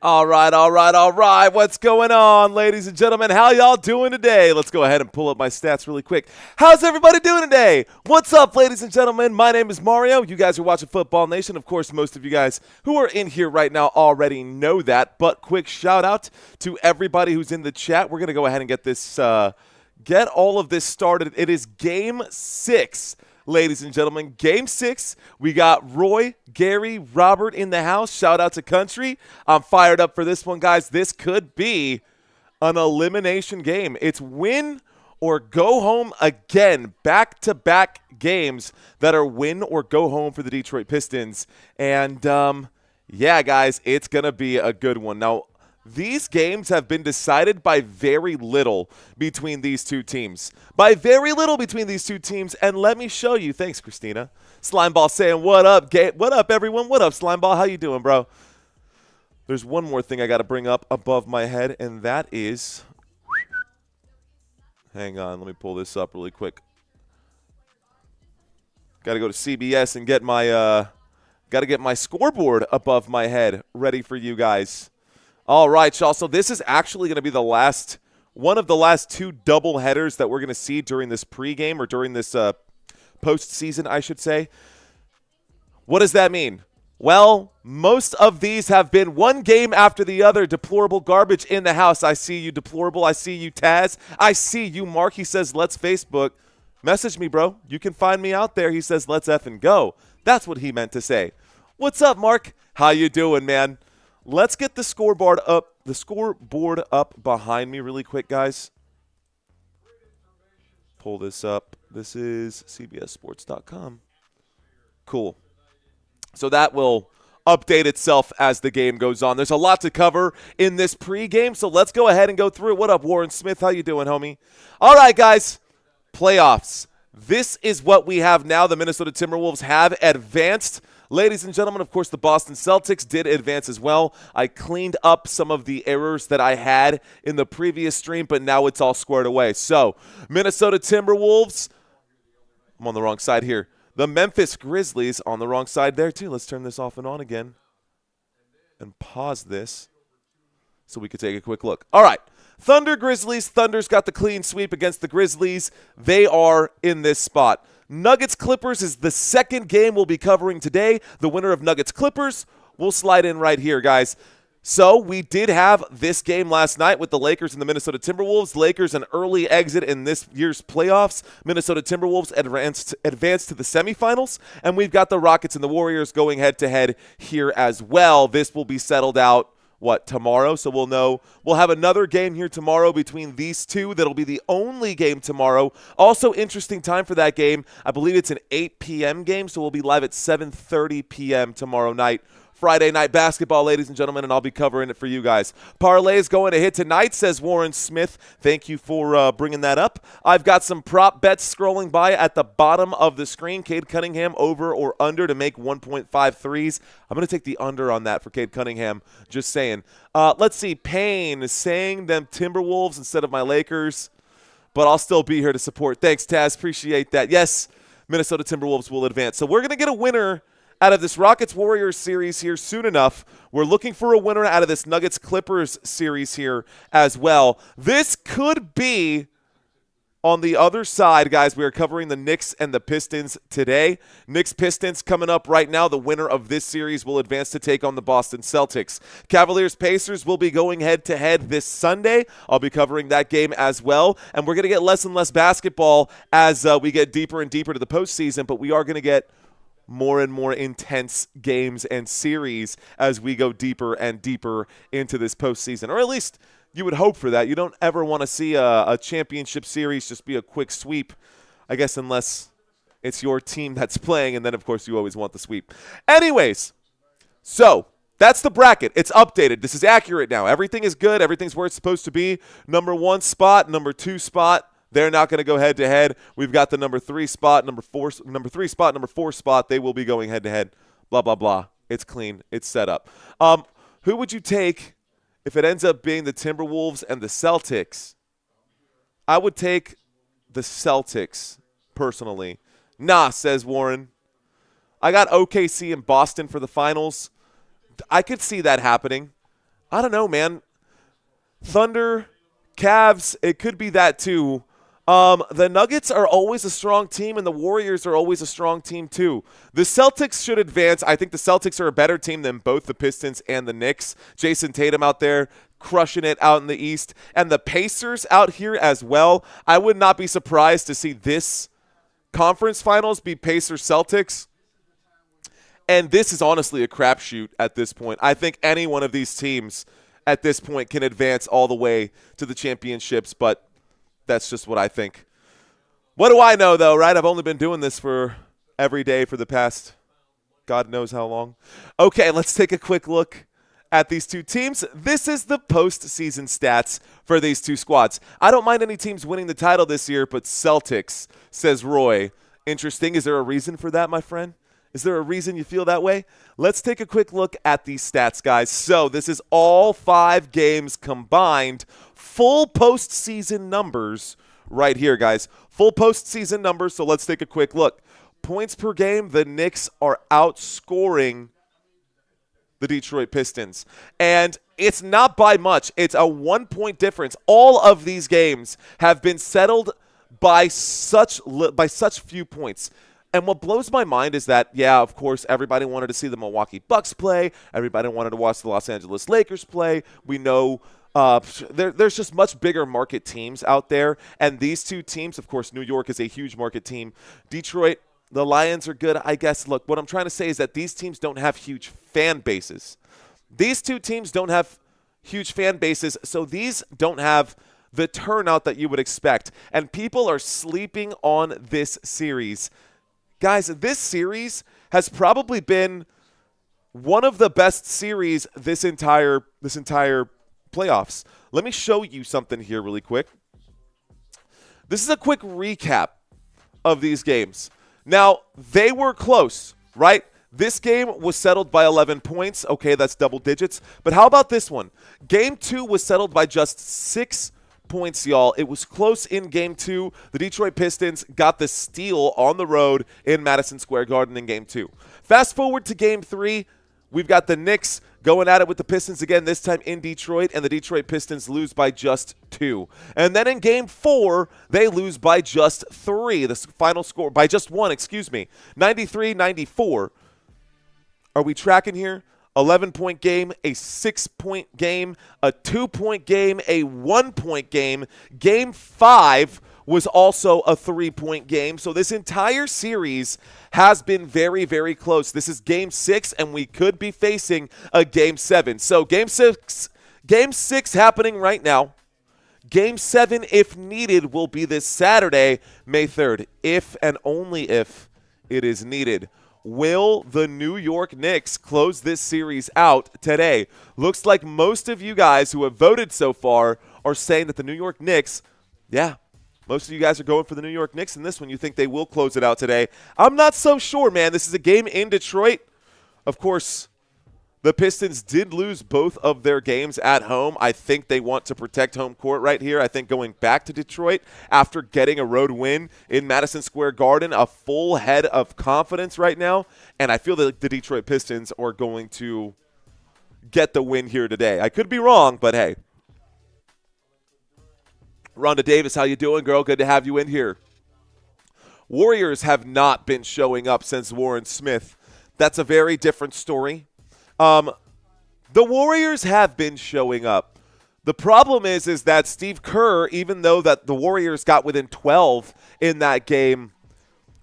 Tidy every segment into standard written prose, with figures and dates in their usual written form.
All right. What's going on, ladies and gentlemen? How y'all doing today? Let's go ahead and pull up my stats really quick. How's everybody doing today? What's up, ladies and gentlemen? My name is Mario. You guys are watching Football Nation. Of course, most of you guys who are in here right now already know that, but quick shout out to everybody who's in the chat. We're going to go ahead and get all of this started. It is Game 6. Ladies and gentlemen, Game 6, we got Roy, Gary, Robert in the house. Shout out to Country. I'm fired up for this one, guys. This could be an elimination game. It's win or go home again. Back-to-back games that are win or go home for the Detroit Pistons. And, yeah, guys, it's going to be a good one. Now, these games have been decided by very little between these two teams. By very little between these two teams, and let me show you. Thanks, Christina. Slimeball saying, what up, what up, everyone? What up, Slimeball? How you doing, bro? There's one more thing I got to bring up above my head, and that is – hang on. Let me pull this up really quick. Got to go to CBS and get my scoreboard above my head ready for you guys. All right, y'all. So this is actually going to be one of the last two double headers that we're going to see during this pregame or during this postseason, I should say. What does that mean? Well, most of these have been one game after the other. Deplorable garbage in the house. I see you, Deplorable. I see you, Taz. I see you, Mark. He says, let's Facebook. Message me, bro. You can find me out there. He says, let's effing go. That's what he meant to say. What's up, Mark? How you doing, man? Let's get the scoreboard up behind me really quick, guys. Pull this up. This is cbssports.com. Cool. So that will update itself as the game goes on. There's a lot to cover in this pregame, so let's go ahead and go through it. What up, Warren Smith? How you doing, homie? All right, guys. Playoffs. This is what we have now. The Minnesota Timberwolves have advanced. Ladies and gentlemen, of course, the Boston Celtics did advance as well. I cleaned up some of the errors that I had in the previous stream, but now it's all squared away. So, Minnesota Timberwolves, I'm on the wrong side here. The Memphis Grizzlies on the wrong side there too. Let's turn this off and on again and pause this so we could take a quick look. All right. Thunder Grizzlies. Thunder's got the clean sweep against the Grizzlies. They are in this spot. Nuggets Clippers is the second game we'll be covering today. The winner of Nuggets Clippers will slide in right here, guys. So we did have this game last night with the Lakers and the Minnesota Timberwolves. Lakers an early exit in this year's playoffs. Minnesota Timberwolves advanced to the semifinals. And we've got the Rockets and the Warriors going head-to-head here as well. This will be settled out tomorrow? So we'll know. We'll have another game here tomorrow between these two. That'll be the only game tomorrow. Also, interesting time for that game. I believe it's an 8 p.m. game, so we'll be live at 7:30 p.m. tomorrow night. Friday night basketball, ladies and gentlemen, and I'll be covering it for you guys. Parlay is going to hit tonight, says Warren Smith. Thank you for bringing that up. I've got some prop bets scrolling by at the bottom of the screen. Cade Cunningham over or under to make 1.5 threes. I'm going to take the under on that for Cade Cunningham, just saying. Let's see. Payne is saying them Timberwolves instead of my Lakers, but I'll still be here to support. Thanks, Taz. Appreciate that. Yes, Minnesota Timberwolves will advance. So we're going to get a winner out of this Rockets-Warriors series here soon enough. We're looking for a winner out of this Nuggets-Clippers series here as well. This could be on the other side, guys. We are covering the Knicks and the Pistons today. Knicks-Pistons coming up right now. The winner of this series will advance to take on the Boston Celtics. Cavaliers-Pacers will be going head-to-head this Sunday. I'll be covering that game as well. And we're going to get less and less basketball as we get deeper and deeper to the postseason, but we are going to get more and more intense games and series as we go deeper and deeper into this postseason, or at least you would hope for that. You don't ever want to see a championship series just be a quick sweep, I guess, unless it's your team that's playing, and then, of course, you always want the sweep. Anyways, so that's the bracket. It's updated. This is accurate now. Everything is good. Everything's where it's supposed to be. Number 1 spot, number 2 spot. They're not going to go head-to-head. We've got the number 3 spot, number 3 spot, number 4 spot. They will be going head-to-head. Blah, blah, blah. It's clean. It's set up. Who would you take if it ends up being the Timberwolves and the Celtics? I would take the Celtics, personally. Nah, says Warren. I got OKC and Boston for the finals. I could see that happening. I don't know, man. Thunder, Cavs, it could be that too. The Nuggets are always a strong team, and the Warriors are always a strong team too. The Celtics should advance. I think the Celtics are a better team than both the Pistons and the Knicks. Jason Tatum out there crushing it out in the East. And the Pacers out here as well. I would not be surprised to see this conference finals be Pacers-Celtics. And this is honestly a crapshoot at this point. I think any one of these teams at this point can advance all the way to the championships, but that's just what I think. What do I know, though, right? I've only been doing this for every day for the past God knows how long. Okay, let's take a quick look at these two teams. This is the postseason stats for these two squads. I don't mind any teams winning the title this year, but Celtics, says Roy. Interesting. Is there a reason for that, my friend? Is there a reason you feel that way? Let's take a quick look at these stats, guys. So this is all 5 games combined. Full postseason numbers right here, guys. Full postseason numbers, so let's take a quick look. Points per game, the Knicks are outscoring the Detroit Pistons. And it's not by much. It's a 1-point difference. All of these games have been settled by such few points. And what blows my mind is that, yeah, of course, everybody wanted to see the Milwaukee Bucks play. Everybody wanted to watch the Los Angeles Lakers play. We know there's just much bigger market teams out there. And these two teams, of course, New York is a huge market team. Detroit, the Lions are good, I guess. Look, what I'm trying to say is that these teams don't have huge fan bases. These two teams don't have huge fan bases, so these don't have the turnout that you would expect. And people are sleeping on this series. Guys, this series has probably been one of the best series this entire playoffs. Let me show you something here really quick. This is a quick recap of these games. Now, they were close, right? This game was settled by 11 points. Okay, that's double digits. But how about this one? Game 2 was settled by just 6 points, y'all. It was close in Game 2. The Detroit Pistons got the steal on the road in Madison Square Garden in Game 2. Fast forward to Game 3. We've got the Knicks going at it with the Pistons again, this time in Detroit, and the Detroit Pistons lose by just 2. And then in Game 4, they lose by just 3. The final score, by just 1, 93-94. Are we tracking here? 11-point game, a 6-point game, a 2-point game, a 1-point game. Game 5 was also a 3-point game. So this entire series has been very, very close. This is Game 6, and we could be facing a Game 7. So Game 6 happening right now. Game 7, if needed, will be this Saturday, May 3rd, if and only if it is needed. Will the New York Knicks close this series out today? Looks like most of you guys who have voted so far are saying that the New York Knicks, yeah, most of you guys are going for the New York Knicks in this one. You think they will close it out today. I'm not so sure, man. This is a game in Detroit. Of course, the Pistons did lose both of their games at home. I think they want to protect home court right here. I think going back to Detroit after getting a road win in Madison Square Garden, a full head of confidence right now. And I feel that the Detroit Pistons are going to get the win here today. I could be wrong, but hey. Rhonda Davis, how you doing, girl? Good to have you in here. Warriors have not been showing up since Warren Smith. That's a very different story. The Warriors have been showing up. The problem is that Steve Kerr, even though that the Warriors got within 12 in that game,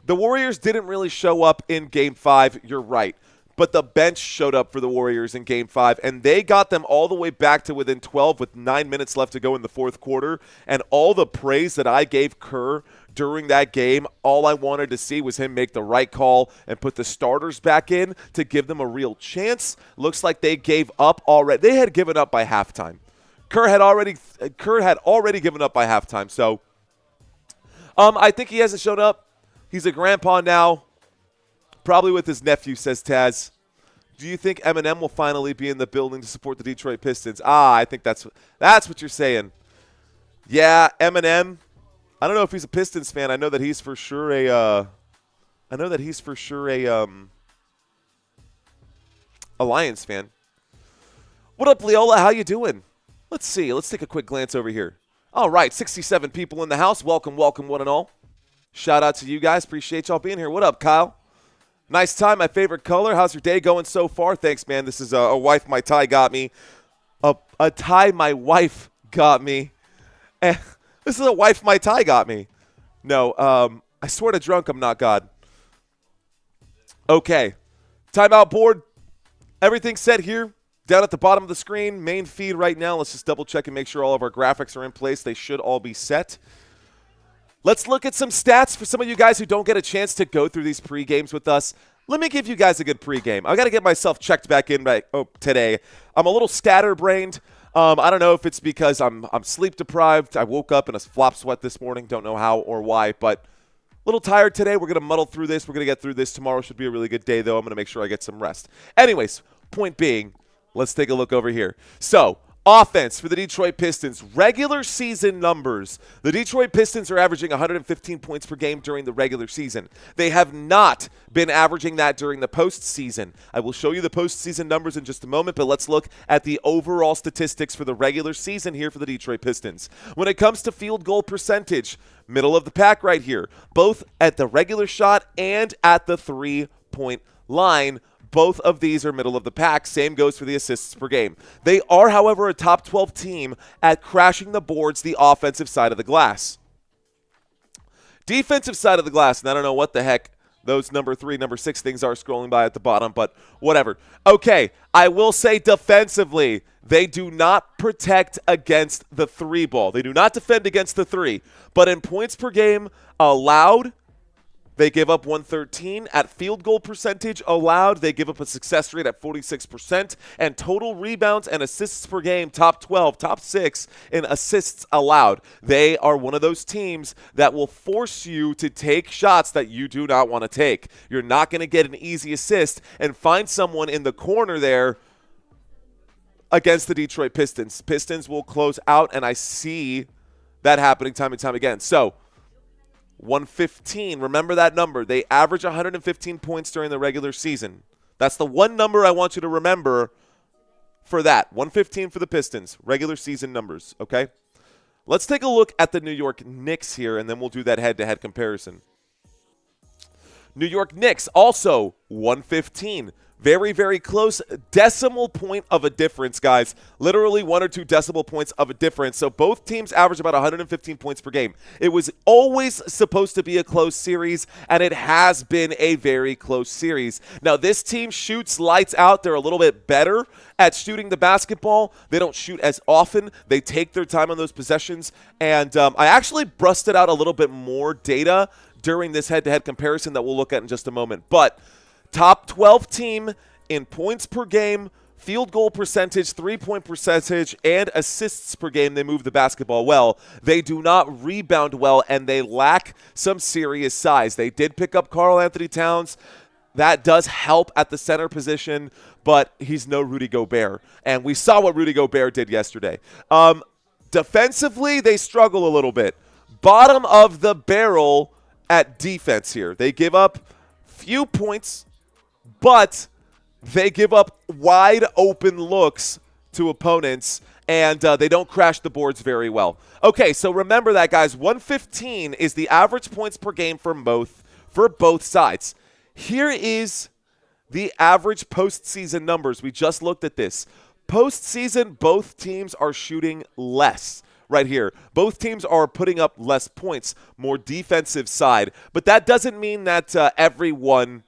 the Warriors didn't really show up in Game 5. You're right. But the bench showed up for the Warriors in Game 5, and they got them all the way back to within 12 with 9 minutes left to go in the fourth quarter. And all the praise that I gave Kerr during that game, all I wanted to see was him make the right call and put the starters back in to give them a real chance. Looks like they gave up already. They had given up by halftime. Kerr had already given up by halftime. So I think he hasn't shown up. He's a grandpa now. Probably with his nephew, says Taz. Do you think Eminem will finally be in the building to support the Detroit Pistons? I think that's what you're saying. Yeah, Eminem. I don't know if he's a Pistons fan. I know that he's for sure a Lions fan. What up, Leola? How you doing? Let's see. Let's take a quick glance over here. All right, 67 people in the house. Welcome, welcome, one and all. Shout out to you guys. Appreciate y'all being here. What up, Kyle? Nice time. My favorite color. How's your day going so far? Thanks, man. This is a wife my tie got me. A tie my wife got me. This is a wife my tie got me. No, I swear to drunk I'm not God. Okay. Timeout board. Everything's set here. Down at the bottom of the screen. Main feed right now. Let's just double check and make sure all of our graphics are in place. They should all be set. Let's look at some stats for some of you guys who don't get a chance to go through these pre-games with us. Let me give you guys a good pre-game. I got to get myself checked back in today. I'm a little scatterbrained. I don't know if it's because I'm sleep deprived. I woke up in a flop sweat this morning. Don't know how or why, but a little tired today. We're going to muddle through this. We're going to get through this. Tomorrow should be a really good day, though. I'm going to make sure I get some rest. Anyways, point being, let's take a look over here. So, offense for the Detroit Pistons. Regular season numbers. The Detroit Pistons are averaging 115 points per game during the regular season. They have not been averaging that during the postseason. I will show you the postseason numbers in just a moment, but let's look at the overall statistics for the regular season here for the Detroit Pistons. When it comes to field goal percentage, middle of the pack right here, both at the regular shot and at the three-point line. Both of these are middle of the pack. Same goes for the assists per game. They are, however, a top 12 team at crashing the boards the offensive side of the glass. Defensive side of the glass, and I don't know what the heck those number 3, number 6 things are scrolling by at the bottom, but whatever. Okay, I will say defensively, they do not protect against the 3 ball. They do not defend against the 3, but in points per game allowed, they give up 113. At field goal percentage allowed, they give up a success rate at 46%. And total rebounds and assists per game, top 12, top 6 in assists allowed. They are one of those teams that will force you to take shots that you do not want to take. You're not going to get an easy assist and find someone in the corner there against the Detroit Pistons. Pistons will close out, and I see that happening time and time again. So, 115. Remember that number. They average 115 points during the regular season. That's the one number I want you to remember for that. 115 for the Pistons. Regular season numbers, okay? Let's take a look at the New York Knicks here, and then we'll do that head-to-head comparison. New York Knicks, also 115. Very, very close. Decimal point of a difference, guys. Literally 1 or 2 decimal points of a difference. So both teams average about 115 points per game. It was always supposed to be a close series, and it has been a very close series. Now, this team shoots lights out. They're a little bit better at shooting the basketball. They don't shoot as often. They take their time on those possessions. And I actually busted out a little bit more data during this head-to-head comparison that we'll look at in just a moment. But top 12 team in points per game, field goal percentage, three-point percentage, and assists per game. They move the basketball well. They do not rebound well, and they lack some serious size. They did pick up Karl Anthony Towns. That does help at the center position, but he's no Rudy Gobert. And we saw what Rudy Gobert did yesterday. Defensively, they struggle a little bit. Bottom of the barrel at defense here. They give up few points, but they give up wide open looks to opponents, and they don't crash the boards very well. Okay, so remember that, guys. 115 is the average points per game for both sides. Here is the average postseason numbers. We just looked at this. Postseason, both teams are shooting less. Right here. Both teams are putting up less points, more defensive side. But that doesn't mean that everyone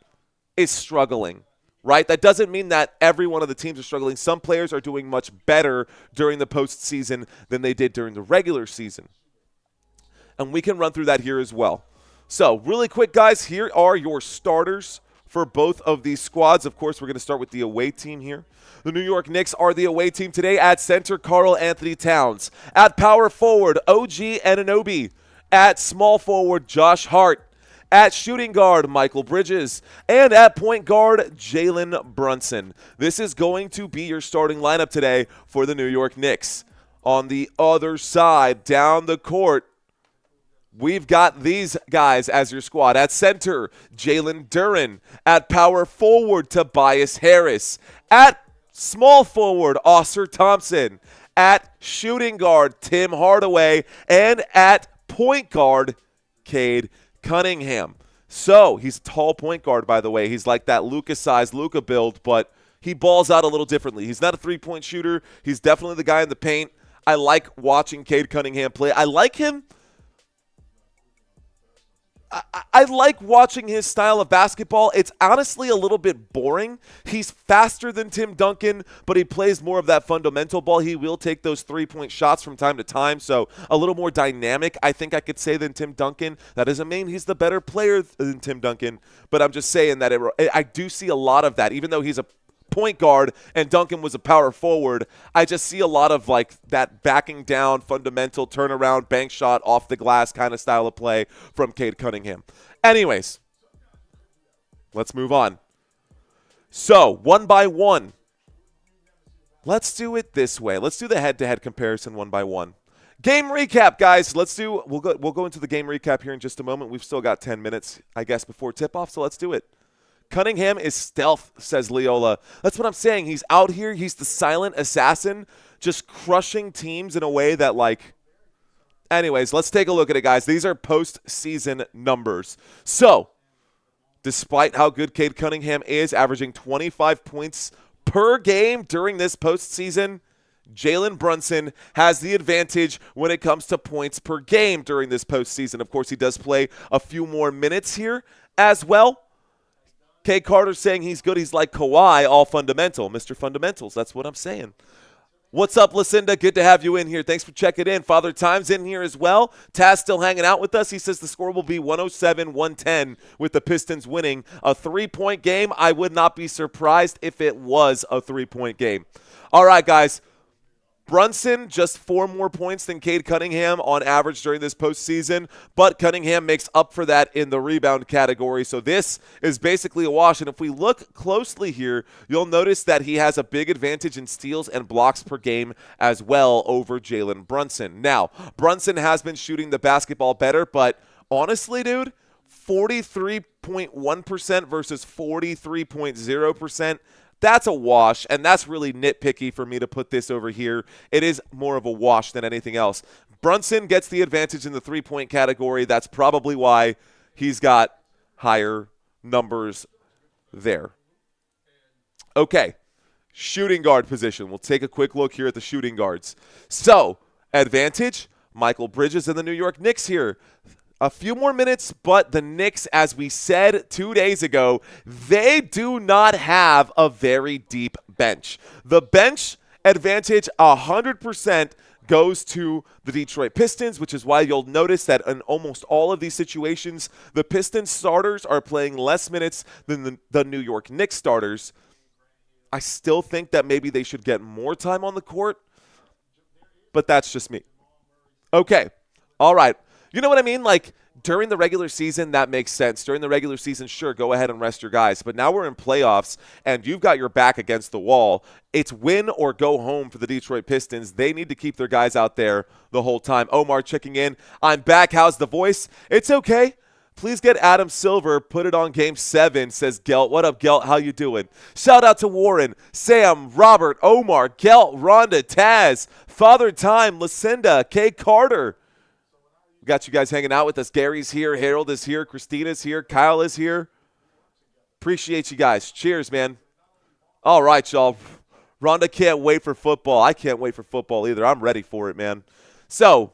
is struggling, right? That doesn't mean that every one of the teams are struggling. Some players are doing much better during the postseason than they did during the regular season. And we can run through that here as well. So really quick, guys, here are your starters for both of these squads. Of course, we're going to start with the away team here. The New York Knicks are the away team today. At center, Karl Anthony Towns. At power forward, OG Anunoby. At small forward, Josh Hart. At shooting guard, Michael Bridges. And at point guard, Jalen Brunson. This is going to be your starting lineup today for the New York Knicks. On the other side, down the court, we've got these guys as your squad. At center, Jalen Duren. At power forward, Tobias Harris. At small forward Oscar Thompson, at shooting guard Tim Hardaway, and at point guard Cade Cunningham. So he's a tall point guard, by the way. He's like that Luka-sized Luka build, but he balls out a little differently. He's not a three-point shooter. He's definitely the guy in the paint. I like watching Cade Cunningham play. I like him. I like watching his style of basketball. It's honestly a little bit boring. He's faster than Tim Duncan, but he plays more of that fundamental ball. He will take those three-point shots from time to time, so a little more dynamic, I think I could say, than Tim Duncan. That doesn't mean he's the better player than Tim Duncan, but I'm just saying that I do see a lot of that. Even though he's a point guard and Duncan was a power forward, I just see a lot of like that backing down, fundamental turnaround, bank shot, off the glass kind of style of play from Cade Cunningham. Anyways, let's move on. So, one by one. Let's do it this way. Let's do the head-to-head comparison one by one. Game recap, guys. We'll go into the game recap here in just a moment. We've still got 10 minutes, I guess, before tip-off, so let's do it. Cunningham is stealth, says Leola. That's what I'm saying. He's out here. He's the silent assassin, just crushing teams in a way that, like... Anyways, let's take a look at it, guys. These are postseason numbers. So, despite how good Cade Cunningham is, averaging 25 points per game during this postseason, Jalen Brunson has the advantage when it comes to points per game during this postseason. Of course, he does play a few more minutes here as well. Kay Carter's saying he's good. He's like Kawhi, all fundamental. Mr. Fundamentals, that's what I'm saying. What's up, Lucinda? Good to have you in here. Thanks for checking in. Father Time's in here as well. Taz still hanging out with us. He says the score will be 107-110 with the Pistons winning. A three-point game. I would not be surprised if it was a three-point game. All right, guys. Brunson, just 4 more points than Cade Cunningham on average during this postseason, but Cunningham makes up for that in the rebound category. So this is basically a wash. And if we look closely here, you'll notice that he has a big advantage in steals and blocks per game as well over Jalen Brunson. Now, Brunson has been shooting the basketball better, but honestly, dude, 43.1% versus 43.0%. That's a wash, and that's really nitpicky for me to put this over here. It is more of a wash than anything else. Brunson gets the advantage in the three-point category. That's probably why he's got higher numbers there. Okay, shooting guard position. We'll take a quick look here at the shooting guards. So, advantage, Michael Bridges and the New York Knicks here. A few more minutes, but the Knicks, as we said 2 days ago, they do not have a very deep bench. The bench advantage 100% goes to the Detroit Pistons, which is why you'll notice that in almost all of these situations, the Pistons starters are playing less minutes than the New York Knicks starters. I still think that maybe they should get more time on the court, but that's just me. Okay, all right. You know what I mean? Like, during the regular season, that makes sense. During the regular season, sure, go ahead and rest your guys. But now we're in playoffs, and you've got your back against the wall. It's win or go home for the Detroit Pistons. They need to keep their guys out there the whole time. Omar checking in. I'm back. How's the voice? It's okay. Please get Adam Silver. Put it on Game 7, says Gelt. What up, Gelt? How you doing? Shout out to Warren, Sam, Robert, Omar, Gelt, Rhonda, Taz, Father Time, Lucinda, Kay Carter. We got you guys hanging out with us. Gary's here. Harold is here. Christina's here. Kyle is here. Appreciate you guys. Cheers, man. All right, y'all. Rhonda can't wait for football. I can't wait for football either. I'm ready for it, man. So,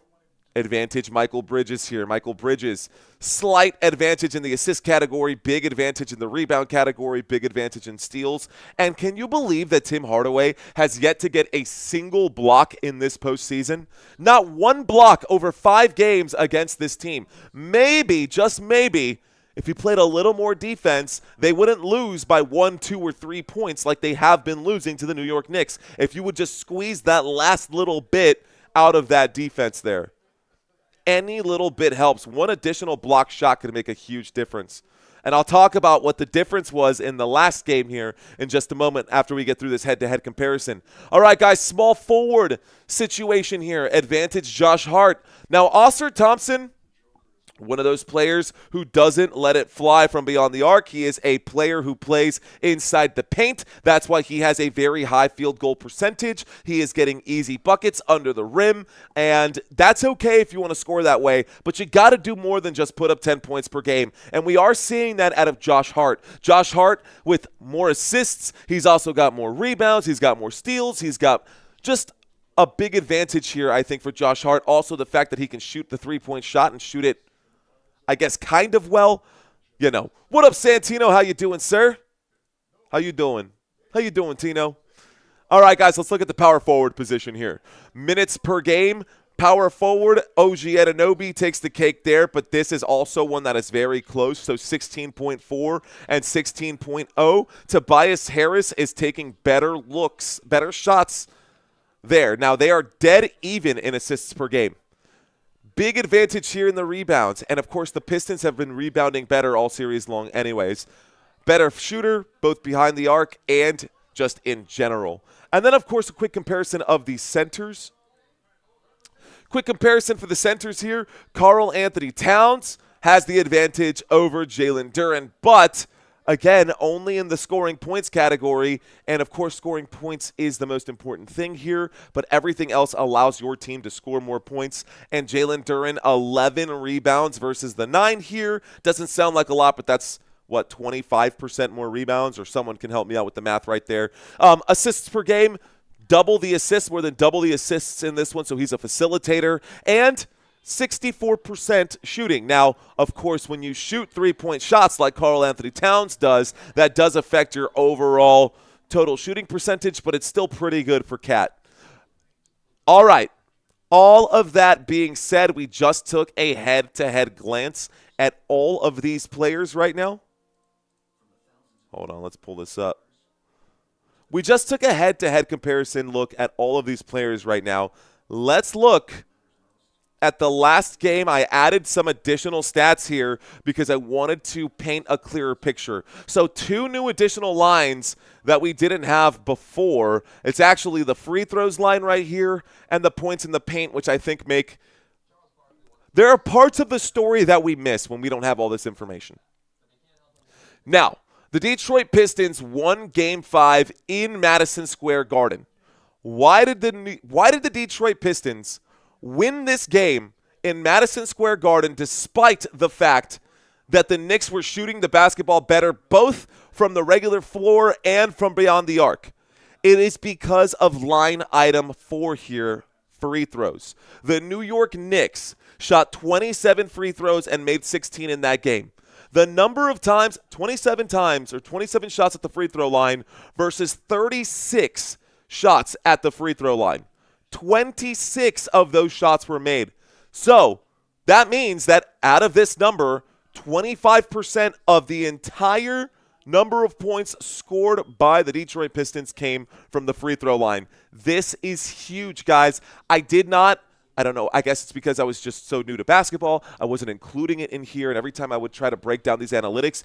advantage, Michael Bridges here. Michael Bridges, slight advantage in the assist category, big advantage in the rebound category, big advantage in steals. And can you believe that Tim Hardaway has yet to get a single block in this postseason? Not one block over 5 games against this team. Maybe, just maybe, if he played a little more defense, they wouldn't lose by 1, 2, or 3 points like they have been losing to the New York Knicks. If you would just squeeze that last little bit out of that defense there. Any little bit helps. One additional block shot could make a huge difference. And I'll talk about what the difference was in the last game here in just a moment after we get through this head-to-head comparison. All right, guys, small forward situation here. Advantage Josh Hart. Now, Oscar Thompson, One of those players who doesn't let it fly from beyond the arc. He is a player who plays inside the paint. That's why he has a very high field goal percentage. He is getting easy buckets under the rim, and that's okay if you want to score that way, but you got to do more than just put up 10 points per game, and we are seeing that out of Josh Hart. Josh Hart with more assists. He's also got more rebounds. He's got more steals. He's got just a big advantage here, I think, for Josh Hart. Also, the fact that he can shoot the three-point shot and shoot it, I guess, kind of well. You know. What up, Santino? How you doing, sir? How you doing? How you doing, Tino? All right, guys, let's look at the power forward position here. Minutes per game, power forward, OG Anunoby takes the cake there, but this is also one that is very close, so 16.4 and 16.0. Tobias Harris is taking better looks, better shots there. Now, they are dead even in assists per game. Big advantage here in the rebounds. And, of course, the Pistons have been rebounding better all series long anyways. Better shooter, both behind the arc and just in general. And then, of course, a quick comparison of the centers. Quick comparison for the centers here. Karl Anthony Towns has the advantage over Jalen Duren, but again, only in the scoring points category, and of course scoring points is the most important thing here, but everything else allows your team to score more points, and Jalen Duren, 11 rebounds versus the 9 here. Doesn't sound like a lot, but that's, what, 25% more rebounds, or someone can help me out with the math right there. Assists per game, double the assists, more than double the assists in this one, so he's a facilitator, and 64% shooting. Now, of course, when you shoot three-point shots like Karl Anthony Towns does, that does affect your overall total shooting percentage, but it's still pretty good for Cat. All right. All of that being said, we just took a head-to-head glance at all of these players right now. Hold on, let's pull this up. We just took a head-to-head comparison look at all of these players right now. Let's look at the last game. I added some additional stats here because I wanted to paint a clearer picture. So 2 new additional lines that we didn't have before. It's actually the free throws line right here and the points in the paint, which I think make – there are parts of the story that we miss when we don't have all this information. Now, the Detroit Pistons won Game 5 in Madison Square Garden. Why did the Detroit Pistons win this game in Madison Square Garden despite the fact that the Knicks were shooting the basketball better both from the regular floor and from beyond the arc? It is because of line item 4 here, free throws. The New York Knicks shot 27 free throws and made 16 in that game. The number of times, 27 times, or 27 shots at the free throw line versus 36 shots at the free throw line. 26 of those shots were made. So that means that out of this number, 25% of the entire number of points scored by the Detroit Pistons came from the free throw line. This is huge, guys. I don't know, I guess it's because I was just so new to basketball. I wasn't including it in here, and every time I would try to break down these analytics,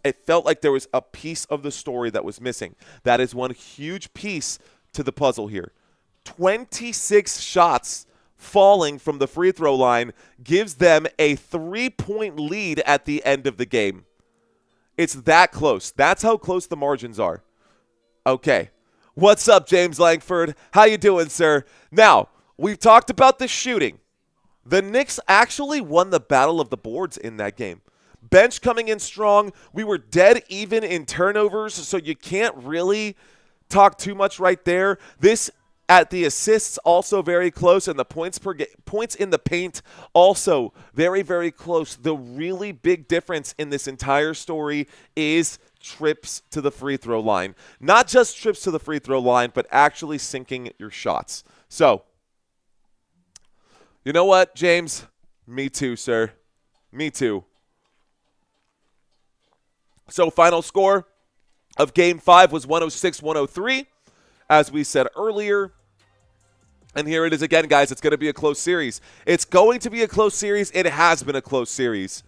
it felt like there was a piece of the story that was missing. That is one huge piece to the puzzle here. 26 shots falling from the free throw line gives them a 3-point lead at the end of the game. It's that close. That's how close the margins are. Okay. What's up, James Langford? How you doing, sir? Now, we've talked about the shooting. The Knicks actually won the battle of the boards in that game. Bench coming in strong. We were dead even in turnovers, so you can't really talk too much right there. This at the assists, also very close, and the points in the paint, also very, very close. The really big difference in this entire story is trips to the free throw line. Not just trips to the free throw line, but actually sinking your shots. So, you know what, James? Me too, sir. Me too. So, final score of Game 5 was 106-103. As we said earlier, and here it is again, guys. It's going to be a close series. It's going to be a close series. It has been a close series.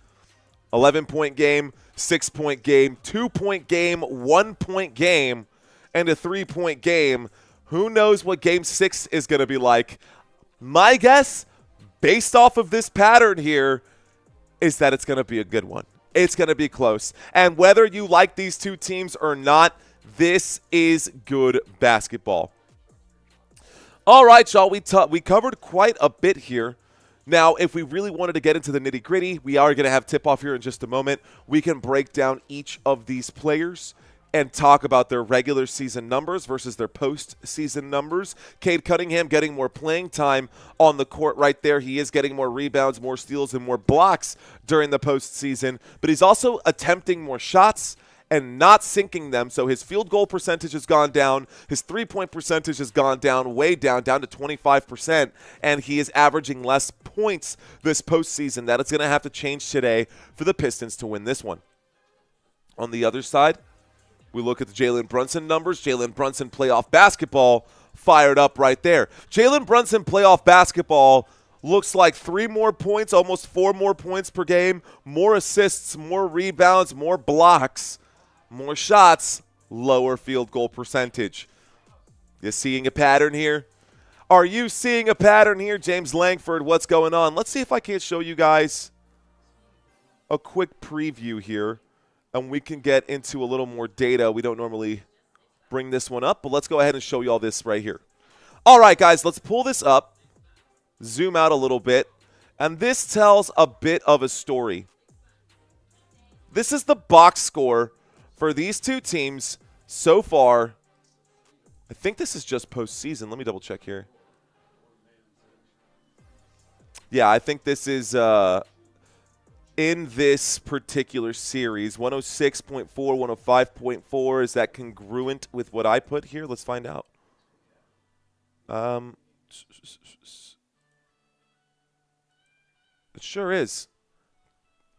11-point game, 6-point game, 2-point game, 1-point game, and a 3-point game. Who knows what Game 6 is going to be like? My guess, based off of this pattern here, is that it's going to be a good one. It's going to be close. And whether you like these two teams or not, this is good basketball. All right, y'all, we covered quite a bit here. Now, if we really wanted to get into the nitty-gritty, we are going to have tip-off here in just a moment. We can break down each of these players and talk about their regular season numbers versus their postseason numbers. Cade Cunningham getting more playing time on the court right there. He is getting more rebounds, more steals, and more blocks during the postseason. But he's also attempting more shots and not sinking them. So his field goal percentage has gone down. His three-point percentage has gone down, way down to 25%. And he is averaging less points this postseason. That is going to have to change today for the Pistons to win this one. On the other side, we look at the Jalen Brunson numbers. Jalen Brunson playoff basketball fired up right there. Jalen Brunson playoff basketball looks like 3 more points, almost 4 more points per game, more assists, more rebounds, more blocks, more shots, lower field goal percentage. You seeing a pattern here? Are you seeing a pattern here? James Langford, what's going on? Let's see if I can't show you guys a quick preview here, and we can get into a little more data. We don't normally bring this one up, but let's go ahead and show you all this right here. All right, guys, let's pull this up, zoom out a little bit, and this tells a bit of a story. This is the box score for these two teams so far. I think this is just postseason. Let me double check here. Yeah, I think this is in this particular series. 106.4, 105.4. Is that congruent with what I put here? Let's find out. It sure is.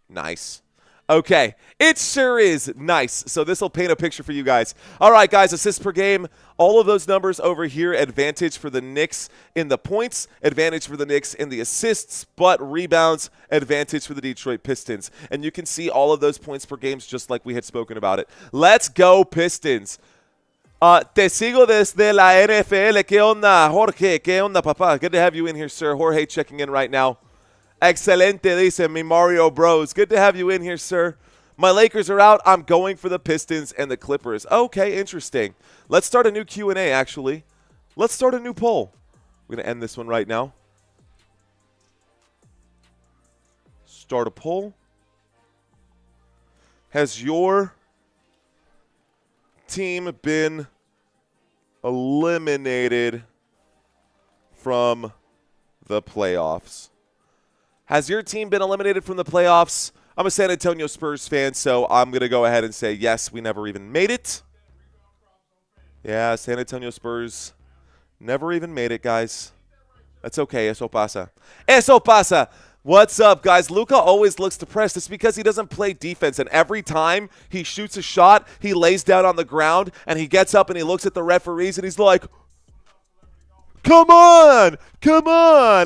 Nice. Okay, it sure is nice. So this will paint a picture for you guys. All right, guys, assists per game. All of those numbers over here. Advantage for the Knicks in the points. Advantage for the Knicks in the assists. But rebounds, advantage for the Detroit Pistons. And you can see all of those points per games just like we had spoken about it. Let's go, Pistons. Te sigo desde la NFL. ¿Qué onda, Jorge? ¿Qué onda, papá? Good to have you in here, sir. Jorge checking in right now. Excelente, dice mi Mario Bros. Good to have you in here, sir. My Lakers are out. I'm going for the Pistons and the Clippers. Okay, interesting. Let's start a new Q&A, actually. Let's start a new poll. We're going to end this one right now. Start a poll. Has your team been eliminated from the playoffs? Has your team been eliminated from the playoffs? I'm a San Antonio Spurs fan, so I'm going to go ahead and say yes, we never even made it. Yeah, San Antonio Spurs never even made it, guys. That's okay. Eso pasa. Eso pasa. What's up, guys? Luka always looks depressed. It's because he doesn't play defense, and every time he shoots a shot, he lays down on the ground, and he gets up and he looks at the referees, and he's like, come on,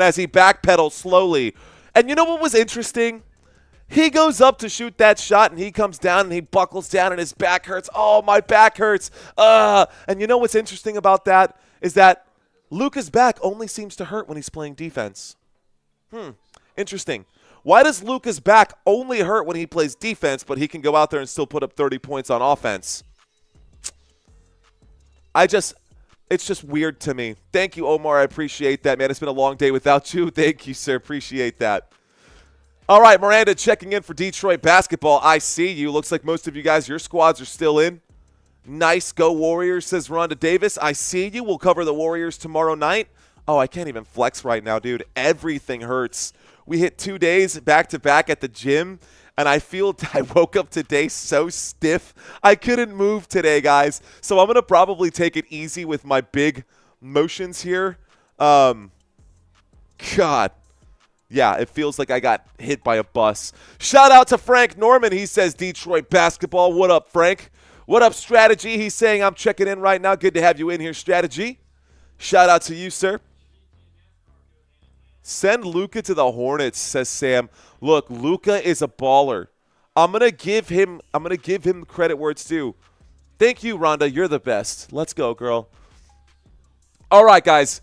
as he backpedals slowly. And you know what was interesting? He goes up to shoot that shot, and he comes down, and he buckles down, and his back hurts. Oh, my back hurts. And you know what's interesting about that is that Luka's back only seems to hurt when he's playing defense. Interesting. Why does Luka's back only hurt when he plays defense, but he can go out there and still put up 30 points on offense? It's just weird to me. Thank you, Omar. I appreciate that, man. It's been a long day without you. Thank you, sir. Appreciate that. All right, Miranda checking in for Detroit basketball. I see you. Looks like most of you guys, your squads are still in. Nice. Go Warriors, says Rhonda Davis. I see you. We'll cover the Warriors tomorrow night. Oh, I can't even flex right now, dude. Everything hurts. We hit 2 days back-to-back at the gym, and I feel I woke up today so stiff. I couldn't move today, guys. So I'm going to probably take it easy with my big motions here. God. Yeah, it feels like I got hit by a bus. Shout out to Frank Norman. He says Detroit basketball. What up, Frank? What up, Strategy? He's saying I'm checking in right now. Good to have you in here, Strategy. Shout out to you, sir. Send Luka to the Hornets, says Sam. Look, Luka is a baller. I'm gonna give him credit where it's due. Thank you, Rhonda. You're the best. Let's go, girl. All right, guys.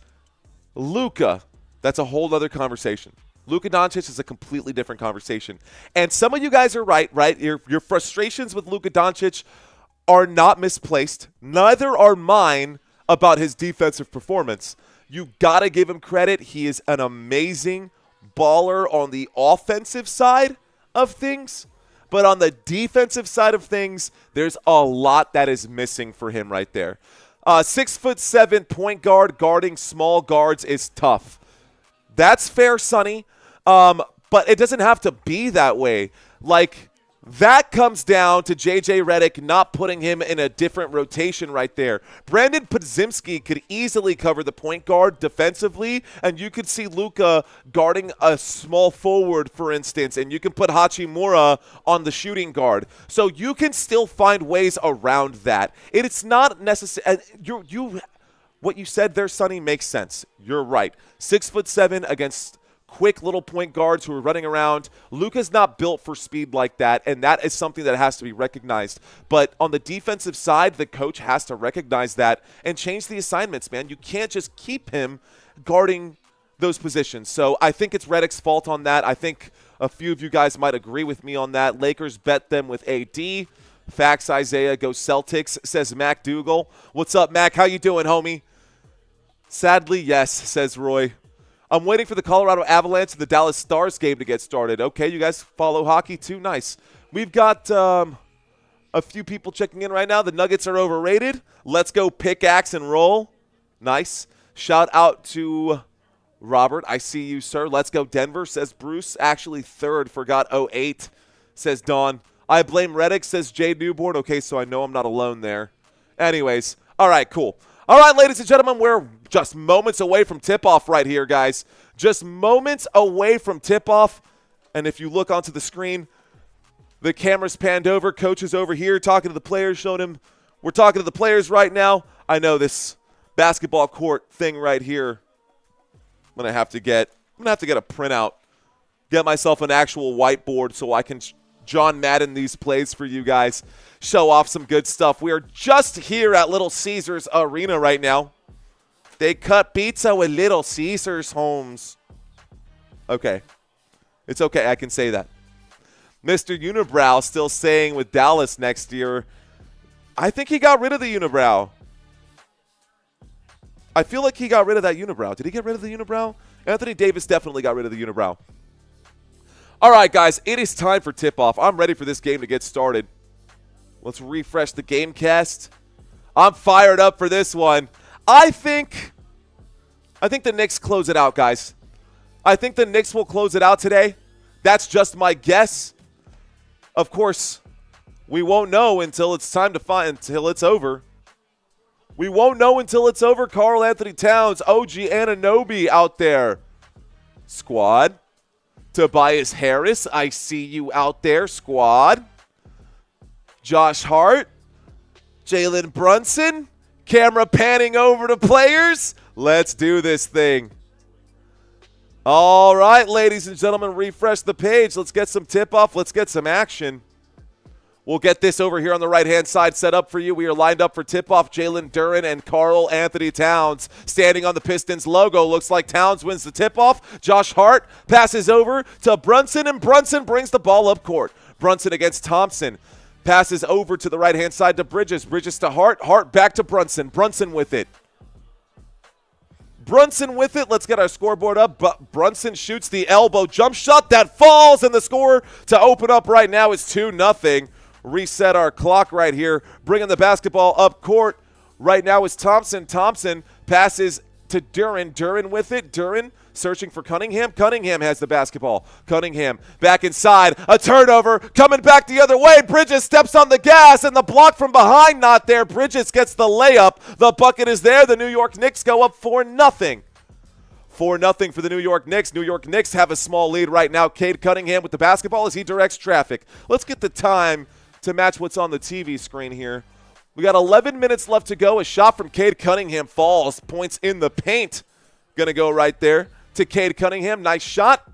Luka. That's a whole other conversation. Luka Doncic is a completely different conversation. And some of you guys are right? Your frustrations with Luka Doncic are not misplaced. Neither are mine about his defensive performance. You got to give him credit. He is an amazing baller on the offensive side of things. But on the defensive side of things, there's a lot that is missing for him right there. 6'7" point guard guarding small guards is tough. That's fair, Sonny. But it doesn't have to be that way. Like, that comes down to J.J. Redick not putting him in a different rotation right there. Brandon Podziemski could easily cover the point guard defensively, and you could see Luka guarding a small forward, for instance, and you can put Hachimura on the shooting guard. So you can still find ways around that. It's not necessary. What you said there, Sonny, makes sense. You're right. 6'7" against quick little point guards who are running around. Luka's not built for speed like that, and that is something that has to be recognized. But on the defensive side, the coach has to recognize that and change the assignments, man. You can't just keep him guarding those positions. So I think it's Redick's fault on that. I think a few of you guys might agree with me on that. Lakers bet them with AD. Facts, Isaiah. Go Celtics, says Mac Dougal. What's up, Mac? How you doing, homie? Sadly, yes, says Roy. I'm waiting for the Colorado Avalanche and the Dallas Stars game to get started. Okay, you guys follow hockey too? Nice. We've got a few people checking in right now. The Nuggets are overrated. Let's go pickaxe and roll. Nice. Shout out to Robert. I see you, sir. Let's go Denver, says Bruce. Actually third, forgot 08, says Dawn. I blame Redick, says Jay Newborn. Okay, so I know I'm not alone there. Anyways, all right, cool. All right, ladies and gentlemen, we're just moments away from tip-off right here, guys. Just moments away from tip-off. And if you look onto the screen, the camera's panned over. Coach is over here talking to the players, showing him. We're talking to the players right now. I know this basketball court thing right here. I'm gonna have to get a printout, get myself an actual whiteboard so I can John Madden these plays for you guys. Show off some good stuff. We are just here at Little Caesars Arena right now. They cut pizza with Little Caesars, Holmes. Okay. It's okay. I can say that. Mr. Unibrow still staying with Dallas next year. I think he got rid of the Unibrow. I feel like he got rid of that Unibrow. Did he get rid of the Unibrow? Anthony Davis definitely got rid of the Unibrow. All right, guys. It is time for tip-off. I'm ready for this game to get started. Let's refresh the game cast. I'm fired up for this one. I think the Knicks close it out, guys. I think the Knicks will close it out today. That's just my guess. Of course, we won't know until it's until it's over. We won't know until it's over. Karl Anthony Towns, OG Anunoby out there. Squad. Tobias Harris, I see you out there, squad. Josh Hart, Jalen Brunson, camera panning over to players. Let's do this thing. All right, ladies and gentlemen, refresh the page. Let's get some tip-off. Let's get some action. We'll get this over here on the right-hand side set up for you. We are lined up for tip-off. Jalen Duren and Karl Anthony Towns standing on the Pistons logo. Looks like Towns wins the tip-off. Josh Hart passes over to Brunson, and Brunson brings the ball up court. Brunson against Thompson. Passes over to the right-hand side to Bridges. Bridges to Hart. Hart back to Brunson. Brunson with it. Brunson with it. Let's get our scoreboard up. But Brunson shoots the elbow jump shot that falls, and the score to open up right now is 2-0. Reset our clock right here. Bringing the basketball up court right now is Thompson. Thompson passes to Duren. Duren with it. Duren searching for Cunningham. Cunningham has the basketball. Cunningham back inside. A turnover. Coming back the other way. Bridges steps on the gas, and the block from behind not there. Bridges gets the layup. The bucket is there. The New York Knicks go up 4-0. 4-0 for the New York Knicks. New York Knicks have a small lead right now. Cade Cunningham with the basketball as he directs traffic. Let's get the time to match what's on the TV screen here. We got 11 minutes left to go. A shot from Cade Cunningham falls. Points in the paint. Going to go right there to Cade Cunningham. Nice shot.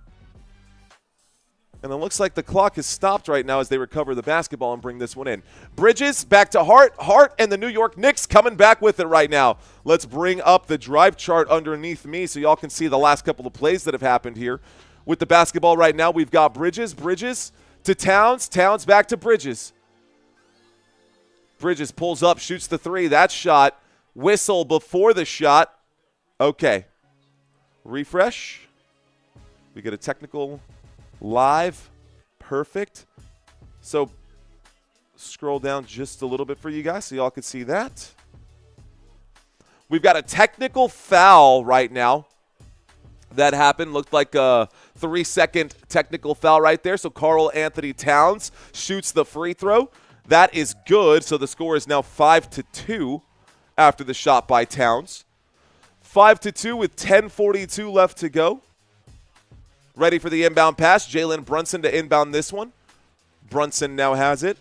And it looks like the clock has stopped right now as they recover the basketball and bring this one in. Bridges back to Hart. Hart and the New York Knicks coming back with it right now. Let's bring up the drive chart underneath me so y'all can see the last couple of plays that have happened here. with the basketball right now. We've got Bridges. Bridges to Towns. Towns back to Bridges. Bridges pulls up, shoots the three. That shot. Whistle before the shot. Okay. Refresh. We get a technical live. Perfect. So scroll down just a little bit for you guys so y'all can see that. We've got a technical foul right now that happened. Looked like a 3-second technical foul right there. So Karl Anthony Towns shoots the free throw. That is good. So the score is now 5-2 after the shot by Towns. 5-2 with 10:42 left to go. Ready for the inbound pass. Jalen Brunson to inbound this one. Brunson now has it.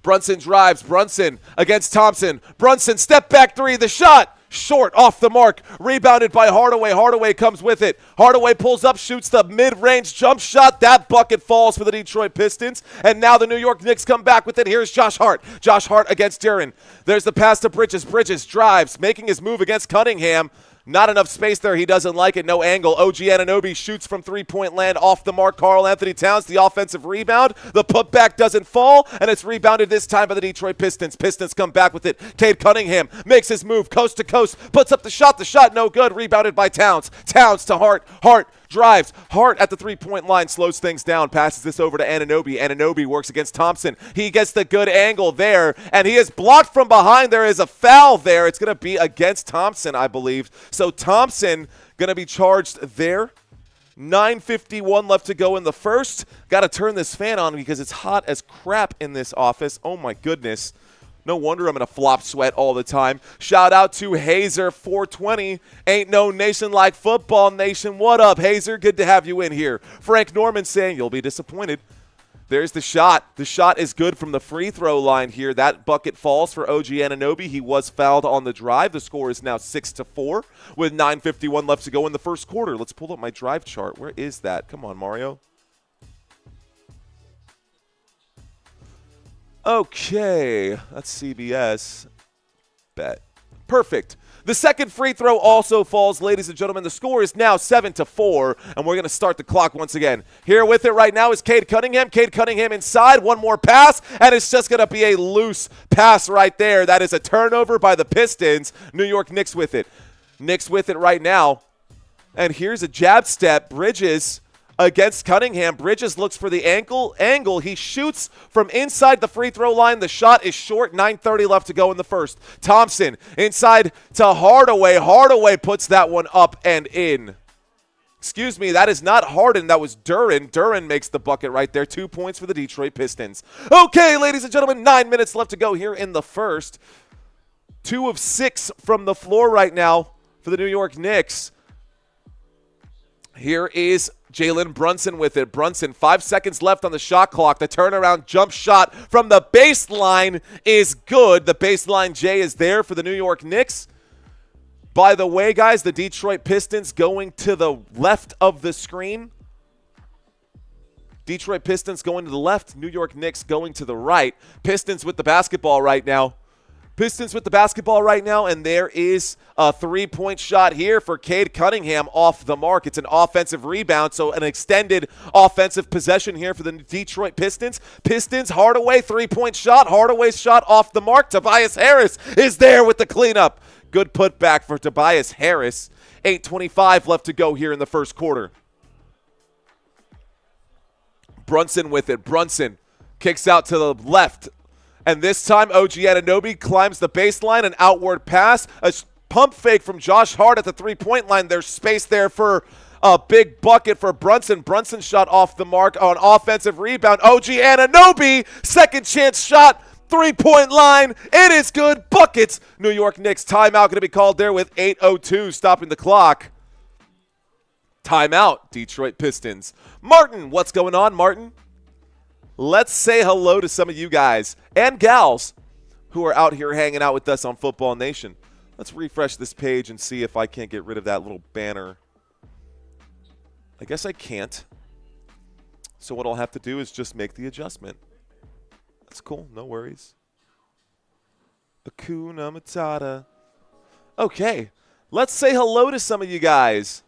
Brunson drives. Brunson against Thompson. Brunson, step back three. The shot. Short, off the mark. Rebounded by Hardaway. Hardaway comes with it. Hardaway pulls up, shoots the mid-range jump shot. That bucket falls for the Detroit Pistons. And now the New York Knicks come back with it. Here's Josh Hart. Josh Hart against Duren. There's the pass to Bridges. Bridges drives, making his move against Cunningham. Not enough space there. He doesn't like it. No angle. OG Anunoby shoots from three-point land off the mark. Karl Anthony Towns, the offensive rebound. The putback doesn't fall, and it's rebounded this time by the Detroit Pistons. Pistons come back with it. Cade Cunningham makes his move coast to coast, puts up the shot. The shot no good. Rebounded by Towns. Towns to Hart. Hart drives. Hart at the three-point line slows things down. Passes this over to Anunoby. Anunoby works against Thompson. He gets the good angle there, and he is blocked from behind. There is a foul there. It's going to be against Thompson, I believe. So Thompson going to be charged there. 9:51 left to go in the first. Got to turn this fan on because it's hot as crap in this office. Oh, my goodness. No wonder I'm in a flop sweat all the time. Shout out to Hazer 420. Ain't no nation like football nation. What up, Hazer? Good to have you in here. Frank Norman saying you'll be disappointed. There's the shot. The shot is good from the free throw line here. That bucket falls for OG Anunoby. He was fouled on the drive. The score is now 6-4 with 9:51 left to go in the first quarter. Let's pull up my drive chart. Where is that? Come on, Mario. Okay, that's CBS. Bet. Perfect. The second free throw also falls, ladies and gentlemen. The score is now 7-4, and we're going to start the clock once again. Here with it right now is Cade Cunningham. Cade Cunningham inside. One more pass, and it's just going to be a loose pass right there. That is a turnover by the Pistons. New York Knicks with it. Knicks with it right now. And here's a jab step. Bridges against Cunningham. Bridges looks for the angle. He shoots from inside the free throw line. The shot is short. 9:30 left to go in the first. Thompson inside to Hardaway. Hardaway puts that one up and in. Excuse me, that is not Harden. That was Duren. Duren makes the bucket right there. 2 points for the Detroit Pistons. Okay, ladies and gentlemen, 9 minutes left to go here in the first. 2 of 6 from the floor right now for the New York Knicks. Here is Jalen Brunson with it. Brunson, 5 seconds left on the shot clock. The turnaround jump shot from the baseline is good. The baseline J is there for the New York Knicks. By the way, guys, the Detroit Pistons going to the left of the screen. Detroit Pistons going to the left. New York Knicks going to the right. Pistons with the basketball right now. And there is a three-point shot here for Cade Cunningham off the mark. It's an offensive rebound, so an extended offensive possession here for the Detroit Pistons. Pistons, Hardaway, three-point shot. Hardaway's shot off the mark. Tobias Harris is there with the cleanup. Good putback for Tobias Harris. 8:25 left to go here in the first quarter. Brunson with it. Brunson kicks out to the left. And this time, OG Anunoby climbs the baseline, an outward pass, a pump fake from Josh Hart at the three-point line. There's space there for a big bucket for Brunson. Brunson shot off the mark on offensive rebound. OG Anunoby, second chance shot, three-point line. It is good. Buckets. New York Knicks timeout going to be called there with 8:02 stopping the clock. Timeout, Detroit Pistons. Martin, what's going on, Martin? Let's say hello to some of you guys and gals who are out here hanging out with us on Football Nation. Let's refresh this page and see if I can't get rid of that little banner. I guess I can't. So what I'll have to do is just make the adjustment. That's cool. No worries. Hakuna Matata. Okay. Let's say hello to some of you guys.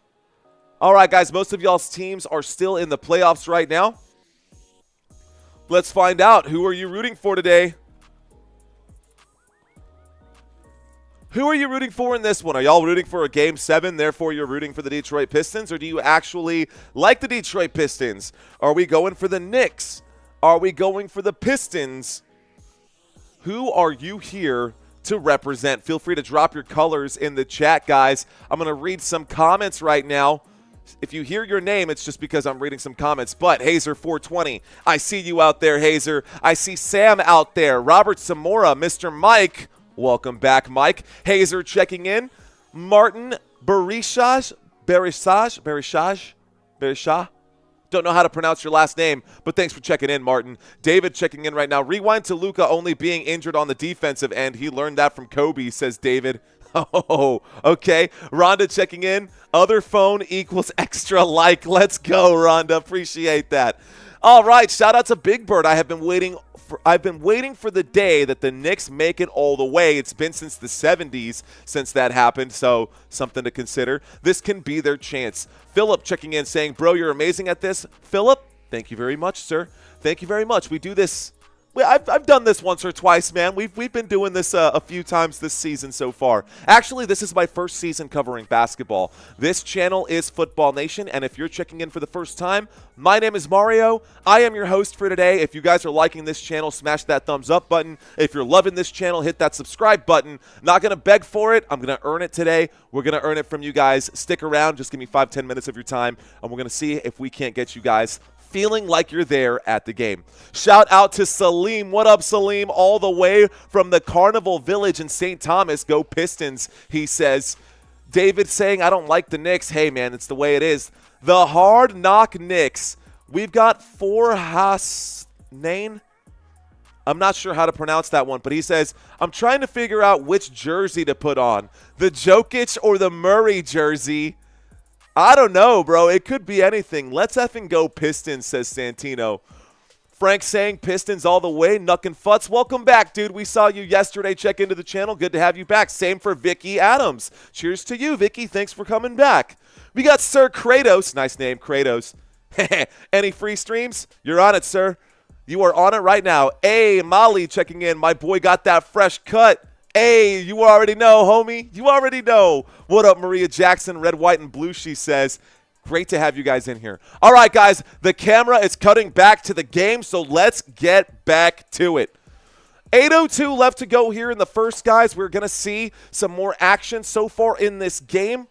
All right, guys, most of y'all's teams are still in the playoffs right now. Let's find out. Who are you rooting for today? Who are you rooting for in this one? Are y'all rooting for a Game 7, therefore you're rooting for the Detroit Pistons? Or do you actually like the Detroit Pistons? Are we going for the Knicks? Are we going for the Pistons? Who are you here to represent? Feel free to drop your colors in the chat, guys. I'm going to read some comments right now. If you hear your name, it's just because I'm reading some comments. But Hazer420, I see you out there, Hazer. I see Sam out there. Robert Zamora, Mr. Mike. Welcome back, Mike. Hazer checking in. Martin Berishaj. Don't know how to pronounce your last name, but thanks for checking in, Martin. David checking in right now. Rewind to Luka only being injured on the defensive end. He learned that from Kobe, says David. Oh, okay. Rhonda checking in. Other phone equals extra like. Let's go, Rhonda. Appreciate that. All right. Shout out to Big Bird. I've been waiting for the day that the Knicks make it all the way. It's been since the 70s since that happened, so something to consider. This can be their chance. Philip checking in saying, bro, you're amazing at this. Philip, thank you very much, sir. Thank you very much. We do this. I've done this once or twice, man. We've been doing this a few times this season so far. Actually, this is my first season covering basketball. This channel is Football Nation, and if you're checking in for the first time, my name is Mario. I am your host for today. If you guys are liking this channel, smash that thumbs up button. If you're loving this channel, hit that subscribe button. Not going to beg for it. I'm going to earn it today. We're going to earn it from you guys. Stick around. Just give me 5-10 minutes of your time, and we're going to see if we can't get you guys feeling like you're there at the game. Shout out to Salim. What up, Salim? All the way from the Carnival Village in St. Thomas. Go Pistons, he says. David saying, I don't like the Knicks. Hey, man, it's the way it is. The Hard Knock Knicks. We've got Forhasnain. I'm not sure how to pronounce that one, but he says, I'm trying to figure out which jersey to put on. The Jokic or the Murray jersey? I don't know, bro. It could be anything. Let's effing go Pistons, says Santino. Frank saying Pistons all the way. Nuck and Futz. Welcome back, dude. We saw you yesterday. Check into the channel. Good to have you back. Same for Vicky Adams. Cheers to you, Vicky. Thanks for coming back. We got Sir Kratos. Nice name, Kratos. Any free streams? You're on it, sir. You are on it right now. Hey, Molly checking in. My boy got that fresh cut. Hey, you already know, homie. You already know. What up, Maria Jackson? Red, white, and blue, she says. Great to have you guys in here. All right, guys. The camera is cutting back to the game, so let's get back to it. 8:02 left to go here in the first, guys. We're going to see some more action so far in this game.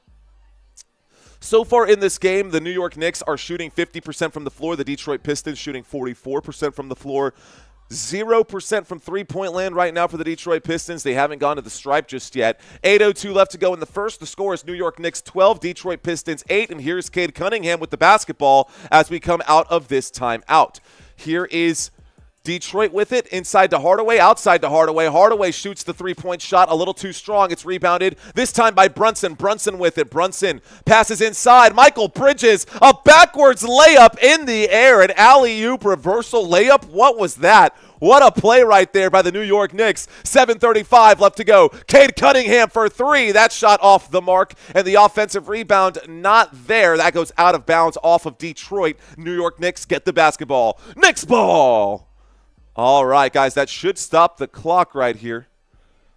The New York Knicks are shooting 50% from the floor. The Detroit Pistons shooting 44% from the floor. 0% from three-point land right now for the Detroit Pistons. They haven't gone to the stripe just yet. 8:02 left to go in the first. The score is New York Knicks 12, Detroit Pistons 8. And here's Cade Cunningham with the basketball as we come out of this timeout. Here is Detroit with it, inside to Hardaway, outside to Hardaway. Hardaway shoots the three-point shot a little too strong. It's rebounded, this time by Brunson. Brunson with it. Brunson passes inside. Michael Bridges, a backwards layup in the air. An alley-oop reversal layup. What was that? What a play right there by the New York Knicks. 7:35 left to go. Cade Cunningham for three. That shot off the mark, and the offensive rebound not there. That goes out of bounds off of Detroit. New York Knicks get the basketball. Knicks ball. All right, guys, that should stop the clock right here.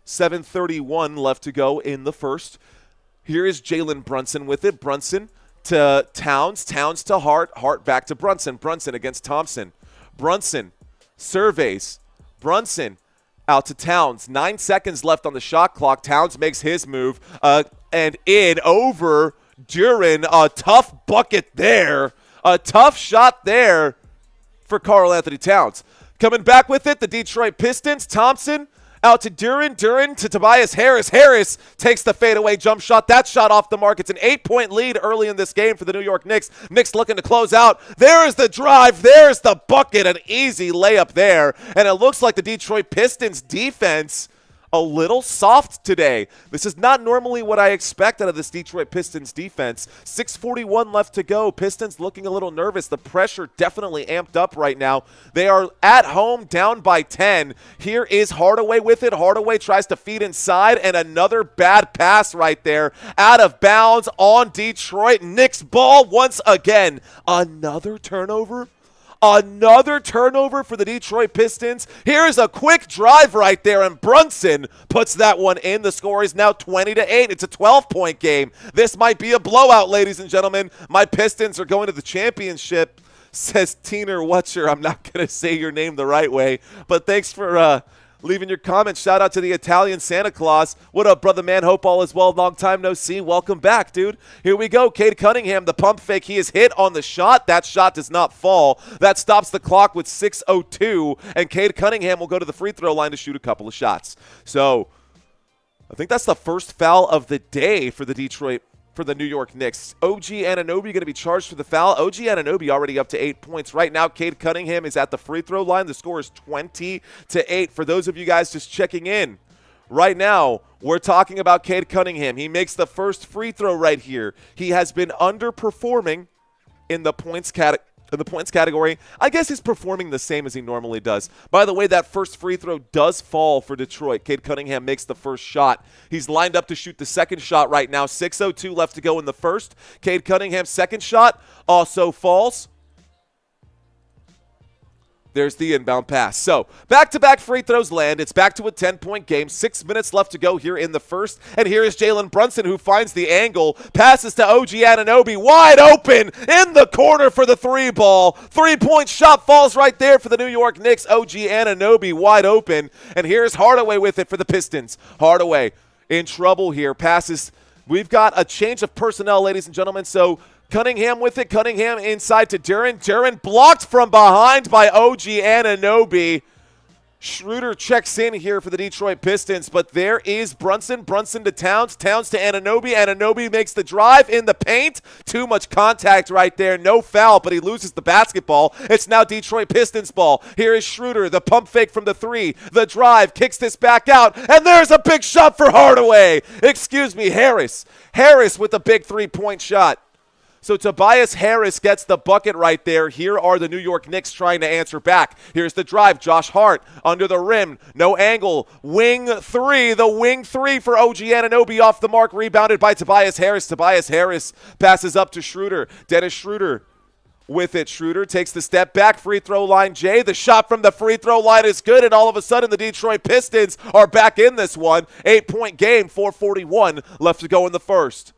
7:31 left to go in the first. Here is Jalen Brunson with it. Brunson to Towns. Towns to Hart. Hart back to Brunson. Brunson against Thompson. Brunson surveys. Brunson out to Towns. 9 seconds left on the shot clock. Towns makes his move. And in over Duran. A tough bucket there. A tough shot there for Karl-Anthony Towns. Coming back with it, the Detroit Pistons. Thompson out to Duran. Duran to Tobias Harris. Harris takes the fadeaway jump shot. That shot off the mark. It's an 8-point lead early in this game for the New York Knicks. Knicks looking to close out. There is the drive. There's the bucket. An easy layup there. And it looks like the Detroit Pistons defense a little soft today. This is not normally what I expect out of this Detroit Pistons defense. 6:41 left to go. Pistons looking a little nervous. The pressure definitely amped up right now. They are at home down by 10. Here is Hardaway with it. Hardaway tries to feed inside, and another bad pass right there. Out of bounds on Detroit. Knicks ball once again. Another turnover? Another turnover for the Detroit Pistons. Here's a quick drive right there, and Brunson puts that one in. The score is now 20-8. It's a 12-point game. This might be a blowout, ladies and gentlemen. My Pistons are going to the championship, says Teener Whatcher. I'm not going to say your name the right way, but thanks for leaving your comments. Shout out to the Italian Santa Claus. What up, brother man? Hope all is well. Long time no see. Welcome back, dude. Here we go. Cade Cunningham, the pump fake. He is hit on the shot. That shot does not fall. That stops the clock with 6:02, and Cade Cunningham will go to the free throw line to shoot a couple of shots. So I think that's the first foul of the day for the New York Knicks. OG Anunoby going to be charged for the foul. OG Anunoby already up to 8 points. Right now, Cade Cunningham is at the free throw line. The score is 20-8. For those of you guys just checking in, right now, we're talking about Cade Cunningham. He makes the first free throw right here. He has been underperforming in the points category. I guess he's performing the same as he normally does. By the way, that first free throw does fall for Detroit. Cade Cunningham makes the first shot. He's lined up to shoot the second shot right now. 6:02 left to go in the first. Cade Cunningham's second shot also falls. There's the inbound pass. So, back-to-back free throws land. It's back to a 10-point game. 6 minutes left to go here in the first. And here is Jalen Brunson, who finds the angle. Passes to OG Anunoby. Wide open in the corner for the three ball. Three-point shot falls right there for the New York Knicks. OG Anunoby wide open. And here's Hardaway with it for the Pistons. Hardaway in trouble here. Passes. We've got a change of personnel, ladies and gentlemen. So, Cunningham with it. Cunningham inside to Duren. Duren blocked from behind by OG Anunoby. Schroeder checks in here for the Detroit Pistons, but there is Brunson. Brunson to Towns. Towns to Anunoby. Anunoby makes the drive in the paint. Too much contact right there. No foul, but he loses the basketball. It's now Detroit Pistons ball. Here is Schroeder. The pump fake from the three. The drive. Kicks this back out. And there's a big shot for Hardaway. Excuse me, Harris. Harris with a big three-point shot. So Tobias Harris gets the bucket right there. Here are the New York Knicks trying to answer back. Here's the drive. Josh Hart under the rim. No angle. Wing three. The wing three for OG Anunoby off the mark. Rebounded by Tobias Harris. Tobias Harris passes up to Schroeder. Dennis Schroeder with it. Schroeder takes the step back. Free throw line. Jay. The shot from the free throw line is good. And all of a sudden the Detroit Pistons are back in this one. 8-point game. 4:41 left to go in the first.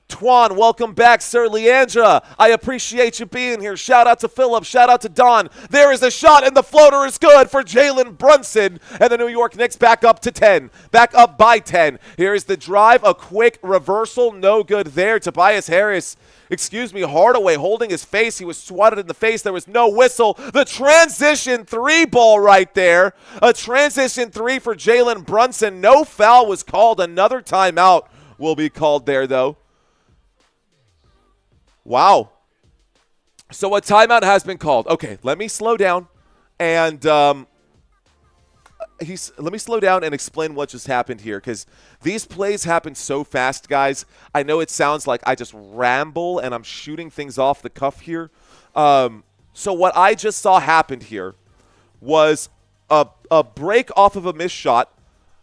Twan, welcome back, Sir Leandra. I appreciate you being here. Shout out to Philip. Shout out to Don. There is a shot, and the floater is good for Jalen Brunson. And the New York Knicks back up to 10. Back up by 10. Here is the drive. A quick reversal. No good there. Tobias Harris, Hardaway holding his face. He was swatted in the face. There was no whistle. The transition three ball right there. A transition three for Jalen Brunson. No foul was called. Another timeout will be called there, though. Wow. So a timeout has been called. Okay, let me slow down and explain what just happened here, because these plays happen so fast, guys. I know it sounds like I just ramble and I'm shooting things off the cuff here. So what I just saw happened here was a break off of a missed shot.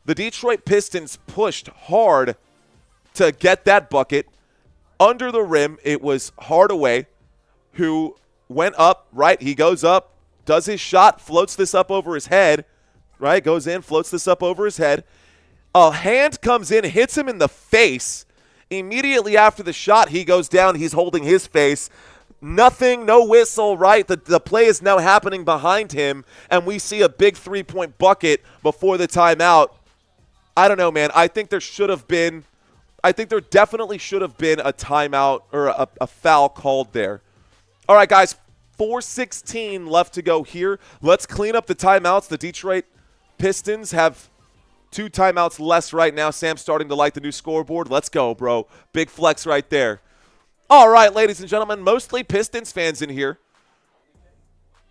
The Detroit Pistons pushed hard to get that bucket. Under the rim, it was Hardaway who went up, right? He goes up, does his shot, floats this up over his head, right? Goes in, floats this up over his head. A hand comes in, hits him in the face. Immediately after the shot, he goes down. He's holding his face. Nothing, no whistle, right? The play is now happening behind him, and we see a big three-point bucket before the timeout. I don't know, man. I think there definitely should have been a timeout or a foul called there. All right, guys, 4:16 left to go here. Let's clean up the timeouts. The Detroit Pistons have 2 timeouts less right now. Sam's starting to light the new scoreboard. Let's go, bro. Big flex right there. All right, ladies and gentlemen, mostly Pistons fans in here.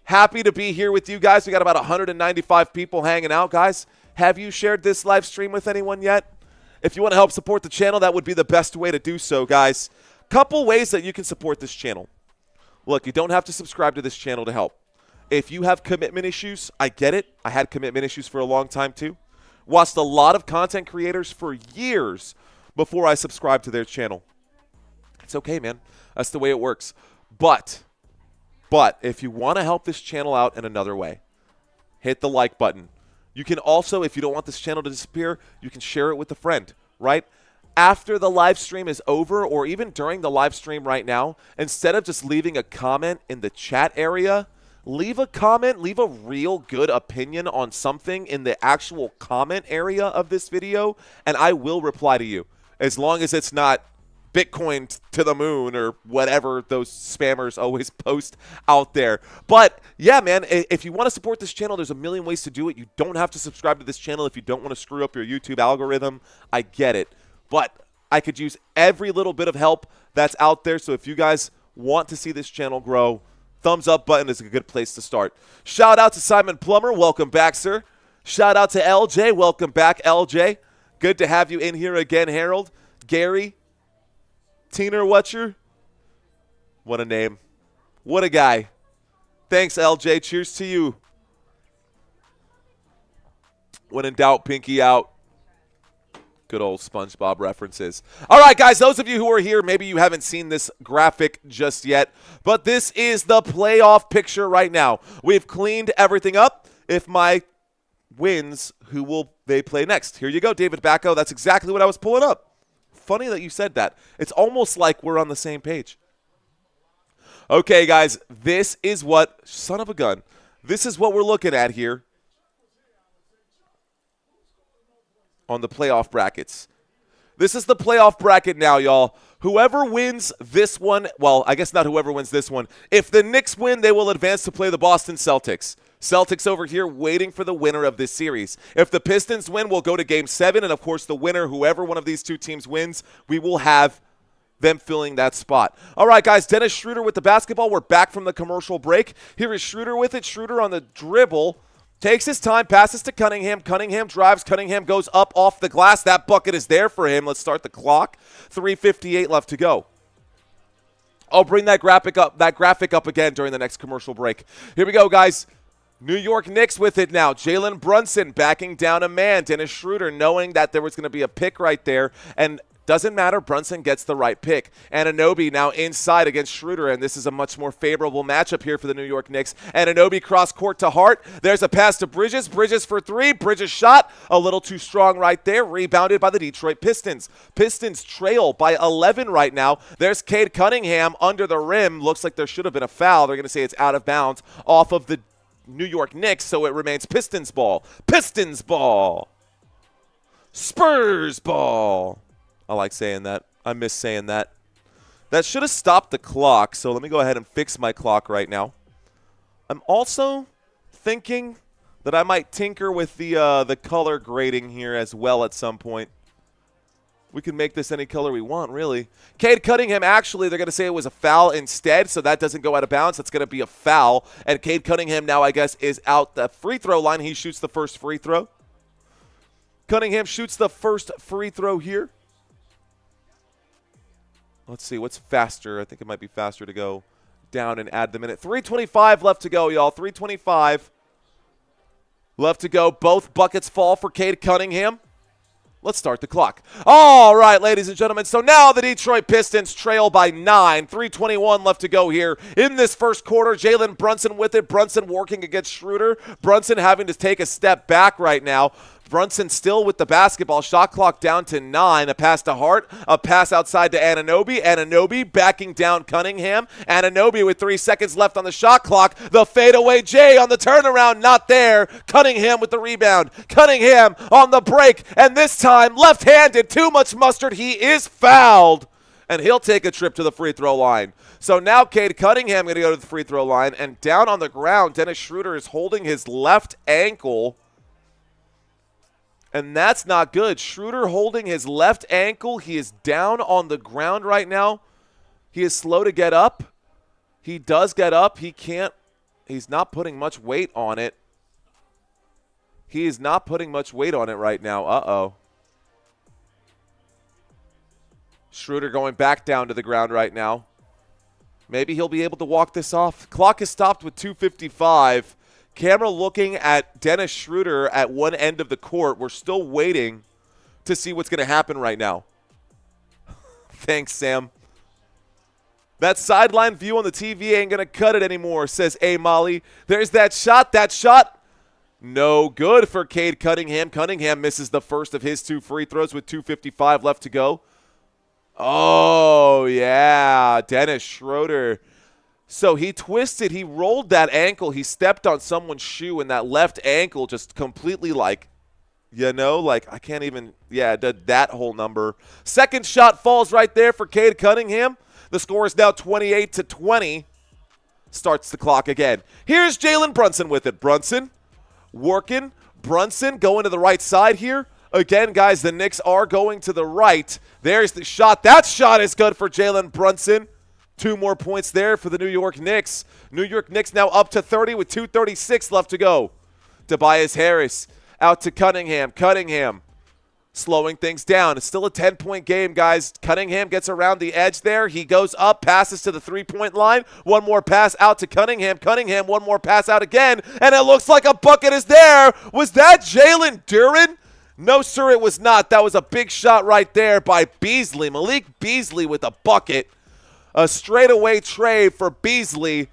Happy to be here with you guys. We got about 195 people hanging out, guys. Have you shared this live stream with anyone yet? If you want to help support the channel, that would be the best way to do so, guys. Couple ways that you can support this channel. Look, you don't have to subscribe to this channel to help. If you have commitment issues, I get it. I had commitment issues for a long time too. Watched a lot of content creators for years before I subscribed to their channel. It's okay, man. That's the way it works. But if you want to help this channel out in another way, hit the like button. You can also, if you don't want this channel to disappear, you can share it with a friend, right? After the live stream is over, or even during the live stream right now, instead of just leaving a comment in the chat area, leave a comment, leave a real good opinion on something in the actual comment area of this video, and I will reply to you, as long as it's not Bitcoin to the moon or whatever those spammers always post out there. But yeah, man, if you want to support this channel, there's a million ways to do it. You don't have to subscribe to this channel if you don't want to screw up your YouTube algorithm. I get it. But I could use every little bit of help that's out there. So if you guys want to see this channel grow, thumbs up button is a good place to start. Shout out to Simon Plummer. Welcome back, sir. Shout out to LJ. Welcome back, LJ. Good to have you in here again, Harold. Gary. Teener Wutcher. What a name. What a guy. Thanks, LJ. Cheers to you. When in doubt, pinky out. Good old SpongeBob references. All right, guys, those of you who are here, maybe you haven't seen this graphic just yet, but this is the playoff picture right now. We've cleaned everything up. If my wins, who will they play next? Here you go, David Bacco. That's exactly what I was pulling up. Funny that you said that. It's almost like we're on the same page. Okay, guys, this is what, son of a gun, this is what we're looking at here on the playoff brackets. This is the playoff bracket now, y'all. Whoever wins this one, well, I guess not whoever wins this one. If the Knicks win, they will advance to play the Boston Celtics. Celtics over here waiting for the winner of this series. If the Pistons win, we'll go to Game 7, and, of course, the winner, whoever one of these two teams wins, we will have them filling that spot. All right, guys, Dennis Schroeder with the basketball. We're back from the commercial break. Here is Schroeder with it. Schroeder on the dribble. Takes his time, passes to Cunningham. Cunningham drives. Cunningham goes up off the glass. That bucket is there for him. Let's start the clock. 3:58 left to go. I'll bring that graphic up again during the next commercial break. Here we go, guys. New York Knicks with it now. Jalen Brunson backing down a man. Dennis Schroeder knowing that there was going to be a pick right there, and doesn't matter. Brunson gets the right pick. Anunoby now inside against Schroeder, and this is a much more favorable matchup here for the New York Knicks. Anunoby cross court to Hart. There's a pass to Bridges. Bridges for three. Bridges shot a little too strong right there. Rebounded by the Detroit Pistons. Pistons trail by 11 right now. There's Cade Cunningham under the rim. Looks like there should have been a foul. They're going to say it's out of bounds off of the New York Knicks, so it remains Pistons ball. Pistons ball. Spurs ball. I like saying that. I miss saying that. That should have stopped the clock, so let me go ahead and fix my clock right now. I'm also thinking that I might tinker with the color grading here as well at some point. We can make this any color we want, really. Cade Cunningham, actually, they're going to say it was a foul instead, so that doesn't go out of bounds. That's going to be a foul. And Cade Cunningham now, I guess, is out the free throw line. He shoots the first free throw. Cunningham shoots the first free throw here. Let's see, what's faster? I think it might be faster to go down and add the minute. 3:25 left to go, y'all. 3:25 left to go. Both buckets fall for Cade Cunningham. Let's start the clock. All right, ladies and gentlemen. So now the Detroit Pistons trail by 9. 3:21 left to go here in this first quarter. Jalen Brunson with it. Brunson working against Schroeder. Brunson having to take a step back right now. Brunson still with the basketball. Shot clock down to 9. A pass to Hart. A pass outside to Anunoby. Anunoby backing down Cunningham. Anunoby with 3 seconds left on the shot clock. The fadeaway J on the turnaround. Not there. Cunningham with the rebound. Cunningham on the break. And this time left-handed. Too much mustard. He is fouled. And he'll take a trip to the free throw line. So now Cade Cunningham going to go to the free throw line. And down on the ground, Dennis Schroeder is holding his left ankle. And that's not good. Schroeder holding his left ankle. He is down on the ground right now. He is slow to get up. He does get up. He's not putting much weight on it. He is not putting much weight on it right now. Uh-oh. Schroeder going back down to the ground right now. Maybe he'll be able to walk this off. Clock is stopped with 2:55. Camera looking at Dennis Schroeder at one end of the court. We're still waiting to see what's going to happen right now. Thanks, Sam. That sideline view on the TV ain't going to cut it anymore, says A. Molly. There's that shot. That shot, no good for Cade Cunningham. Cunningham misses the first of his 2 free throws with 2:55 left to go. Oh, yeah, Dennis Schroeder. So he twisted, he rolled that ankle, he stepped on someone's shoe, and that left ankle just completely like, I can't even, did that whole number. Second shot falls right there for Cade Cunningham. The score is now 28-20. Starts the clock again. Here's Jalen Brunson with it. Brunson working. Brunson going to the right side here. Again, guys, the Knicks are going to the right. There's the shot. That shot is good for Jalen Brunson. 2 more points there for the New York Knicks. New York Knicks now up to 30 with 2:36 left to go. Tobias Harris out to Cunningham. Cunningham slowing things down. It's still a 10-point game, guys. Cunningham gets around the edge there. He goes up, passes to the 3-point line. One more pass out to Cunningham. Cunningham, one more pass out again, and it looks like a bucket is there. Was that Jalen Duren? No, sir, it was not. That was a big shot right there by Beasley. Malik Beasley with a bucket. A straightaway tray for Beasley.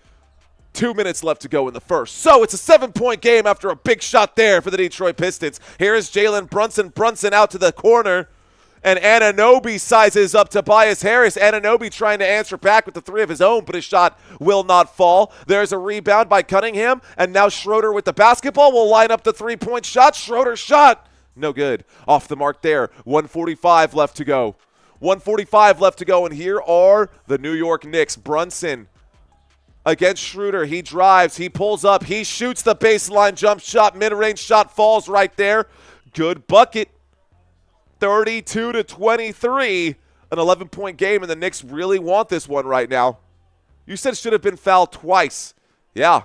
2 minutes left to go in the first. So it's a 7-point game after a big shot there for the Detroit Pistons. Here is Jalen Brunson. Brunson out to the corner. And Anunoby sizes up Tobias Harris. Anunoby trying to answer back with the 3 of his own, but his shot will not fall. There's a rebound by Cunningham. And now Schroeder with the basketball will line up the 3-point shot. Schroeder shot. No good. Off the mark there. 1:45 left to go. 1:45 left to go, and here are the New York Knicks. Brunson against Schroeder. He drives. He pulls up. He shoots the baseline jump shot. Mid-range shot falls right there. Good bucket. 32-23. An 11-point game, and the Knicks really want this one right now. You said it should have been fouled twice. Yeah,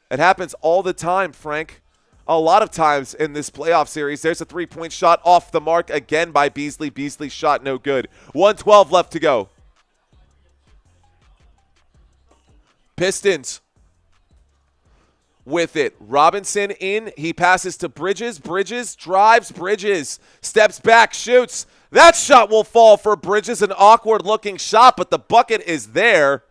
it happens all the time, Frank. A lot of times in this playoff series. There's a 3-point shot off the mark again by Beasley. Beasley's shot no good. 1:12 left to go. Pistons with it. Robinson in. He passes to Bridges. Bridges drives. Bridges steps back, shoots. That shot will fall for Bridges. An awkward-looking shot, but the bucket is there.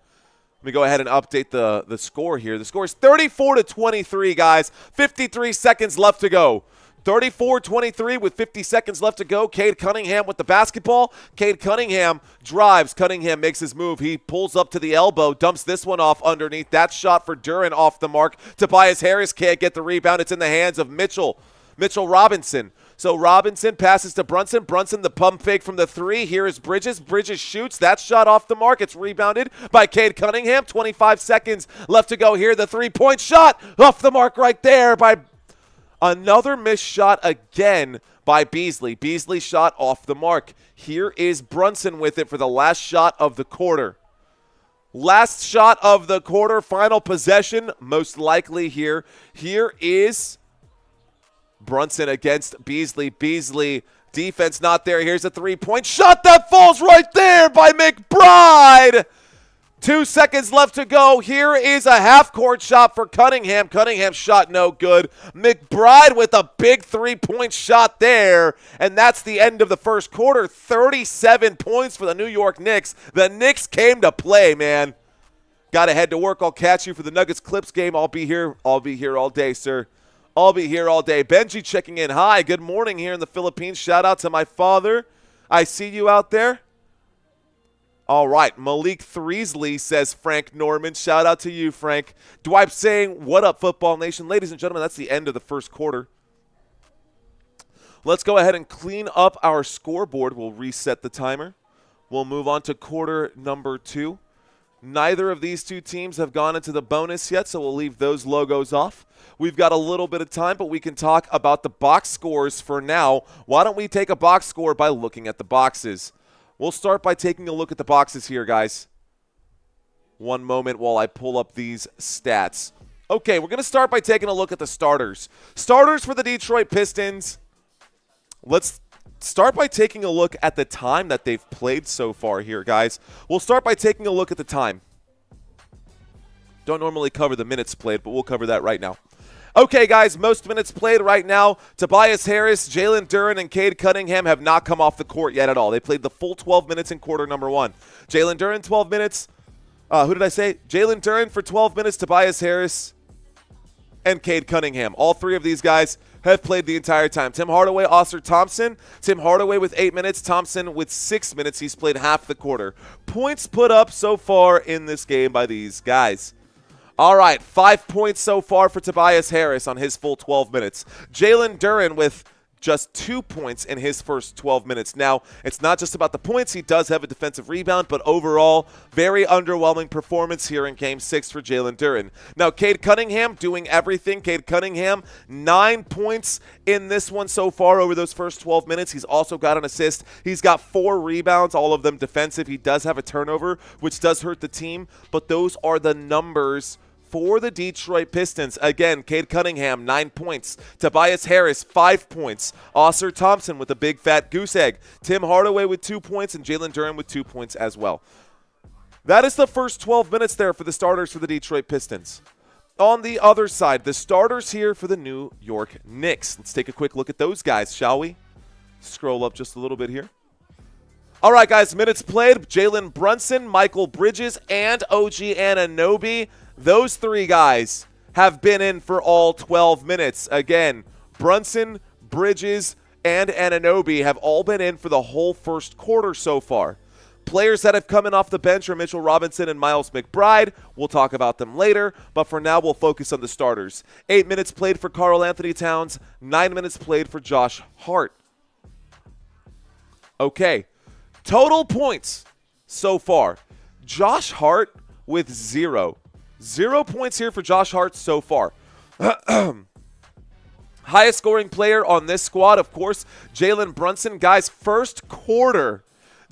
Let me go ahead and update the score here. The score is 34-23, guys. 53 seconds left to go. 34-23 with 50 seconds left to go. Cade Cunningham with the basketball. Cade Cunningham drives. Cunningham makes his move. He pulls up to the elbow, dumps this one off underneath. That shot for Duren off the mark. Tobias Harris can't get the rebound. It's in the hands of Mitchell Robinson. So Robinson passes to Brunson. Brunson, the pump fake from the 3. Here is Bridges. Bridges shoots. That shot off the mark. It's rebounded by Cade Cunningham. 25 seconds left to go here. The 3-point shot off the mark right there by another missed shot again by Beasley. Beasley shot off the mark. Here is Brunson with it for the last shot of the quarter. Last shot of the quarter. Final possession, most likely here. Here is Brunson against Beasley. Beasley, defense not there. Here's a 3-point shot that falls right there by McBride. 2 seconds left to go. Here is a half-court shot for Cunningham. Cunningham's shot no good. McBride with a big 3-point shot there. And that's the end of the first quarter. 37 points for the New York Knicks. The Knicks came to play, man. Got to head to work. I'll catch you for the Nuggets Clips game. I'll be here all day, sir. I'll be here all day. Benji checking in. Hi, good morning here in the Philippines. Shout out to my father. I see you out there. All right, Malik Threesley says Frank Norman. Shout out to you, Frank. Dwight saying, what up, Football Nation? Ladies and gentlemen, that's the end of the first quarter. Let's go ahead and clean up our scoreboard. We'll reset the timer. We'll move on to quarter number 2. Neither of these two teams have gone into the bonus yet, so we'll leave those logos off. We've got a little bit of time, but we can talk about the box scores for now. Why don't we take a box score by looking at the boxes? We'll start by taking a look at the boxes here, guys. One moment while I pull up these stats. Okay, we're going to start by taking a look at the starters. Starters for the Detroit Pistons. Let's start by taking a look at the time that they've played so far here, guys. We'll start by taking a look at the time. Don't normally cover the minutes played, but we'll cover that right now. Okay, guys, most minutes played right now. Tobias Harris, Jalen Duren, and Cade Cunningham have not come off the court yet at all. They played the full 12 minutes in quarter number 1. Jalen Duren, 12 minutes. Who did I say? Jalen Duren for 12 minutes, Tobias Harris, and Cade Cunningham. All three of these guys have played the entire time. Tim Hardaway, Ausar Thompson. Tim Hardaway with 8 minutes. Thompson with 6 minutes. He's played half the quarter. Points put up so far in this game by these guys. All right, 5 points so far for Tobias Harris on his full 12 minutes. Jalen Duren with just 2 points in his first 12 minutes. Now, it's not just about the points. He does have a defensive rebound, but overall, very underwhelming performance here in Game 6 for Jalen Duren. Now, Cade Cunningham doing everything. Cade Cunningham, 9 points in this one so far over those first 12 minutes. He's also got an assist. He's got 4 rebounds, all of them defensive. He does have a turnover, which does hurt the team, but those are the numbers for the Detroit Pistons. Again, Cade Cunningham, 9 points. Tobias Harris, 5 points. Ausar Thompson with a big fat goose egg. Tim Hardaway with 2 points, and Jalen Duren with 2 points as well. That is the first 12 minutes there for the starters for the Detroit Pistons. On the other side, the starters here for the New York Knicks. Let's take a quick look at those guys, shall we? Scroll up just a little bit here. All right, guys, minutes played. Jalen Brunson, Michael Bridges, and OG Anunoby. Those three guys have been in for all 12 minutes. Again, Brunson, Bridges, and Anunoby have all been in for the whole first quarter so far. Players that have come in off the bench are Mitchell Robinson and Miles McBride. We'll talk about them later, but for now we'll focus on the starters. 8 minutes played for Karl Anthony Towns, 9 minutes played for Josh Hart. Okay, total points so far. Josh Hart with 0. 0 points here for Josh Hart so far. Highest scoring player on this squad, of course, Jalen Brunson. Guys, first quarter,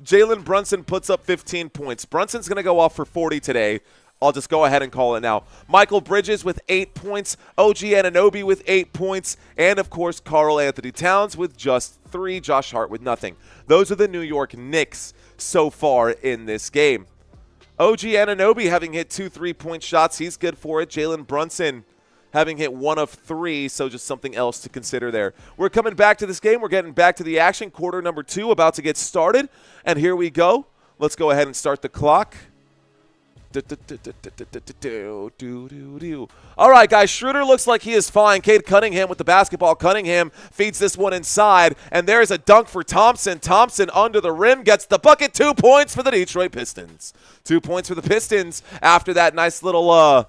Jalen Brunson puts up 15 points. Brunson's going to go off for 40 today. I'll just go ahead and call it now. Michael Bridges with 8 points. OG Anunoby with 8 points. And, of course, Karl Anthony Towns with just 3. Josh Hart with nothing. Those are the New York Knicks so far in this game. OG Anunoby having hit 2 3-point shots. He's good for it. Jalen Brunson having hit 1 of 3, so just something else to consider there. We're coming back to this game. We're getting back to the action. Quarter number 2 about to get started. And here we go. Let's go ahead and start the clock. All right, guys, Schroeder looks like he is fine. Cade Cunningham with the basketball. Cunningham feeds this one inside, and there's a dunk for Thompson. Thompson under the rim gets the bucket. 2 points for the Detroit Pistons. 2 points for the Pistons after that nice little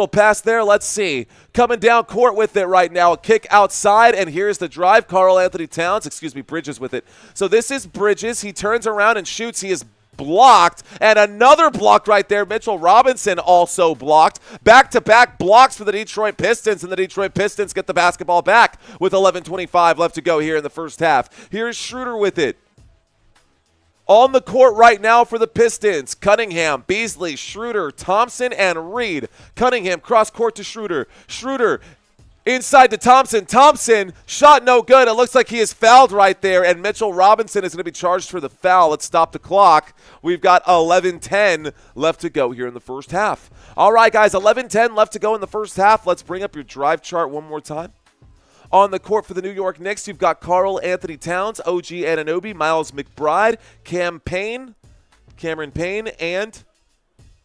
pass there. Let's see. Coming down court with it right now. A kick outside, and here's the drive. Bridges with it. So this is Bridges. He turns around and shoots. He is blocked, and another block right there. Mitchell Robinson also blocked. Back-to-back blocks for the Detroit Pistons, and the Detroit Pistons get the basketball back with 11:25 left to go here in the first half. Here's Schroeder with it. On the court right now for the Pistons, Cunningham, Beasley, Schroeder, Thompson, and Reed. Cunningham cross-court to Schroeder. Schroeder inside to Thompson. Thompson, shot no good. It looks like he is fouled right there, and Mitchell Robinson is going to be charged for the foul. Let's stop the clock. We've got 11:10 left to go here in the first half. All right, guys, 11:10 left to go in the first half. Let's bring up your drive chart one more time. On the court for the New York Knicks, you've got Karl Anthony Towns, OG Anunoby, Miles McBride, Cameron Payne, and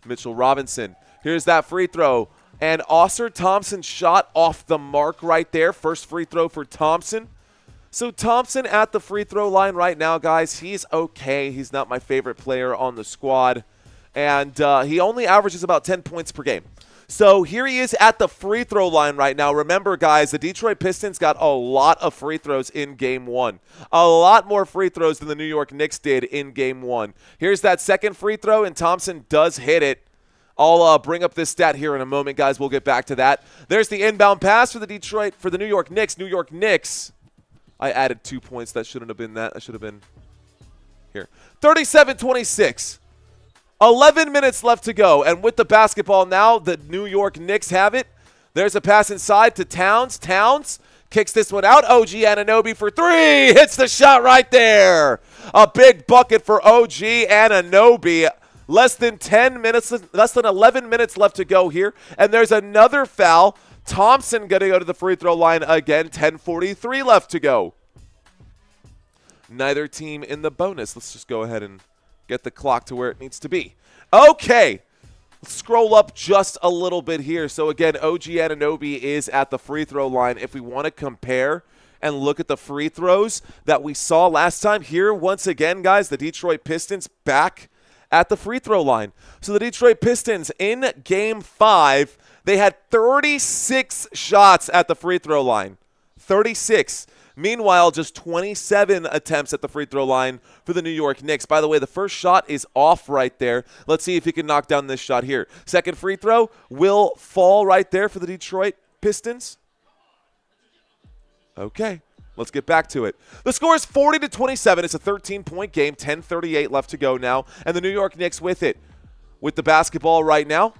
Mitchell Robinson. Here's that free throw. And Ausar Thompson shot off the mark right there. First free throw for Thompson. So Thompson at the free throw line right now, guys. He's okay. He's not my favorite player on the squad. And he only averages about 10 points per game. So here he is at the free throw line right now. Remember, guys, the Detroit Pistons got a lot of free throws in Game 1. A lot more free throws than the New York Knicks did in Game 1. Here's that second free throw, and Thompson does hit it. I'll bring up this stat here in a moment, guys. We'll get back to that. There's the inbound pass for the New York Knicks. New York Knicks. I added 2 points. That shouldn't have been that. That should have been here. 37-26. 11 minutes left to go. And with the basketball now, the New York Knicks have it. There's a pass inside to Towns. Towns kicks this one out. OG Anunoby for three. Hits the shot right there. A big bucket for OG Anunoby. Less than 11 minutes left to go here. And there's another foul. Thompson going to go to the free throw line again. 10:43 left to go. Neither team in the bonus. Let's just go ahead and get the clock to where it needs to be. Okay. Let's scroll up just a little bit here. So, again, OG Anunoby is at the free throw line. If we want to compare and look at the free throws that we saw last time, here, once again, guys, the Detroit Pistons back at the free throw line. So, the Detroit Pistons in Game 5, they had 36 shots at the free throw line. 36. Meanwhile, just 27 attempts at the free throw line for the New York Knicks. By the way, the first shot is off right there. Let's see if he can knock down this shot here. Second free throw will fall right there for the Detroit Pistons. Okay, let's get back to it. The score is 40-27. It's a 13-point game. 10:38 left to go now. And the New York Knicks with it. With the basketball right now,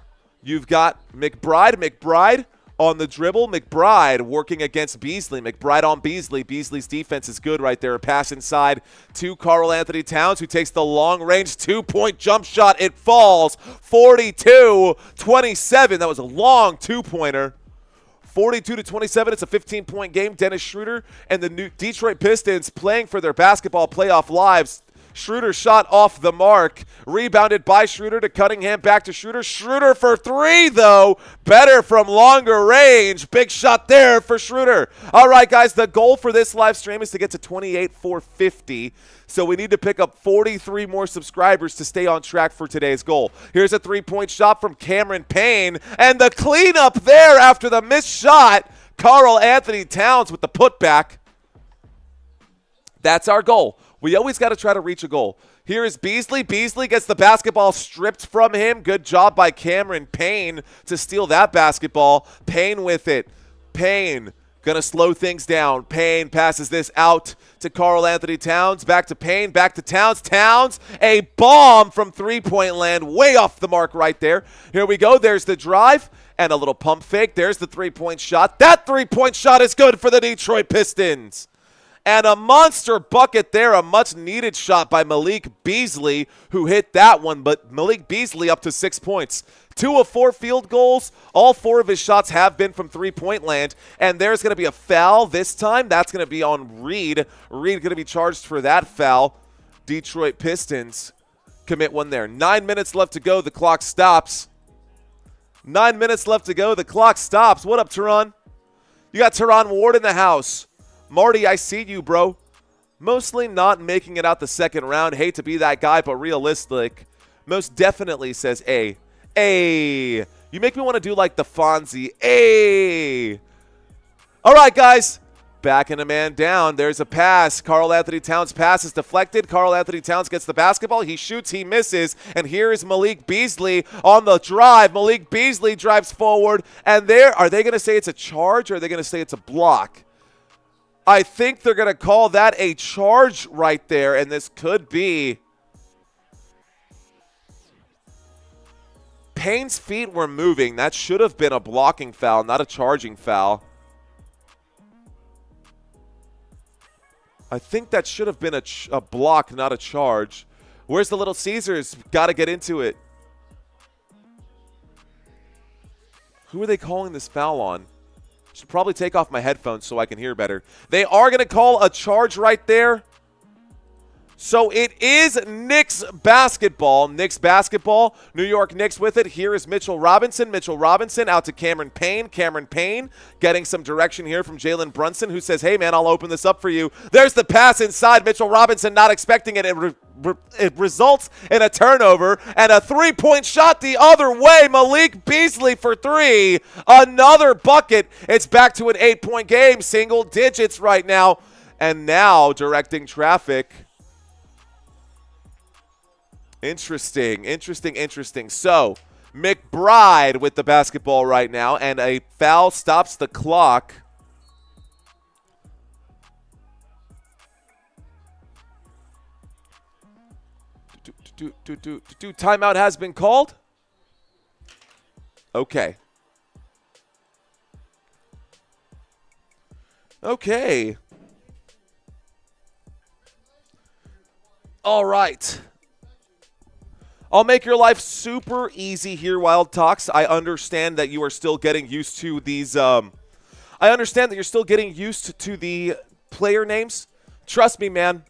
you've got McBride on the dribble. McBride working against Beasley. McBride on Beasley. Beasley's defense is good right there. A pass inside to Karl-Anthony Towns, who takes the long-range two-point jump shot. It falls. 42-27. That was a long two-pointer. 42-27. It's a 15-point game. Dennis Schroeder and the new Detroit Pistons playing for their basketball playoff lives. Schroeder shot off the mark. Rebounded by Schroeder to Cunningham. Back to Schroeder. Schroeder for three, though. Better from longer range. Big shot there for Schroeder. All right, guys, the goal for this live stream is to get to 28,450. So we need to pick up 43 more subscribers to stay on track for today's goal. Here's a three-point shot from Cameron Payne. And the cleanup there after the missed shot. Karl-Anthony Towns with the putback. That's our goal. We always got to try to reach a goal. Here is Beasley. Beasley gets the basketball stripped from him. Good job by Cameron Payne to steal that basketball. Payne with it. Payne going to slow things down. Payne passes this out to Karl-Anthony Towns. Back to Payne. Back to Towns. Towns, a bomb from three-point land. Way off the mark right there. Here we go. There's the drive and a little pump fake. There's the three-point shot. That three-point shot is good for the Detroit Pistons. And a monster bucket there, a much-needed shot by Malik Beasley, who hit that one. But Malik Beasley up to 6 points. 2 of 4 field goals. All 4 of his shots have been from three-point land. And there's going to be a foul this time. That's going to be on Reed. Reed going to be charged for that foul. Detroit Pistons commit one there. 9 minutes left to go. The clock stops. 9 minutes left to go. The clock stops. What up, Teron? You got Teron Ward in the house. Marty, I see you, bro. Mostly not making it out the second round. Hate to be that guy, but realistic. Most definitely says A. A. You make me want to do like the Fonzie. A. All right, guys. Backing a man down. There's a pass. Karl-Anthony Towns' pass is deflected. Karl-Anthony Towns gets the basketball. He shoots. He misses. And here is Malik Beasley on the drive. Malik Beasley drives forward. And are they going to say it's a charge or are they going to say it's a block? I think they're going to call that a charge right there, and this could be. Payne's feet were moving. That should have been a blocking foul, not a charging foul. I think that should have been a block, not a charge. Where's the Little Caesars? Got to get into it. Who are they calling this foul on? Should probably take off my headphones so I can hear better. They are going to call a charge right there. So it is Knicks basketball. Knicks basketball. New York Knicks with it. Here is Mitchell Robinson. Mitchell Robinson out to Cameron Payne. Cameron Payne getting some direction here from Jalen Brunson, who says, hey, man, I'll open this up for you. There's the pass inside. Mitchell Robinson not expecting it. It results in a turnover and a three-point shot the other way. Malik Beasley for three. Another bucket. It's back to an 8-point game. Single digits right now. And now directing traffic. Interesting. So, McBride with the basketball right now, and a foul stops the clock. Timeout has been called. Okay. Okay. All right. I'll make your life super easy here, Wild Talks. I understand that you are still getting used to these. I understand that you're still getting used to the player names. Trust me, man.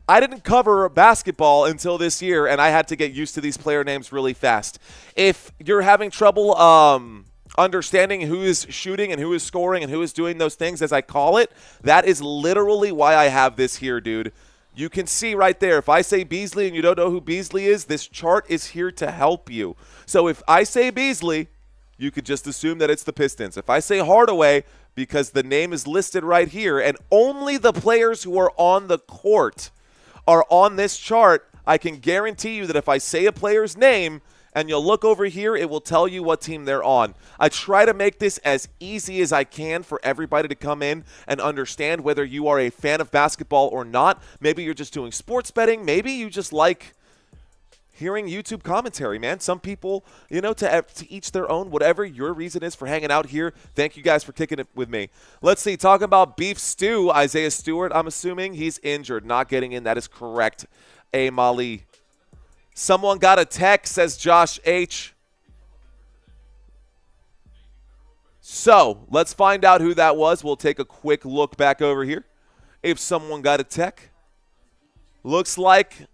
I didn't cover basketball until this year, and I had to get used to these player names really fast. If you're having trouble understanding who is shooting and who is scoring and who is doing those things, as I call it, that is literally why I have this here, dude. You can see right there, if I say Beasley and you don't know who Beasley is, this chart is here to help you. So if I say Beasley, you could just assume that it's the Pistons. If I say Hardaway, because the name is listed right here, and only the players who are on the court are on this chart, I can guarantee you that if I say a player's name and you'll look over here, it will tell you what team they're on. I try to make this as easy as I can for everybody to come in and understand whether you are a fan of basketball or not. Maybe you're just doing sports betting. Maybe you just like hearing YouTube commentary, man. Some people, to each their own, whatever your reason is for hanging out here. Thank you guys for kicking it with me. Let's see, talking about beef stew, Isaiah Stewart, I'm assuming he's injured, not getting in. That is correct. A Mali. Someone got a text, says Josh H. So let's find out who that was. We'll take a quick look back over here. If someone got a tech, looks like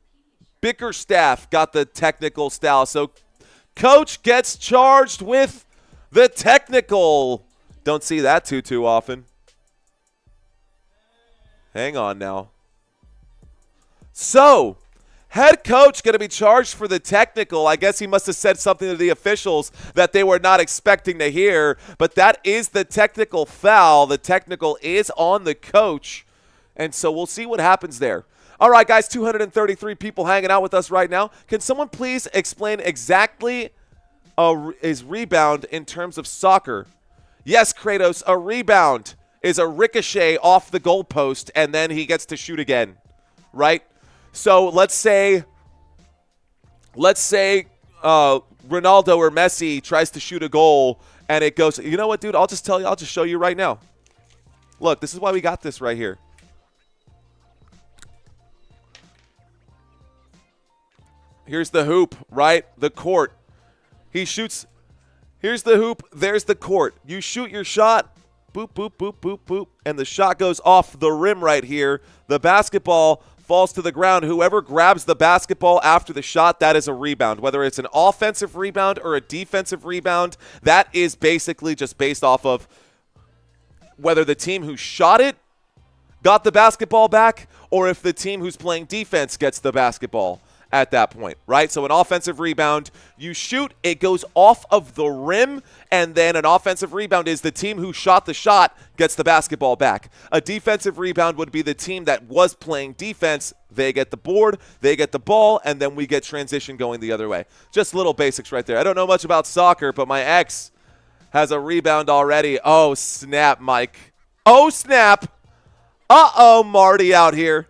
Bickerstaff got the technical style. So coach gets charged with the technical. Don't see that too often. Hang on now. So head coach going to be charged for the technical. I guess he must have said something to the officials that they were not expecting to hear. But that is the technical foul. The technical is on the coach. And so we'll see what happens there. All right, guys, 233 people hanging out with us right now. Can someone please explain exactly his rebound in terms of soccer? Yes, Kratos, a rebound is a ricochet off the goalpost, and then he gets to shoot again, right? So let's say Ronaldo or Messi tries to shoot a goal, and it goes, you know what, dude, I'll just show you right now. Look, this is why we got this right here. Here's the hoop, right? The court. He shoots. Here's the hoop. There's the court. You shoot your shot. Boop, boop, boop, boop, boop. And the shot goes off the rim right here. The basketball falls to the ground. Whoever grabs the basketball after the shot, that is a rebound. Whether it's an offensive rebound or a defensive rebound, that is basically just based off of whether the team who shot it got the basketball back or if the team who's playing defense gets the basketball at that point, right? So an offensive rebound, you shoot, it goes off of the rim, and then an offensive rebound is the team who shot the shot gets the basketball back. A defensive rebound would be the team that was playing defense. They get the board, they get the ball, and then we get transition going the other way. Just little basics right there. I don't know much about soccer, but my ex has a rebound already. Oh, snap, Mike. Oh, snap. Uh-oh, Marty out here.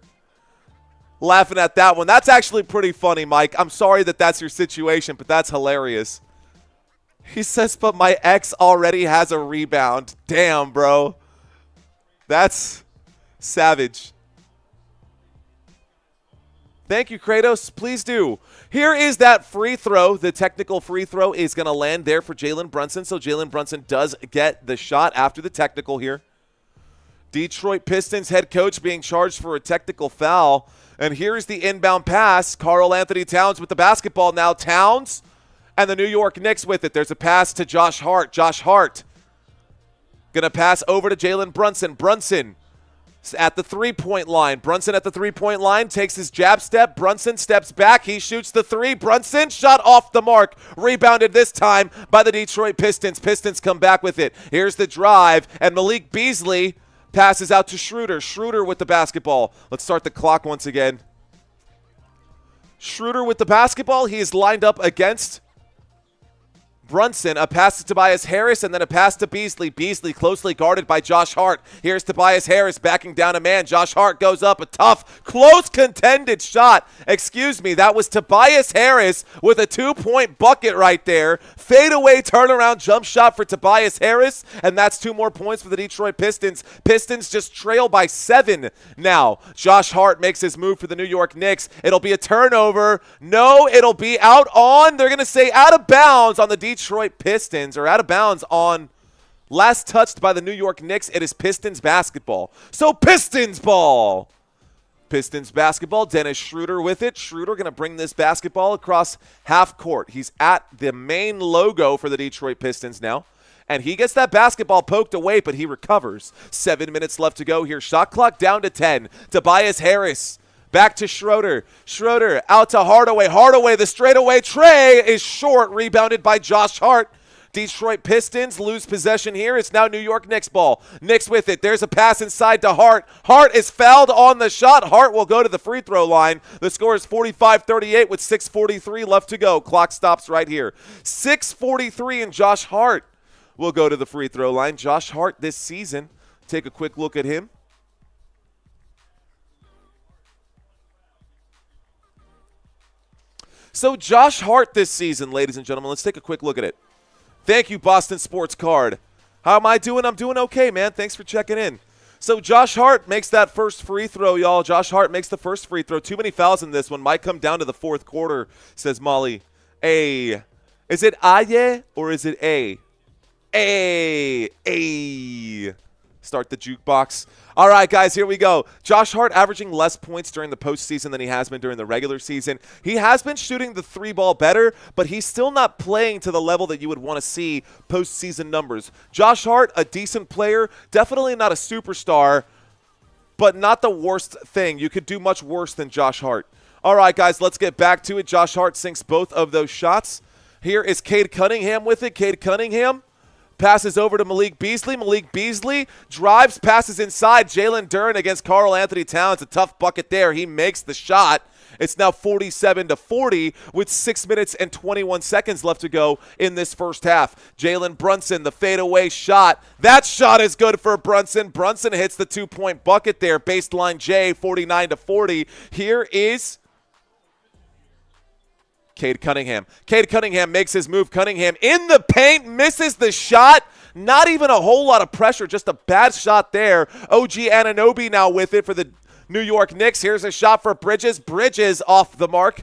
Laughing at that one. That's actually pretty funny, Mike. I'm sorry that that's your situation, but that's hilarious. He says, but my ex already has a rebound. Damn, bro. That's savage. Thank you, Kratos. Please do. Here is that free throw. The technical free throw is going to land there for Jalen Brunson. So Jalen Brunson does get the shot after the technical here. Detroit Pistons head coach being charged for a technical foul. And here's the inbound pass. Karl Anthony Towns with the basketball now. Towns and the New York Knicks with it. There's a pass to Josh Hart. Josh Hart going to pass over to Jalen Brunson. Brunson at the three-point line. Brunson at the three-point line takes his jab step. Brunson steps back. He shoots the three. Brunson shot off the mark. Rebounded this time by the Detroit Pistons. Pistons come back with it. Here's the drive. And Malik Beasley passes out to Schroeder. Schroeder with the basketball. Let's start the clock once again. Schroeder with the basketball. He is lined up against Brunson, a pass to Tobias Harris, and then a pass to Beasley. Beasley closely guarded by Josh Hart. Here's Tobias Harris backing down a man. Josh Hart goes up, a tough, close contended shot. Excuse me, that was Tobias Harris with a 2-point bucket right there. Fadeaway turnaround jump shot for Tobias Harris, and that's 2 more points for the Detroit Pistons. Pistons just trail by 7 now. Josh Hart makes his move for the New York Knicks. It'll be a turnover. No, it'll be out on, they're going to say out of bounds on the Detroit Pistons, or out of bounds on last touched by the New York Knicks. It is Pistons basketball. So Pistons ball. Pistons basketball. Dennis Schroeder with it. Schroeder going to bring this basketball across half court. He's at the main logo for the Detroit Pistons now. And he gets that basketball poked away, but he recovers. 7 minutes left to go here. Shot clock down to 10. Tobias Harris. Back to Schroeder. Schroeder out to Hardaway. Hardaway, the straightaway tray is short. Rebounded by Josh Hart. Detroit Pistons lose possession here. It's now New York Knicks ball. Knicks with it. There's a pass inside to Hart. Hart is fouled on the shot. Hart will go to the free throw line. The score is 45-38 with 6:43 left to go. Clock stops right here. 6:43 and Josh Hart will go to the free throw line. Josh Hart this season. Take a quick look at him. So Josh Hart this season, ladies and gentlemen, let's take a quick look at it. Thank you, Boston Sports Card. How am I doing? I'm doing okay, man. Thanks for checking in. So Josh Hart makes that first free throw, y'all. Josh Hart makes the first free throw. Too many fouls in this one. Might come down to the fourth quarter, says Molly. Is it Aye or is it A? A. Start the jukebox. All right, guys, here we go. Josh Hart averaging less points during the postseason than he has been during the regular season. He has been shooting the 3-ball better, but he's still not playing to the level that you would want to see postseason numbers. Josh Hart, a decent player, definitely not a superstar, but not the worst thing. You could do much worse than Josh Hart. All right, guys, let's get back to it. Josh Hart sinks both of those shots. Here is Cade Cunningham with it. Cade Cunningham passes over to Malik Beasley. Malik Beasley drives, passes inside. Jalen Duren against Karl Anthony Towns. A tough bucket there. He makes the shot. It's now 47-40 with 6 minutes and 21 seconds left to go in this first half. Jalen Brunson, the fadeaway shot. That shot is good for Brunson. Brunson hits the 2-point bucket there. Baseline J, 49-40. Here is Cade Cunningham. Cade Cunningham makes his move. Cunningham in the paint, misses the shot. Not even a whole lot of pressure, just a bad shot there. OG Anunoby now with it for the New York Knicks. Here's a shot for Bridges. Bridges off the mark.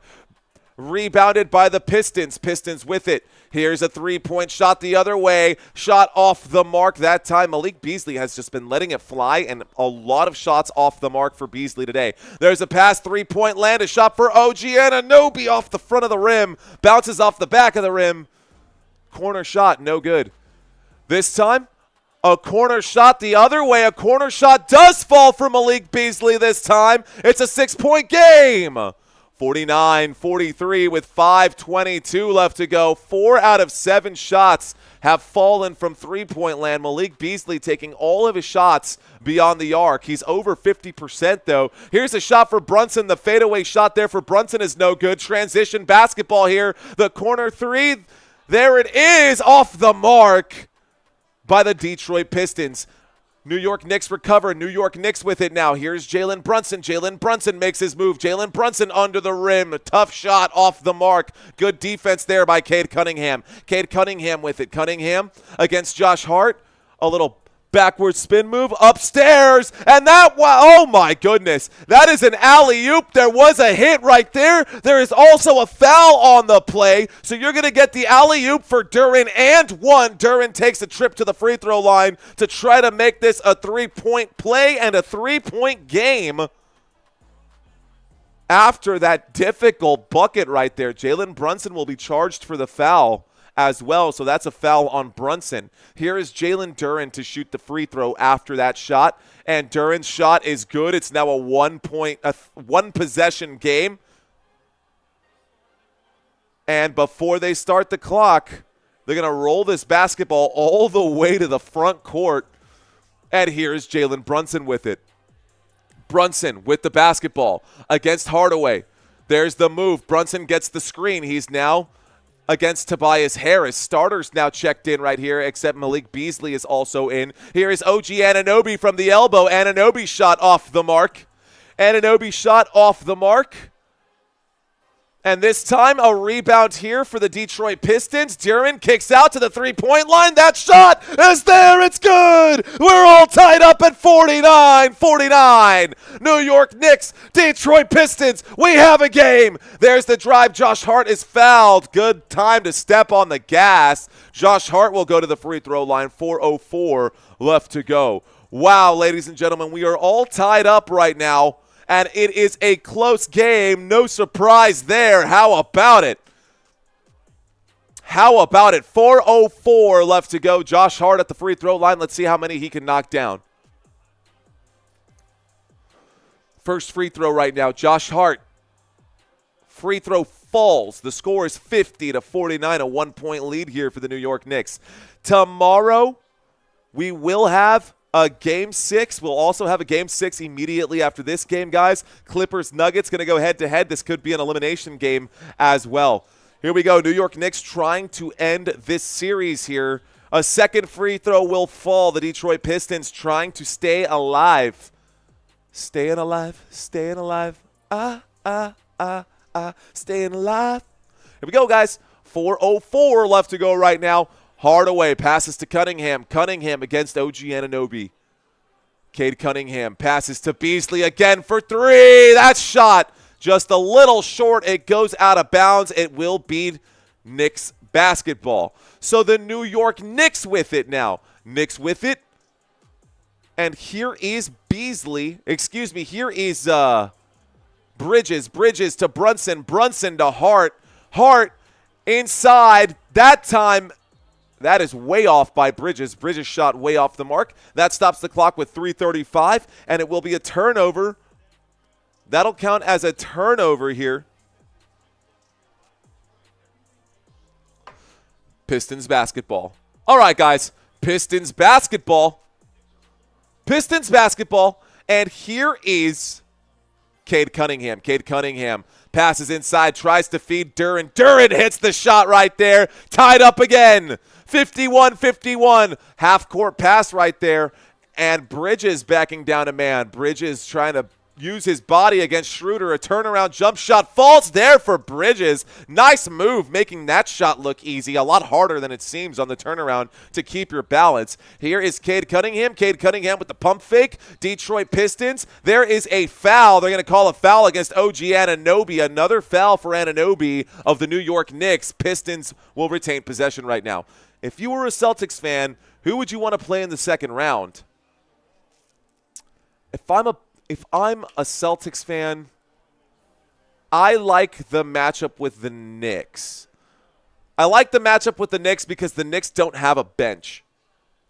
Rebounded by the Pistons. Pistons with it. Here's a 3-point shot the other way. Shot off the mark that time. Malik Beasley has just been letting it fly, and a lot of shots off the mark for Beasley today. There's a pass, 3-point land. A shot for OG Anunoby off the front of the rim. Bounces off the back of the rim. Corner shot, no good. This time, a corner shot the other way. A corner shot does fall for Malik Beasley this time. It's a 6-point game. 49-43 with 5:22 left to go. 4 out of 7 shots have fallen from 3-point land. Malik Beasley taking all of his shots beyond the arc. He's over 50% though. Here's a shot for Brunson. The fadeaway shot there for Brunson is no good. Transition basketball here. The corner 3. There it is, off the mark by the Detroit Pistons. New York Knicks recover. New York Knicks with it now. Here's Jalen Brunson. Jalen Brunson makes his move. Jalen Brunson under the rim. A tough shot off the mark. Good defense there by Cade Cunningham. Cade Cunningham with it. Cunningham against Josh Hart. A little backward spin move upstairs, and that, oh my goodness, that is an alley-oop. There was a hit right there. There is also a foul on the play, so you're going to get the alley-oop for Duren and one. Duren takes a trip to the free throw line to try to make this a 3-point play and a 3-point game. After that difficult bucket right there, Jalen Brunson will be charged for the foul as well, so that's a foul on Brunson. Here is Jalen Duren to shoot the free throw after that shot, and Duren's shot is good. It's now a one-possession game. And before they start the clock, they're going to roll this basketball all the way to the front court, and here's Jalen Brunson with it. Brunson with the basketball against Hardaway. There's the move. Brunson gets the screen. He's now against Tobias Harris. Starters now checked in right here, except Malik Beasley is also in. Here is OG Anunoby from the elbow. Anunoby shot off the mark. Anunoby shot off the mark. And this time, a rebound here for the Detroit Pistons. Duren kicks out to the three-point line. That shot is there. It's good. We're all tied up at 49-49. New York Knicks, Detroit Pistons. We have a game. There's the drive. Josh Hart is fouled. Good time to step on the gas. Josh Hart will go to the free throw line. 4:04 left to go. Wow, ladies and gentlemen, we are all tied up right now. And it is a close game. No surprise there. How about it? How about it? 4:04 left to go. Josh Hart at the free throw line. Let's see how many he can knock down. First free throw right now. Josh Hart. Free throw falls. The score is 50-49. A 1-point lead here for the New York Knicks. Tomorrow, we will have a Game 6. We'll also have a Game 6 immediately after this game, guys. Clippers-Nuggets going to go head-to-head. This could be an elimination game as well. Here we go. New York Knicks trying to end this series here. A second free throw will fall. The Detroit Pistons trying to stay alive. Staying alive. Staying alive. Staying alive. Here we go, guys. 4:04 left to go right now. Hardaway passes to Cunningham. Cunningham against OG Anunoby. Cade Cunningham passes to Beasley again for three. That shot just a little short. It goes out of bounds. It will be Knicks basketball. So the New York Knicks with it now. Knicks with it. And here is Beasley. Excuse me. Here is Bridges. Bridges to Brunson. Brunson to Hart. Hart inside. That time, that is way off by Bridges. Bridges shot way off the mark. That stops the clock with 3:35, and it will be a turnover. That'll count as a turnover here. Pistons basketball. All right, guys. Pistons basketball. Pistons basketball. And here is Cade Cunningham. Cade Cunningham passes inside, tries to feed Duren. Duren hits the shot right there. Tied up again. 51-51. Half-court pass right there. And Bridges backing down a man. Bridges trying to use his body against Schroeder. A turnaround jump shot falls there for Bridges. Nice move, making that shot look easy. A lot harder than it seems on the turnaround to keep your balance. Here is Cade Cunningham. Cade Cunningham with the pump fake. Detroit Pistons. There is a foul. They're going to call a foul against OG Anunoby. Another foul for Anunoby of the New York Knicks. Pistons will retain possession right now. If you were a Celtics fan, who would you want to play in the second round? If I'm a Celtics fan, I like the matchup with the Knicks. I like the matchup with the Knicks because the Knicks don't have a bench.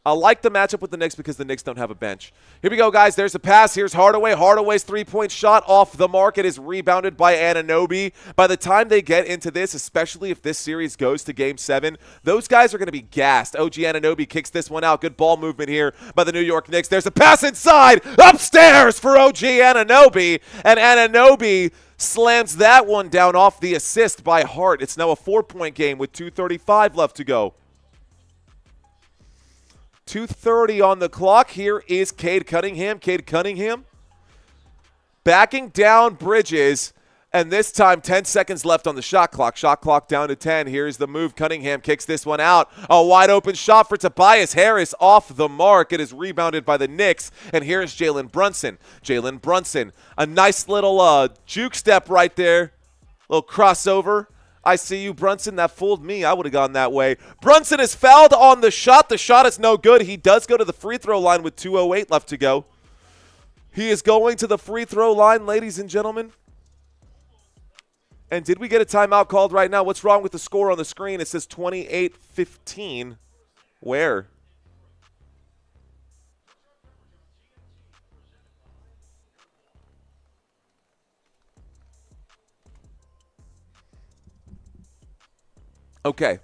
I like the matchup with the Knicks because the Knicks don't have a bench. Here we go, guys. There's a pass. Here's Hardaway. Hardaway's three-point shot off the mark. It is rebounded by Anunoby. By the time they get into this, especially if this series goes to Game 7, those guys are going to be gassed. OG Anunoby kicks this one out. Good ball movement here by the New York Knicks. There's a pass inside, upstairs for OG Anunoby, and Anunoby slams that one down off the assist by Hart. It's now a 4-point game with 2:35 left to go. 2:30 on the clock. Here is Cade Cunningham. Cade Cunningham backing down Bridges. And this time, 10 seconds left on the shot clock. Shot clock down to 10. Here's the move. Cunningham kicks this one out. A wide open shot for Tobias Harris off the mark. It is rebounded by the Knicks. And here's Jalen Brunson. Jalen Brunson. A nice little juke step right there. Little crossover. I see you, Brunson. That fooled me. I would have gone that way. Brunson is fouled on the shot. The shot is no good. He does go to the free throw line with 2:08 left to go. He is going to the free throw line, ladies and gentlemen. And did we get a timeout called right now? What's wrong with the score on the screen? It says 28-15. Where? Okay.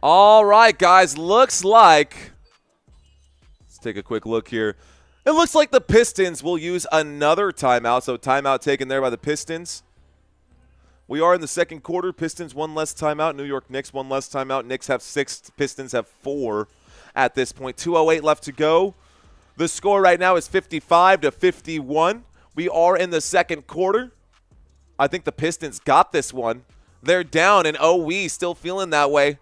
All right, guys. Looks like, let's take a quick look here. It looks like the Pistons will use another timeout. So timeout taken there by the Pistons. We are in the second quarter. Pistons 1 less timeout. New York Knicks 1 less timeout. Knicks have 6. Pistons have 4 at this point. 2:08 left to go. The score right now is 55-51. We are in the second quarter. I think the Pistons got this one. They're down, and we still feeling that way.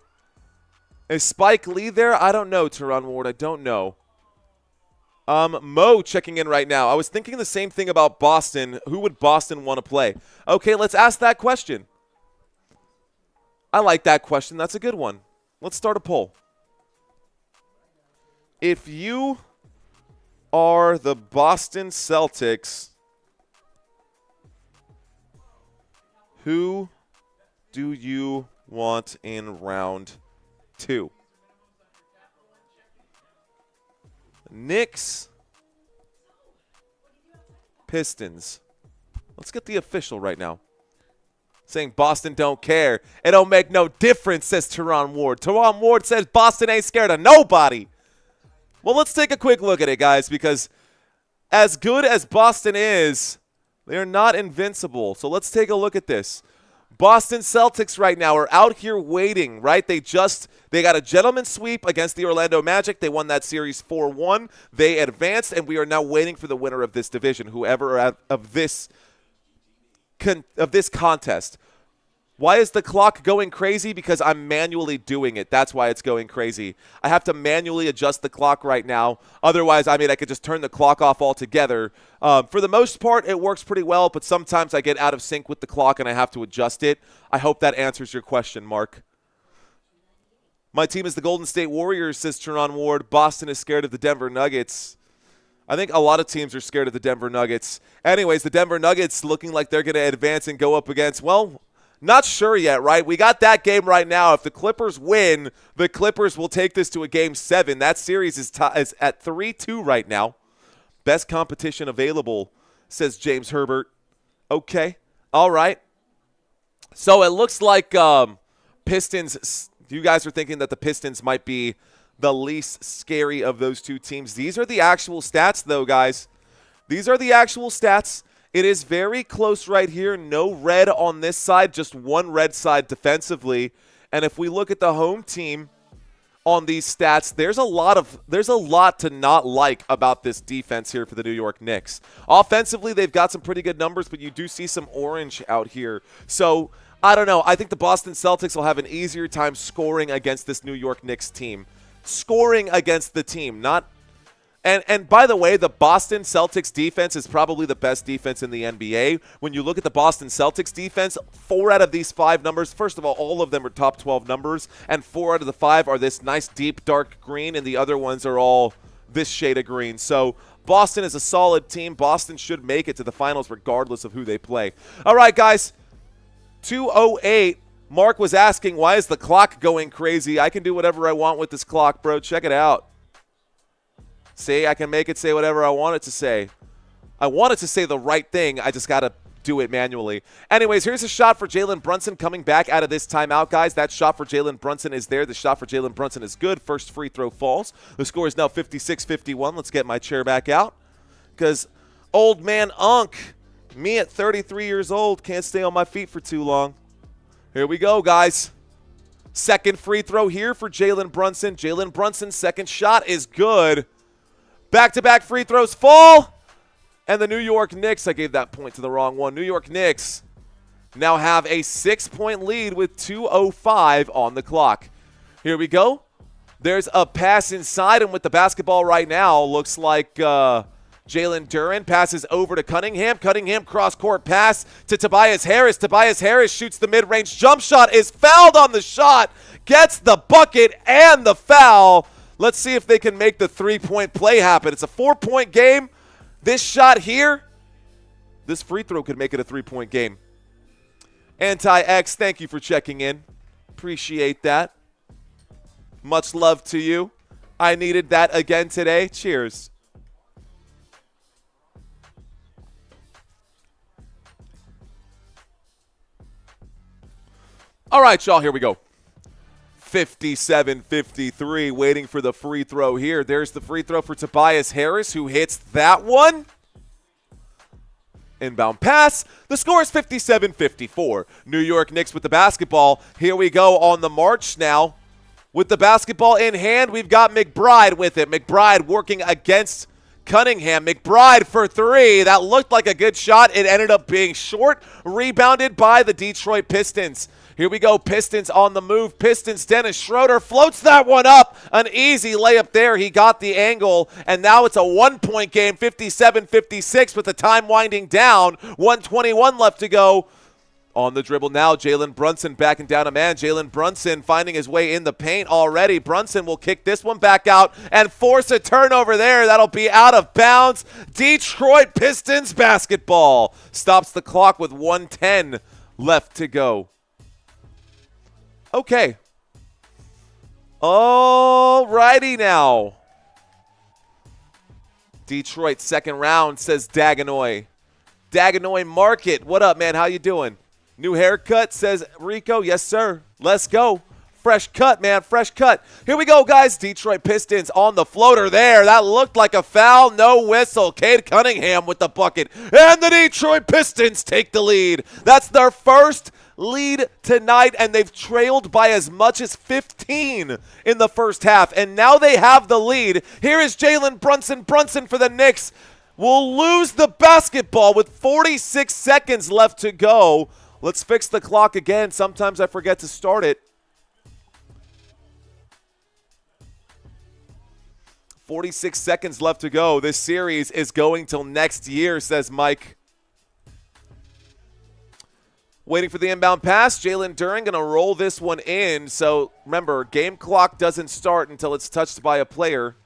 Is Spike Lee there? I don't know, Teron Ward. I don't know. Mo checking in right now. I was thinking the same thing about Boston. Who would Boston want to play? Okay, let's ask that question. I like that question. That's a good one. Let's start a poll. If you are the Boston Celtics, who do you want in round 2? Knicks, Pistons. Let's get the official right now. Saying Boston don't care. It don't make no difference, says Teron Ward. Teron Ward says Boston ain't scared of nobody. Well, let's take a quick look at it, guys, because as good as Boston is, they're not invincible. So let's take a look at this. Boston Celtics right now are out here waiting, right? They got a gentleman's sweep against the Orlando Magic. They won that series 4-1. They advanced, and we are now waiting for the winner of this division, whoever of this contest. Why is the clock going crazy? Because I'm manually doing it. That's why it's going crazy. I have to manually adjust the clock right now. Otherwise, I could just turn the clock off altogether. For the most part, it works pretty well, but sometimes I get out of sync with the clock and I have to adjust it. I hope that answers your question, Mark. My team is the Golden State Warriors, says Teron Ward. Boston is scared of the Denver Nuggets. I think a lot of teams are scared of the Denver Nuggets. Anyways, the Denver Nuggets looking like they're going to advance and go up against, well, not sure yet, right? We got that game right now. If the Clippers win, the Clippers will take this to a Game 7. That series is at 3-2 right now. Best competition available, says James Herbert. Okay, all right. So it looks like Pistons, you guys are thinking that the Pistons might be the least scary of those two teams. These are the actual stats, though, guys. These are the actual stats. It is very close right here. No red on this side, just one red side defensively. And if we look at the home team on these stats, there's a lot to not like about this defense here for the New York Knicks. Offensively, they've got some pretty good numbers, but you do see some orange out here. So, I don't know. I think the Boston Celtics will have an easier time scoring against this New York Knicks team. Scoring against the team, not... And by the way, the Boston Celtics defense is probably the best defense in the NBA. When you look at the Boston Celtics defense, 4 out of these 5 numbers, first of all of them are top 12 numbers, and 4 out of the 5 are this nice deep dark green, and the other ones are all this shade of green. So Boston is a solid team. Boston should make it to the finals regardless of who they play. All right, guys, 2:08. Mark was asking, why is the clock going crazy? I can do whatever I want with this clock, bro. Check it out. See, I can make it say whatever I want it to say. I want it to say the right thing. I just got to do it manually. Anyways, here's a shot for Jalen Brunson coming back out of this timeout, guys. That shot for Jalen Brunson is there. The shot for Jalen Brunson is good. First free throw falls. The score is now 56-51. Let's get my chair back out because old man Unk, me at 33 years old, can't stay on my feet for too long. Here we go, guys. Second free throw here for Jalen Brunson. Jalen Brunson's second shot is good. Back-to-back free throws fall. And the New York Knicks, I gave that point to the wrong one. New York Knicks now have a 6-point lead with 2:05 on the clock. Here we go. There's a pass inside, and with the basketball right now, looks like Jalen Duren passes over to Cunningham. Cunningham cross-court pass to Tobias Harris. Tobias Harris shoots the mid-range jump shot, is fouled on the shot, gets the bucket and the foul. Let's see if they can make the 3-point play happen. It's a 4-point game. This shot here, this free throw could make it a 3-point game. Anti-X, thank you for checking in. Appreciate that. Much love to you. I needed that again today. Cheers. All right, y'all, here we go. 57-53, waiting for the free throw here. There's the free throw for Tobias Harris, who hits that one. Inbound pass. The score is 57-54. New York Knicks with the basketball. Here we go on the march now. With the basketball in hand, we've got McBride with it. McBride working against Cunningham. McBride for three. That looked like a good shot. It ended up being short. Rebounded by the Detroit Pistons. Here we go. Pistons on the move. Pistons. Dennis Schroeder floats that one up. An easy layup there. He got the angle. And now it's a 1-point game, 57-56 with the time winding down. 1:21 left to go. On the dribble now, Jalen Brunson backing down a man. Jalen Brunson finding his way in the paint already. Brunson will kick this one back out and force a turnover there. That'll be out of bounds. Detroit Pistons basketball. Stops the clock with 1:10 left to go. Okay. All righty now. Detroit second round, says Dagonoy. Dagonoy Market. What up, man? How you doing? New haircut, says Rico. Yes, sir. Let's go. Fresh cut, man. Fresh cut. Here we go, guys. Detroit Pistons on the floater there. That looked like a foul. No whistle. Cade Cunningham with the bucket. And the Detroit Pistons take the lead. That's their first lead tonight, and they've trailed by as much as 15 in the first half. And now they have the lead. Here is Jalen Brunson. Brunson for the Knicks will lose the basketball with 46 seconds left to go. Let's fix the clock again. Sometimes I forget to start it. 46 seconds left to go. This series is going till next year, says Mike. Waiting for the inbound pass. Jalen Duren going to roll this one in. So remember, game clock doesn't start until it's touched by a player.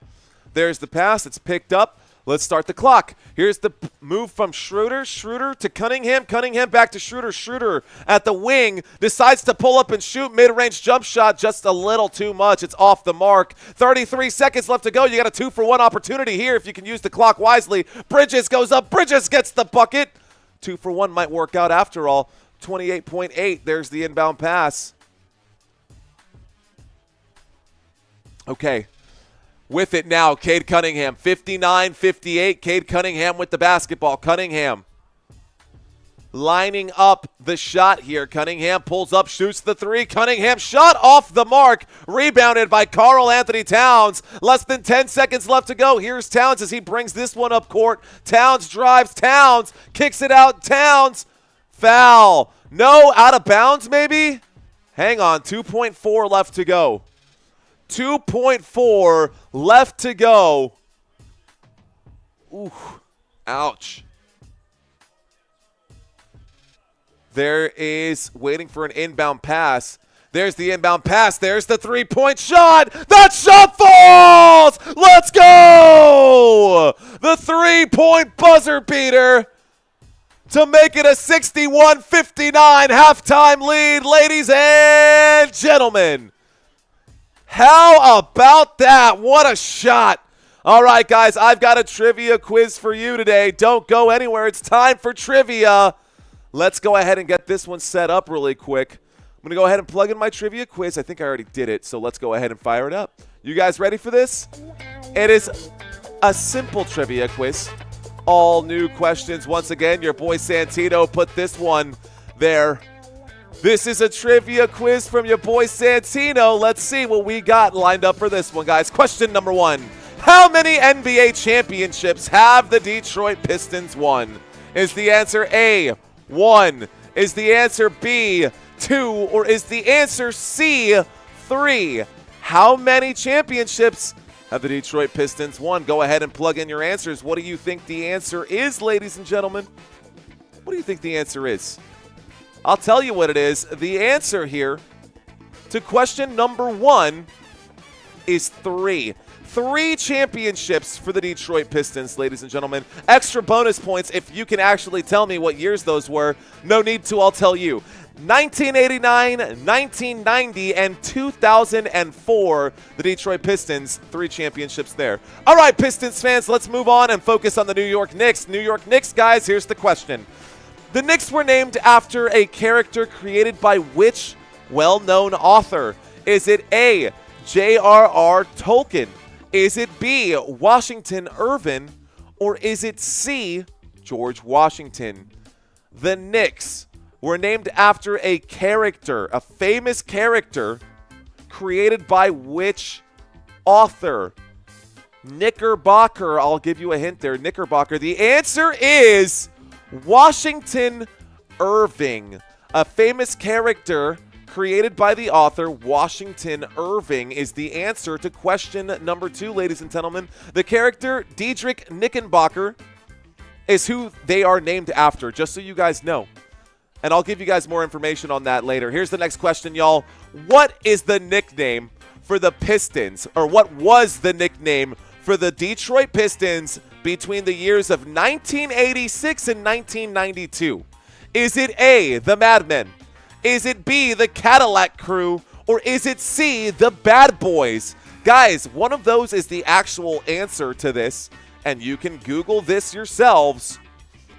There's the pass. It's picked up. Let's start the clock. Here's the move from Schroeder. Schroeder to Cunningham. Cunningham back to Schroeder. Schroeder at the wing. Decides to pull up and shoot. Mid-range jump shot. Just a little too much. It's off the mark. 33 seconds left to go. You got a 2-for-1 opportunity here if you can use the clock wisely. Bridges goes up. Bridges gets the bucket. 2-for-1 might work out after all. 28.8. There's the inbound pass. Okay. With it now, Cade Cunningham, 59-58. Cade Cunningham with the basketball. Cunningham lining up the shot here. Cunningham pulls up, shoots the three. Cunningham shot off the mark. Rebounded by Karl Anthony Towns. Less than 10 seconds left to go. Here's Towns as he brings this one up court. Towns drives. Towns kicks it out. Towns. Foul. No, out of bounds maybe? Hang on, 2.4 left to go. 2.4 left to go. Ooh, ouch. There is waiting for an inbound pass. There's the inbound pass. There's the three-point shot. That shot falls. Let's go. The three-point buzzer beater to make it a 61-59 halftime lead, ladies and gentlemen. How about that? What a shot. All right, guys, I've got a trivia quiz for you today. Don't go anywhere. It's time for trivia. Let's go ahead and get this one set up really quick. I'm going to go ahead and plug in my trivia quiz. I think I already did it, so let's go ahead and fire it up. You guys ready for this? It is a simple trivia quiz. All new questions. Once again, your boy Santino put this one there. This is a trivia quiz from your boy Santino. Let's see what we got lined up for this one, guys. Question number 1. How many NBA championships have the Detroit Pistons won? Is the answer A, 1? Is the answer B, 2? Or is the answer C, 3? How many championships have the Detroit Pistons won? Go ahead and plug in your answers. What do you think the answer is, ladies and gentlemen? What do you think the answer is? I'll tell you what it is. The answer here to question number 1 is 3. 3 championships for the Detroit Pistons, ladies and gentlemen. Extra bonus points if you can actually tell me what years those were. No need to, I'll tell you. 1989, 1990, and 2004, the Detroit Pistons, 3 championships there. All right, Pistons fans, let's move on and focus on the New York Knicks. New York Knicks, guys, here's the question. The Knicks were named after a character created by which well-known author? Is it A, J.R.R. Tolkien? Is it B, Washington Irving? Or is it C, George Washington. The Knicks were named after a character, a famous character, created by which author? Knickerbocker. I'll give you a hint there. Knickerbocker. The answer is Washington Irving. A famous character created by the author Washington Irving is the answer to question number 2, ladies and gentlemen. The character Diedrich Knickerbocker is who they are named after, just so you guys know. And I'll give you guys more information on that later. Here's the next question, y'all. What is the nickname for the Pistons, or what was the nickname for the Detroit Pistons between the years of 1986 and 1992? Is it A, the Madmen? Is it B, the Cadillac Crew? Or is it C, the Bad Boys? Guys, one of those is the actual answer to this, and you can Google this yourselves.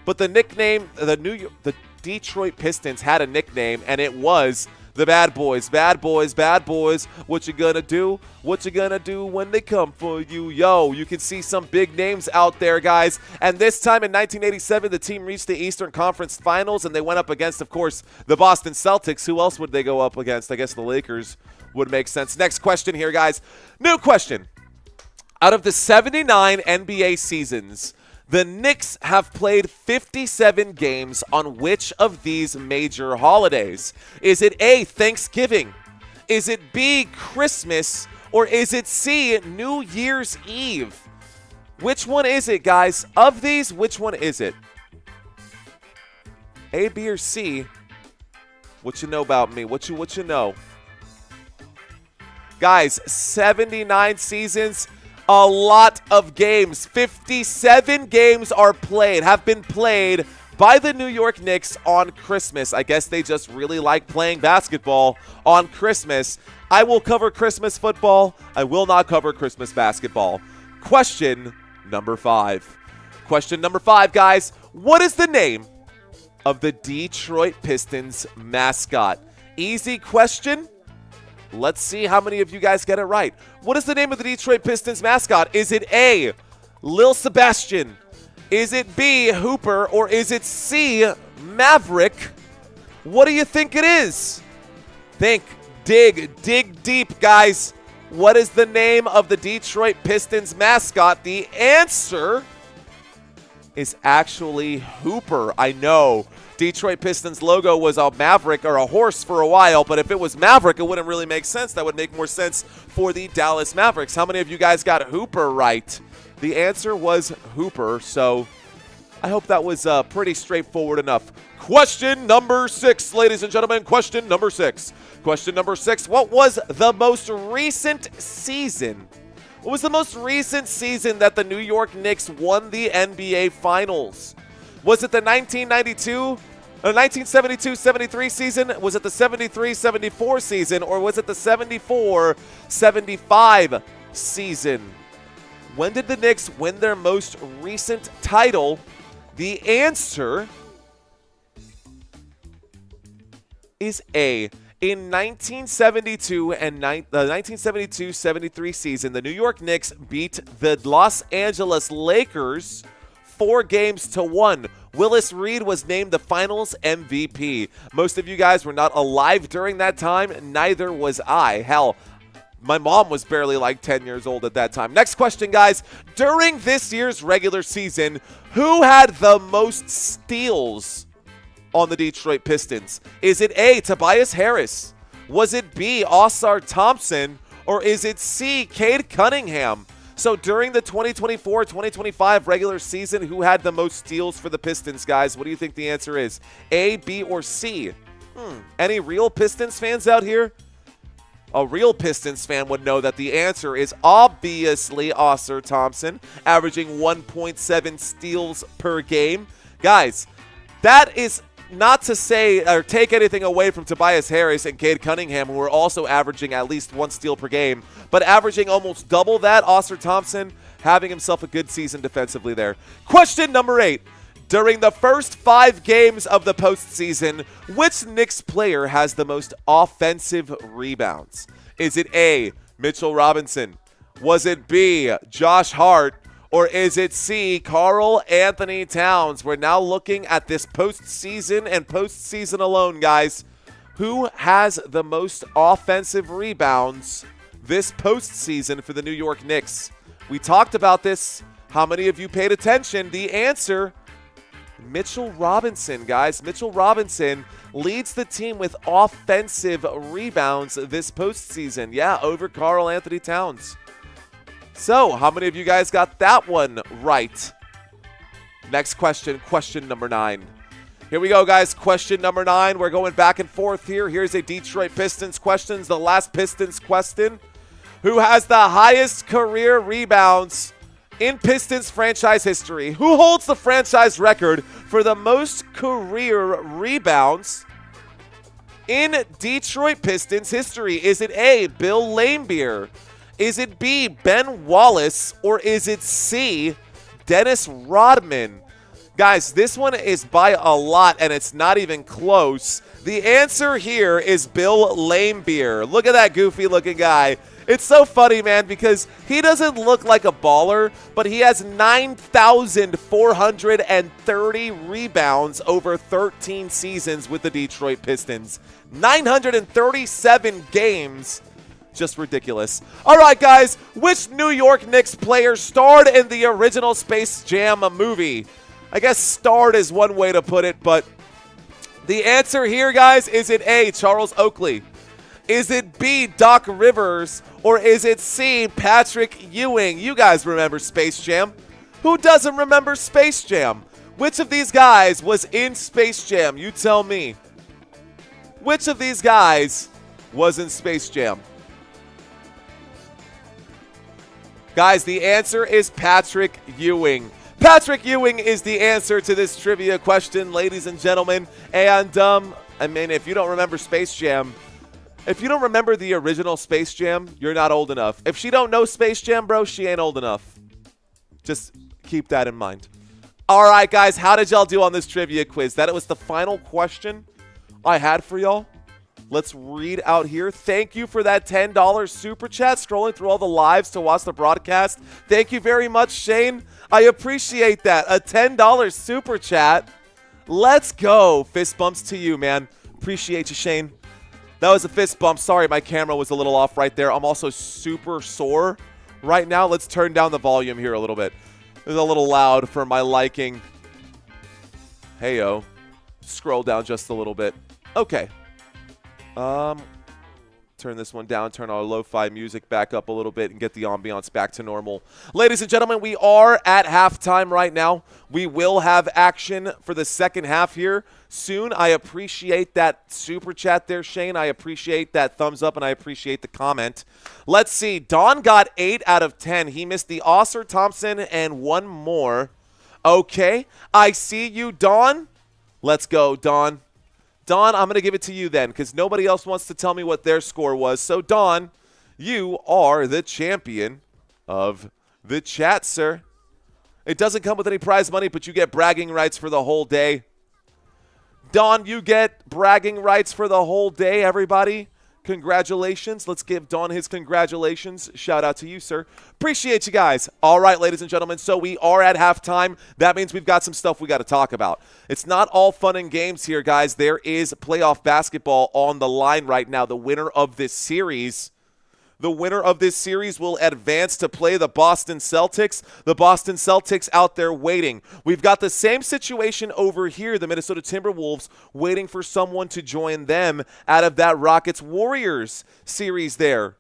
But the nickname, the Detroit Pistons had a nickname, and it was the Bad Boys. Bad Boys, bad boys, what you gonna do? What you gonna do when they come for you? Yo, you can see some big names out there, guys. And this time in 1987, the team reached the Eastern Conference Finals, and they went up against, of course, the Boston Celtics. Who else would they go up against? I guess the Lakers would make sense. Next question here, guys. New question. Out of the 79 NBA seasons, the Knicks have played 57 games on which of these major holidays? Is it A, Thanksgiving? Is it B, Christmas? Or is it C, New Year's Eve? Which one is it, guys? Of these, which one is it? A, B, or C? What you know about me? What you know? Guys, 79 seasons. A lot of games. 57 games have been played by the New York Knicks on Christmas. I guess they just really like playing basketball on Christmas. I will cover Christmas football. I will not cover Christmas basketball. Question number 5. Question number 5, guys. What is the name of the Detroit Pistons mascot? Easy question. Let's see how many of you guys get it right. What is the name of the Detroit Pistons mascot? Is it A, Lil Sebastian? Is it B, Hooper? Or is it C, Maverick? What do you think it is? Think, dig deep, guys. What is the name of the Detroit Pistons mascot? The answer is actually Hooper. I know. Detroit Pistons logo was a maverick or a horse for a while, but if it was Maverick, it wouldn't really make sense. That would make more sense for the Dallas Mavericks. How many of you guys got Hooper right? The answer was Hooper, so I hope that was pretty straightforward enough. Question number 6, ladies and gentlemen. Question number 6. Question number 6. What was the most recent season? What was the most recent season that the New York Knicks won the NBA Finals? Was it the 1972-73 season? Was it the 73-74 season? Or was it the 74-75 season? When did the Knicks win their most recent title? The answer is A. In 1972 and the 1972-73 season, the New York Knicks beat the Los Angeles Lakers 4-1. Willis Reed was named the Finals MVP. Most of you guys were not alive during that time. Neither was I. Hell, my mom was barely like 10 years old at that time. Next question, guys. During this year's regular season, who had the most steals on the Detroit Pistons? Is it A, Tobias Harris? Was it B, Ausar Thompson? Or is it C, Cade Cunningham? So during the 2024-2025 regular season, who had the most steals for the Pistons, guys? What do you think the answer is? A, B, or C? Any real Pistons fans out here? A real Pistons fan would know that the answer is obviously Ausar Thompson, averaging 1.7 steals per game. Guys, that is not to say or take anything away from Tobias Harris and Cade Cunningham, who are also averaging at least 1 steal per game, but averaging almost double that, Ausar Thompson having himself a good season defensively there. Question number 8. During the first 5 games of the postseason, which Knicks player has the most offensive rebounds? Is it A, Mitchell Robinson? Was it B, Josh Hart? Or is it C, Karl Anthony Towns? We're now looking at this postseason and postseason alone, guys. Who has the most offensive rebounds this postseason for the New York Knicks? We talked about this. How many of you paid attention? The answer, Mitchell Robinson, guys. Mitchell Robinson leads the team with offensive rebounds this postseason. Yeah, over Karl Anthony Towns. So, how many of you guys got that one right? Next question, question number 9. Here we go, guys. Question number 9. We're going back and forth here. Here's a Detroit Pistons question. The last Pistons question. Who has the highest career rebounds in Pistons franchise history? Who holds the franchise record for the most career rebounds in Detroit Pistons history? Is it A, Bill Laimbeer? Is it B, Ben Wallace? Or is it C, Dennis Rodman? Guys, this one is by a lot, and it's not even close. The answer here is Bill Laimbeer. Look at that goofy-looking guy. It's so funny, man, because he doesn't look like a baller, but he has 9,430 rebounds over 13 seasons with the Detroit Pistons. 937 games. Just ridiculous. All right, guys, which New York Knicks player starred in the original Space Jam movie? I guess starred is one way to put it, but the answer here, guys, is it A, Charles Oakley? Is it B, Doc Rivers? Or is it C, Patrick Ewing? You guys remember Space Jam. Who doesn't remember Space Jam? Which of these guys was in Space Jam? You tell me. Which of these guys was in Space Jam? Guys, the answer is Patrick Ewing. Patrick Ewing is the answer to this trivia question, ladies and gentlemen. And, I mean, if you don't remember Space Jam, if you don't remember the original Space Jam, you're not old enough. If she don't know Space Jam, bro, she ain't old enough. Just keep that in mind. All right, guys, how did y'all do on this trivia quiz? That was the final question I had for y'all. Let's read out here. Thank you for that $10 super chat. Scrolling through all the lives to watch the broadcast. Thank you very much, Shane. I appreciate that. A $10 super chat. Let's go. Fist bumps to you, man. Appreciate you, Shane. That was a fist bump. Sorry, my camera was a little off right there. I'm also super sore right now. Let's turn down the volume here a little bit. It was a little loud for my liking. Hey-o. Scroll down just a little bit. Okay. Turn this one down, turn our lo-fi music back up a little bit, and get the ambiance back to normal. Ladies and gentlemen, we are at halftime right now. We will have action for the second half here soon. I appreciate that super chat there, Shane. I appreciate that thumbs up, and I appreciate the comment. Let's see. Don got 8 out of 10. He missed the Oscar Thompson and one more. Okay. I see you, Don. Let's go, Don. Don, I'm going to give it to you then because nobody else wants to tell me what their score was. So, Don, you are the champion of the chat, sir. It doesn't come with any prize money, but you get bragging rights for the whole day. Don, you get bragging rights for the whole day, everybody. Congratulations. Let's give Don his congratulations. Shout out to you, sir. Appreciate you guys. All right, ladies and gentlemen, so we are at halftime. That means we've got some stuff we got to talk about. It's not all fun and games here, guys. There is playoff basketball on the line right now. The winner of this series will advance to play the Boston Celtics. The Boston Celtics out there waiting. We've got the same situation over here, the Minnesota Timberwolves waiting for someone to join them out of that Rockets-Warriors series there.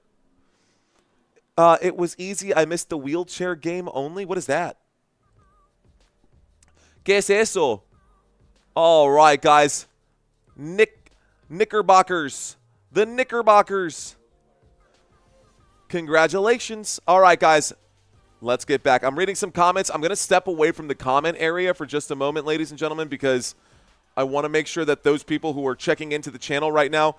It was easy. I missed the wheelchair game only. What is that? ¿Qué es eso? All right, guys. Knickerbockers. The Knickerbockers. Congratulations. All right, guys, let's get back. I'm reading some comments. I'm going to step away from the comment area for just a moment, ladies and gentlemen, because I want to make sure that those people who are checking into the channel right now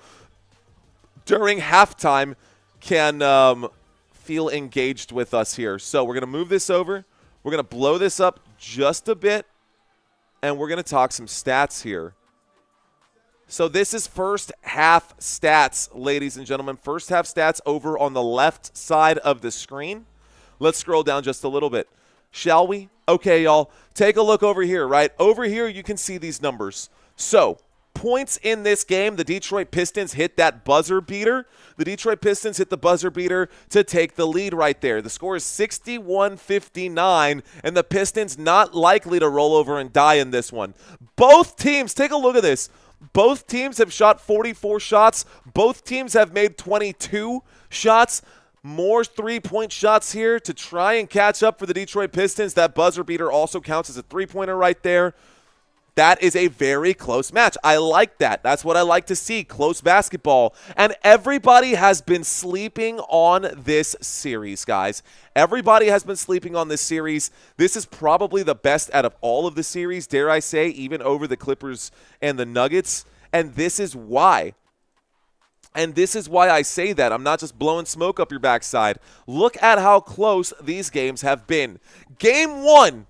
during halftime can feel engaged with us here. So we're going to move this over. We're going to blow this up just a bit, and we're going to talk some stats here. So this is first half stats, ladies and gentlemen. First half stats over on the left side of the screen. Let's scroll down just a little bit. Shall we? Okay, y'all. Take a look over here, right? Over here, you can see these numbers. So, points in this game, the Detroit Pistons hit that buzzer beater. The Detroit Pistons hit the buzzer beater to take the lead right there. The score is 61-59, and the Pistons not likely to roll over and die in this one. Both teams, take a look at this. Both teams have shot 44 shots. Both teams have made 22 shots. More three-point shots here to try and catch up for the Detroit Pistons. That buzzer beater also counts as a three-pointer right there. That is a very close match. I like that. That's what I like to see, close basketball. And everybody has been sleeping on this series, guys. Everybody has been sleeping on this series. This is probably the best out of all of the series, dare I say, even over the Clippers and the Nuggets. And this is why. And this is why I say that. I'm not just blowing smoke up your backside. Look at how close these games have been. Game 1,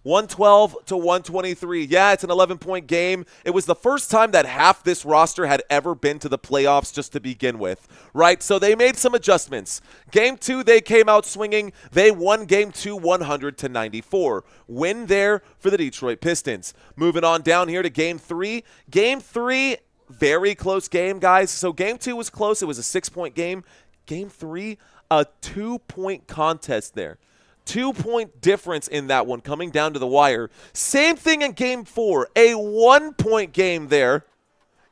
112-123. Yeah, it's an 11-point game. It was the first time that half this roster had ever been to the playoffs just to begin with, right? So they made some adjustments. Game 2, they came out swinging. They won Game 2 100-94. Win there for the Detroit Pistons. Moving on down here to Game 3. Game 3, very close game, guys. So Game 2 was close. It was a 6-point game. Game 3, a 2-point contest there. 2-point difference in that one coming down to the wire. Same thing in Game 4. A 1-point game there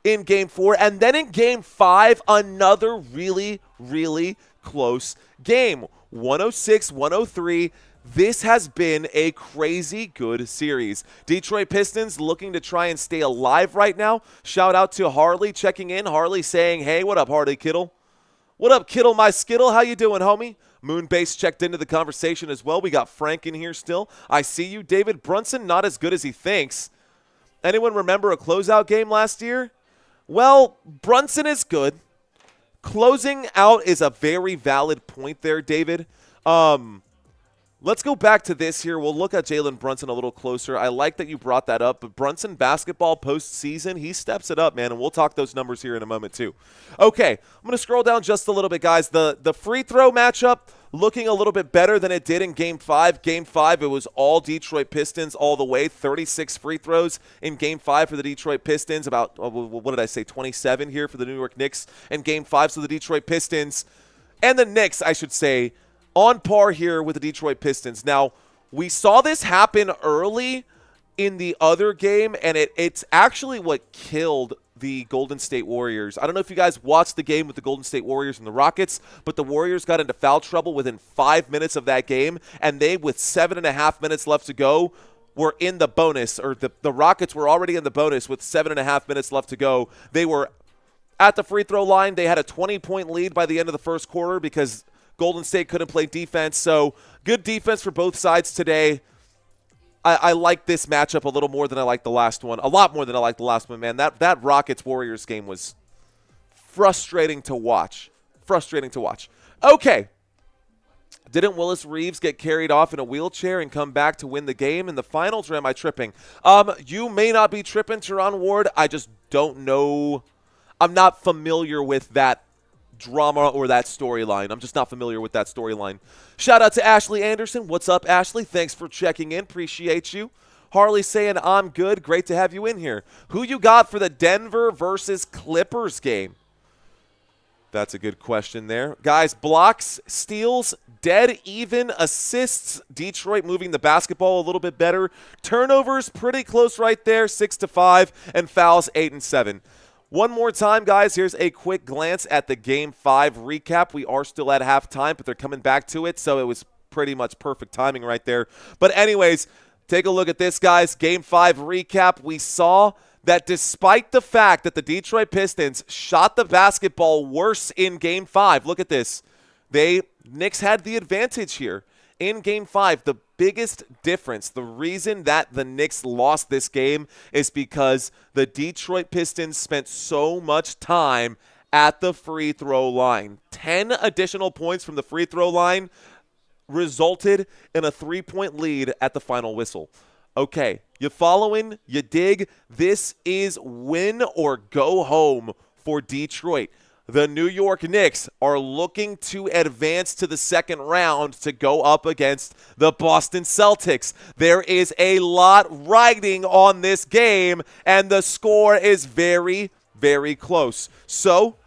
in Game 4. And then in Game 5, another really, really close game. 106-103. This has been a crazy good series. Detroit Pistons looking to try and stay alive right now. Shout out to Harley checking in. Harley saying, hey, what up, Harley Kittle? What up, Kittle, my skittle? How you doing, homie? Moonbase checked into the conversation as well. We got Frank in here still. I see you. David Brunson, not as good as he thinks. Anyone remember a closeout game last year? Well, Brunson is good. Closing out is a very valid point there, David. Let's go back to this here. We'll look at Jalen Brunson a little closer. I like that you brought that up. But Brunson basketball postseason, he steps it up, man. And we'll talk those numbers here in a moment too. Okay, I'm going to scroll down just a little bit, guys. The free throw matchup looking a little bit better than it did in Game 5. Game 5, it was all Detroit Pistons all the way. 36 free throws in Game 5 for the Detroit Pistons. About, what did I say, 27 here for the New York Knicks in Game 5. So the Detroit Pistons and the Knicks, I should say, on par here with the Detroit Pistons. Now, we saw this happen early in the other game, and it's actually what killed the Golden State Warriors. I don't know if you guys watched the game with the Golden State Warriors and the Rockets, but the Warriors got into foul trouble within 5 minutes of that game, and they, with 7.5 minutes left to go, were in the bonus, or the Rockets were already in the bonus with 7.5 minutes left to go. They were at the free throw line. They had a 20-point lead by the end of the first quarter because Golden State couldn't play defense, so good defense for both sides today. I like this matchup a little more than I like the last one. A lot more than I like the last one, man. That Rockets-Warriors game was frustrating to watch. Frustrating to watch. Okay. Didn't Willis Reeves get carried off in a wheelchair and come back to win the game in the finals, or am I tripping? You may not be tripping, Teron Ward. I just don't know. I'm not familiar with that drama or that storyline. I'm just not familiar with that storyline. Shout out to Ashley Anderson. What's up, Ashley? Thanks for checking in. Appreciate you. Harley saying I'm good. Great to have you in here. Who you got for the Denver versus Clippers game? That's a good question there. Guys, blocks, steals, dead even, assists. Detroit moving the basketball a little bit better. Turnovers pretty close right there, 6-5, and fouls 8 and 7. One more time, guys, here's a quick glance at the Game 5 recap. We are still at halftime, but they're coming back to it, so it was pretty much perfect timing right there. But anyways, take a look at this, guys. Game 5 recap. We saw that despite the fact that the Detroit Pistons shot the basketball worse in Game 5, look at this. Knicks had the advantage here. In Game 5, the biggest difference, the reason that the Knicks lost this game is because the Detroit Pistons spent so much time at the free throw line. 10 additional points from the free throw line resulted in a 3-point lead at the final whistle. Okay, you following? You dig? This is win or go home for Detroit. the New York Knicks are looking to advance to the second round to go up against the Boston Celtics. There is a lot riding on this game, and the score is very, very close. So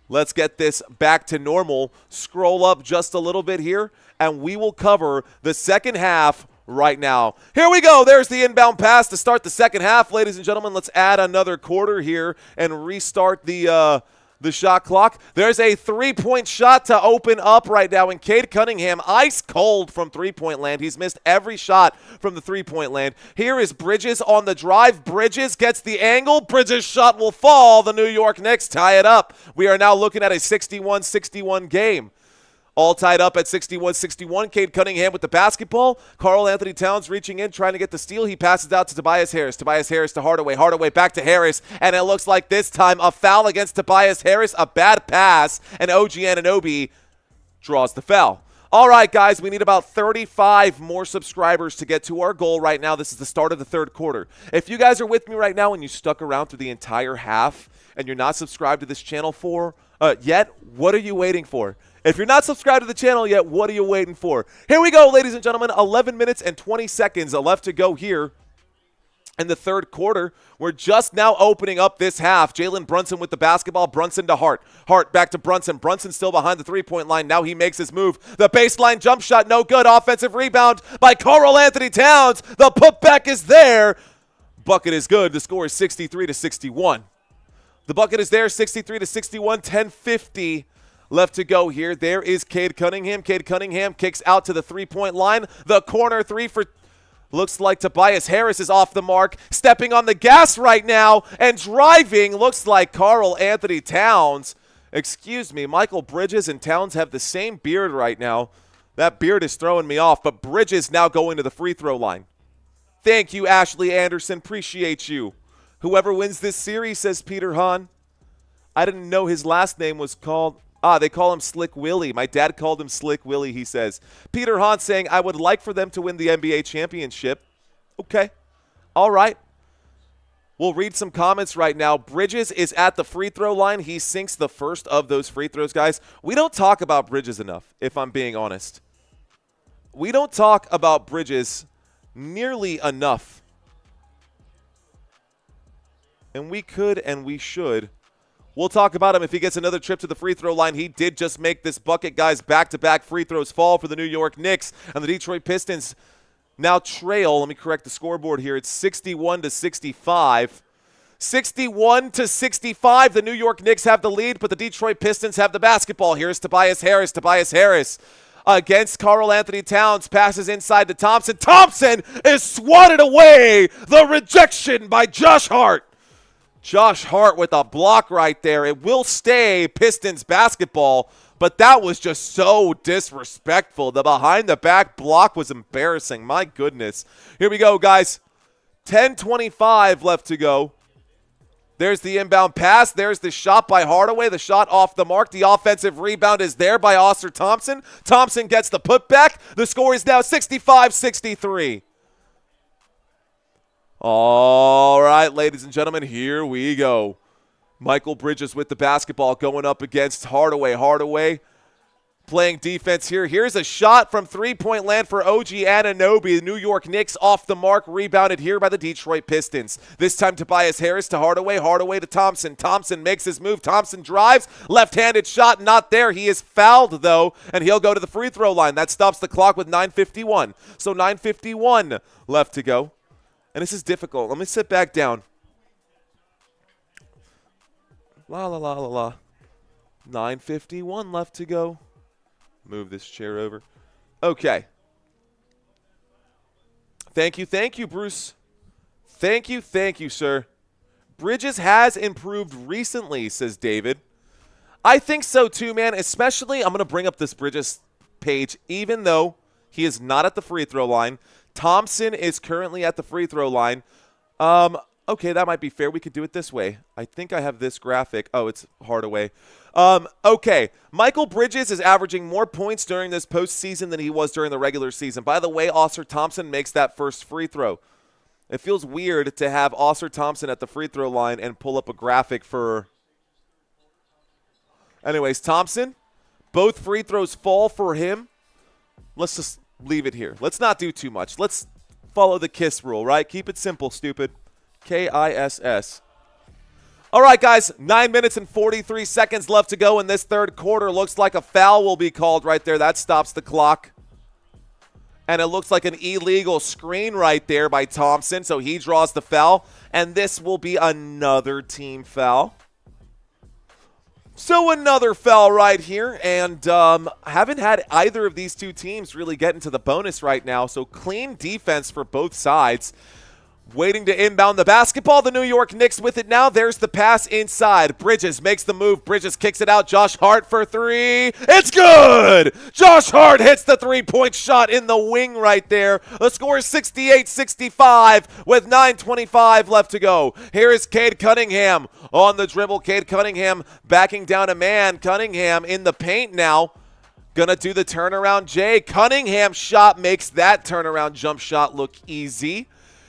let's get this back to normal. Scroll up just a little bit here, and we will cover the second half right now. Here we go. There's the inbound pass to start the second half, ladies and gentlemen. Let's add another quarter here and restart the shot clock. There's a three-point shot to open up right now, and Cade Cunningham, ice cold from three-point land. He's missed every shot from the three-point land. Here is Bridges on the drive. Bridges gets the angle. Bridges' shot will fall. The New York Knicks tie it up. We are now looking at a 61-61 game. All tied up at 61-61. Cade Cunningham with the basketball. Karl Anthony Towns reaching in, trying to get the steal. He passes out to Tobias Harris. Tobias Harris to Hardaway. Hardaway back to Harris. And it looks like this time a foul against Tobias Harris. A bad pass. And OG Anunoby draws the foul. All right, guys, we need about 35 more subscribers to get to our goal right now. This is the start of the third quarter. If you guys are with me right now and you stuck around through the entire half and you're not subscribed to this channel yet, what are you waiting for? If you're not subscribed to the channel yet, what are you waiting for? Here we go, ladies and gentlemen. 11 minutes and 20 seconds left to go here in the third quarter. We're just now opening up this half. Jalen Brunson with the basketball. Brunson to Hart. Hart back to Brunson. Brunson still behind the three-point line. Now he makes his move. The baseline jump shot, no good. Offensive rebound by Karl Anthony Towns. The putback is there. Bucket is good. The score is 63-61. The bucket is there, 63-61, 10:50 left to go here. There is Cade Cunningham. Cade Cunningham kicks out to the three-point line. The corner three for looks like Tobias Harris is off the mark. Stepping on the gas right now and driving looks like Karl Anthony Towns. Excuse me, Michael Bridges and Towns have the same beard right now. That beard is throwing me off, but Bridges now going to the free throw line. Thank you, Ashley Anderson. Appreciate you. Whoever wins this series, says Peter Hahn. I didn't know his last name was called. They call him Slick Willie. My dad called him Slick Willie, he says. Peter Hahn saying, I would like for them to win the NBA championship. Okay. All right. We'll read some comments right now. Bridges is at the free throw line. He sinks the first of those free throws, guys. We don't talk about Bridges enough, if I'm being honest. We don't talk about Bridges nearly enough. And we could and we should. We'll talk about him if he gets another trip to the free throw line. He did just make this bucket, guys. Back-to-back free throws fall for the New York Knicks. And the Detroit Pistons now trail. Let me correct the scoreboard here. It's 61-65. 61-65. The New York Knicks have the lead, but the Detroit Pistons have the basketball. Here's Tobias Harris. Tobias Harris against Karl Anthony Towns. Passes inside to Thompson. Thompson is swatted away. The rejection by Josh Hart. Josh Hart with a block right there. It will stay Pistons basketball, but that was just so disrespectful. The behind-the-back block was embarrassing. My goodness. Here we go, guys. 10:25 left to go. There's the inbound pass. There's the shot by Hardaway. The shot off the mark. The offensive rebound is there by Ausar Thompson. Thompson gets the putback. The score is now 65-63. All right, ladies and gentlemen, here we go. Michael Bridges with the basketball going up against Hardaway. Hardaway playing defense here. Here's a shot from three-point land for OG Anunoby. The New York Knicks off the mark, rebounded here by the Detroit Pistons. This time Tobias Harris to Hardaway. Hardaway to Thompson. Thompson makes his move. Thompson drives. Left-handed shot, not there. He is fouled, though, and he'll go to the free throw line. That stops the clock with 9:51. So 9:51 left to go. And this is difficult. Let me sit back down. La, la, la, la, la. 9:51 left to go. Move this chair over. Okay. Thank you, Bruce. Thank you, sir. Bridges has improved recently, says David. I think so, too, man. Especially, I'm going to bring up this Bridges page, even though he is not at the free throw line. Thompson is currently at the free throw line. Okay, that might be fair. We could do it this way. I think I have this graphic. Oh, it's Hardaway. Okay, Michael Bridges is averaging more points during this postseason than he was during the regular season. By the way, Ausar Thompson makes that first free throw. It feels weird to have Ausar Thompson at the free throw line and pull up a graphic for Anyways, Thompson, both free throws fall for him. Let's just leave it here. Let's not do too much. Let's follow the KISS rule, right? Keep it simple, stupid. KISS. All right, guys, 9 minutes and 43 seconds left to go in this third quarter. Looks like a foul will be called right there. That stops the clock. And it looks like an illegal screen right there by Thompson, so he draws the foul. And this will be another team foul. So another foul right here, and haven't had either of these two teams really get into the bonus right now, so clean defense for both sides. Waiting to inbound the basketball. The New York Knicks with it now. There's the pass inside. Bridges makes the move. Bridges kicks it out. Josh Hart for three. It's good! Josh Hart hits the three-point shot in the wing right there. The score is 68-65 with 9:25 left to go. Here is Cade Cunningham on the dribble. Cade Cunningham backing down a man. Cunningham in the paint now. Gonna do the turnaround J. Cunningham shot makes that turnaround jump shot look easy.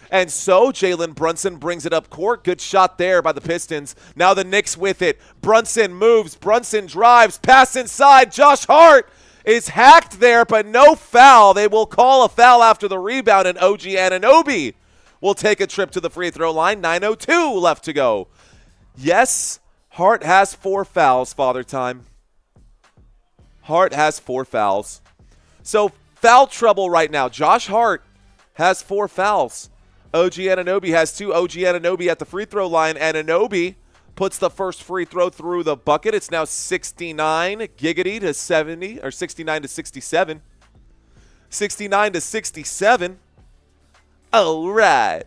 And so Jalen Brunson brings it up court. Good shot there by the Pistons. Now the Knicks with it. Brunson moves. Brunson drives. Pass inside. Josh Hart is hacked there, but no foul. They will call a foul after the rebound, and OG Anunoby will take a trip to the free throw line. 9:02 left to go. Yes, Hart has 4 fouls, Father Time. Hart has 4 fouls. So foul trouble right now. Josh Hart has 4 fouls. OG Anunoby has 2. OG Anunoby at the free throw line. Anunoby puts the first free throw through the bucket. It's now 69 giggity to 70, or 69 to 67. 69 to 67. All right.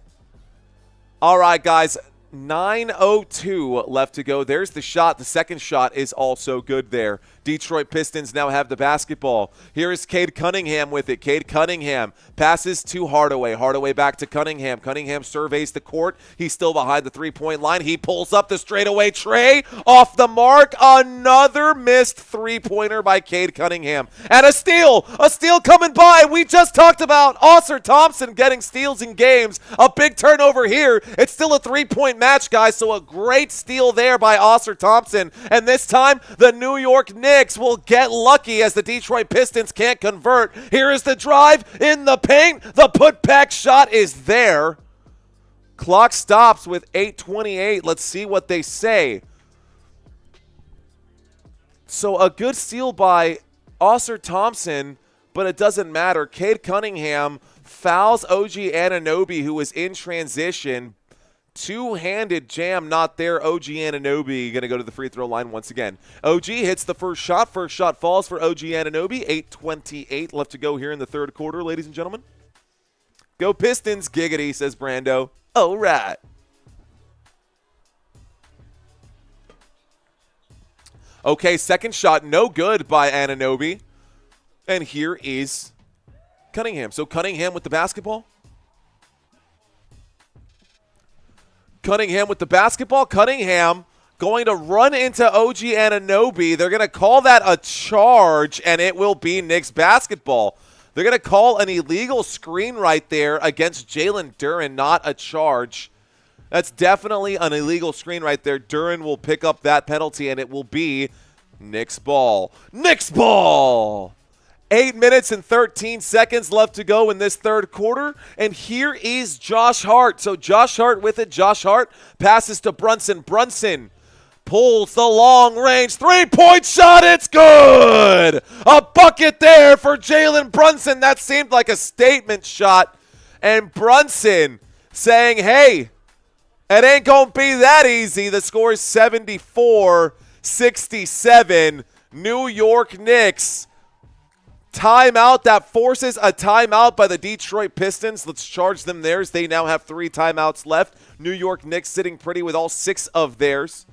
All right, guys. 9:02 left to go. There's the shot. The second shot is also good there. Detroit Pistons now have the basketball. Here is Cade Cunningham with it. Cade Cunningham passes to Hardaway. Hardaway back to Cunningham. Cunningham surveys the court. He's still behind the three-point line. He pulls up the straightaway tray. Off the mark. Another missed three-pointer by Cade Cunningham. And a steal. A steal coming by. We just talked about Ausar Thompson getting steals in games. A big turnover here. It's still a three-point match, guys, so a great steal there by Ausar Thompson. And this time, the New York Knicks will get lucky as the Detroit Pistons can't convert. Here is the drive in the paint. The putback shot is there. Clock stops with 8:28. Let's see what they say. So a good steal by Ausar Thompson, but it doesn't matter. Cade Cunningham fouls OG Anunoby, who was in transition. Two-handed jam not there. OG Anunoby going to go to the free throw line once again. OG hits the first shot. First shot falls for OG Anunoby. 8:28 left to go here in the third quarter, ladies and gentlemen. Go Pistons, giggity, says Brando. All right. Okay, second shot, no good by Anunoby. And here is Cunningham. So Cunningham with the basketball. Cunningham with the basketball. Cunningham going to run into OG Anunoby. They're going to call that a charge, and it will be Knicks basketball. They're going to call an illegal screen right there against Jalen Duren, not a charge. That's definitely an illegal screen right there. Duren will pick up that penalty, and it will be Knicks ball. Knicks ball! 8 minutes and 13 seconds left to go in this third quarter. And here is Josh Hart. So Josh Hart with it. Josh Hart passes to Brunson. Brunson pulls the long-range three-point shot. It's good! A bucket there for Jalen Brunson. That seemed like a statement shot. And Brunson saying, hey, it ain't going to be that easy. The score is 74-67. New York Knicks. Timeout that forces a timeout by the Detroit Pistons. Let's charge them theirs. They now have 3 timeouts left. New York Knicks sitting pretty with all 6 of theirs.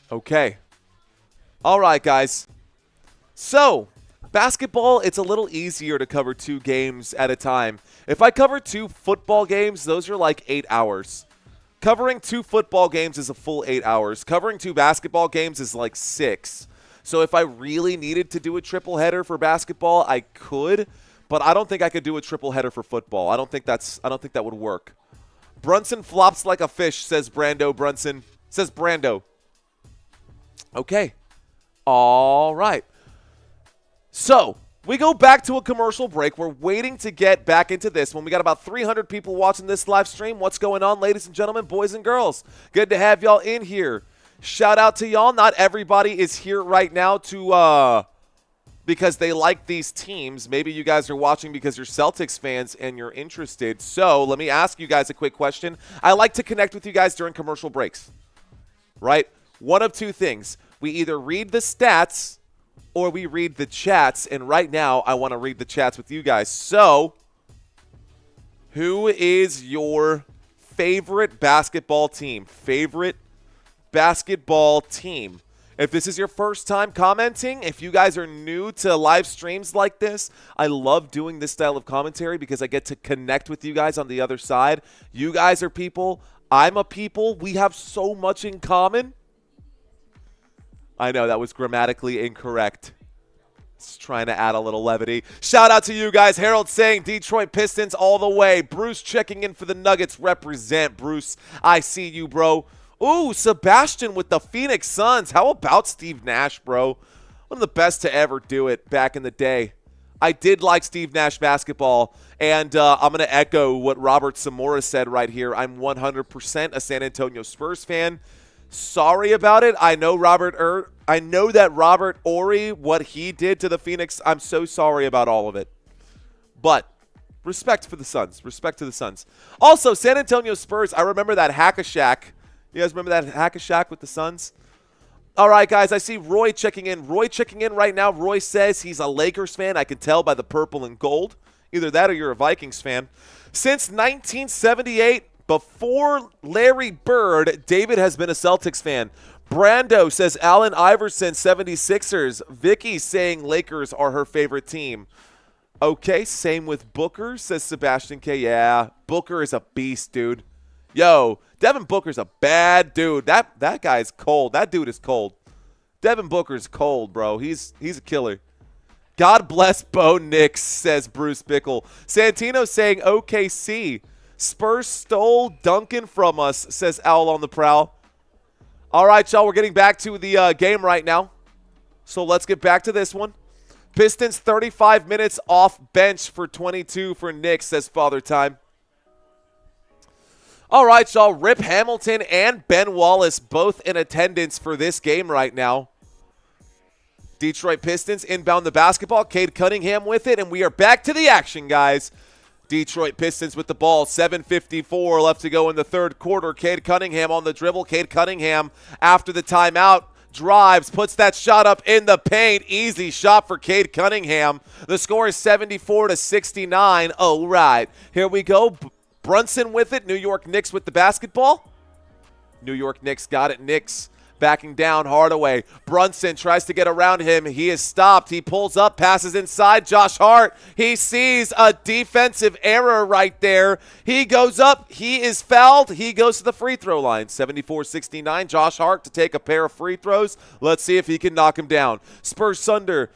Okay. All right, guys. So, basketball, it's a little easier to cover 2 games at a time. If I cover 2 football games, those are like 8 hours. Covering 2 football games is a full 8 hours. Covering 2 basketball games is like 6. So if I really needed to do a triple header for basketball, I could, but I don't think I could do a triple header for football. I don't think that would work. Brunson flops like a fish, says Brando Brunson. Says Brando. Okay. All right. So we go back to a commercial break. We're waiting to get back into this when we got about 300 people watching this live stream. What's going on, ladies and gentlemen, boys and girls? Good to have y'all in here. Shout out to y'all. Not everybody is here right now to because they like these teams. Maybe you guys are watching because you're Celtics fans and you're interested. So let me ask you guys a quick question. I like to connect with you guys during commercial breaks, right? One of two things. We either read the stats or we read the chats, and right now I want to read the chats with you guys. So who is your favorite basketball team? Favorite basketball team? If this is your first time commenting, if you guys are new to live streams like this, I love doing this style of commentary because I get to connect with you guys on the other side. You guys are people. I'm a people. We have so much in common. I know that was grammatically incorrect. Just trying to add a little levity. Shout out to you guys. Harold saying Detroit Pistons all the way. Bruce checking in for the Nuggets. Represent, Bruce. I see you, bro. Ooh, Sebastian with the Phoenix Suns. How about Steve Nash, bro? One of the best to ever do it back in the day. I did like Steve Nash basketball, and I'm going to echo what Robert Samora said right here. I'm 100% a San Antonio Spurs fan. Sorry about it. I know that Robert Horry, what he did to the Phoenix, I'm so sorry about all of it. But respect for the Suns. Respect to the Suns. Also, San Antonio Spurs, I remember that Hack-a-Shack. You guys remember that Hack-a-Shack with the Suns? All right, guys, I see Roy checking in. Roy checking in right now. Roy says he's a Lakers fan. I can tell by the purple and gold. Either that or you're a Vikings fan. Since 1978, before Larry Bird, David has been a Celtics fan. Brando says Allen Iverson, 76ers. Vicky saying Lakers are her favorite team. Okay, same with Booker, says Sebastian K. Yeah, Booker is a beast, dude. Yo, Devin Booker's a bad dude. That guy's cold. That dude is cold. Devin Booker's cold, bro. He's a killer. God bless Bo Nix, says Bruce Bickle. Santino saying OKC. Spurs stole Duncan from us, says Owl on the Prowl. All right, y'all, we're getting back to the game right now. So let's get back to this one. Pistons 35 minutes off bench for 22 for Knicks, says Father Time. All right, y'all, Rip Hamilton and Ben Wallace both in attendance for this game right now. Detroit Pistons inbound the basketball. Cade Cunningham with it, and we are back to the action, guys. Detroit Pistons with the ball. 7:54 left to go in the third quarter. Cade Cunningham on the dribble. Cade Cunningham after the timeout drives, puts that shot up in the paint. Easy shot for Cade Cunningham. The score is 74-69. Oh, right. Here we go. Brunson with it. New York Knicks with the basketball. New York Knicks got it. Knicks backing down. Hardaway. Brunson tries to get around him. He is stopped. He pulls up, passes inside. Josh Hart. He sees a defensive error right there. He goes up. He is fouled. He goes to the free throw line. 74-69. Josh Hart to take a pair of free throws. Let's see if he can knock him down. Spurs Thunder,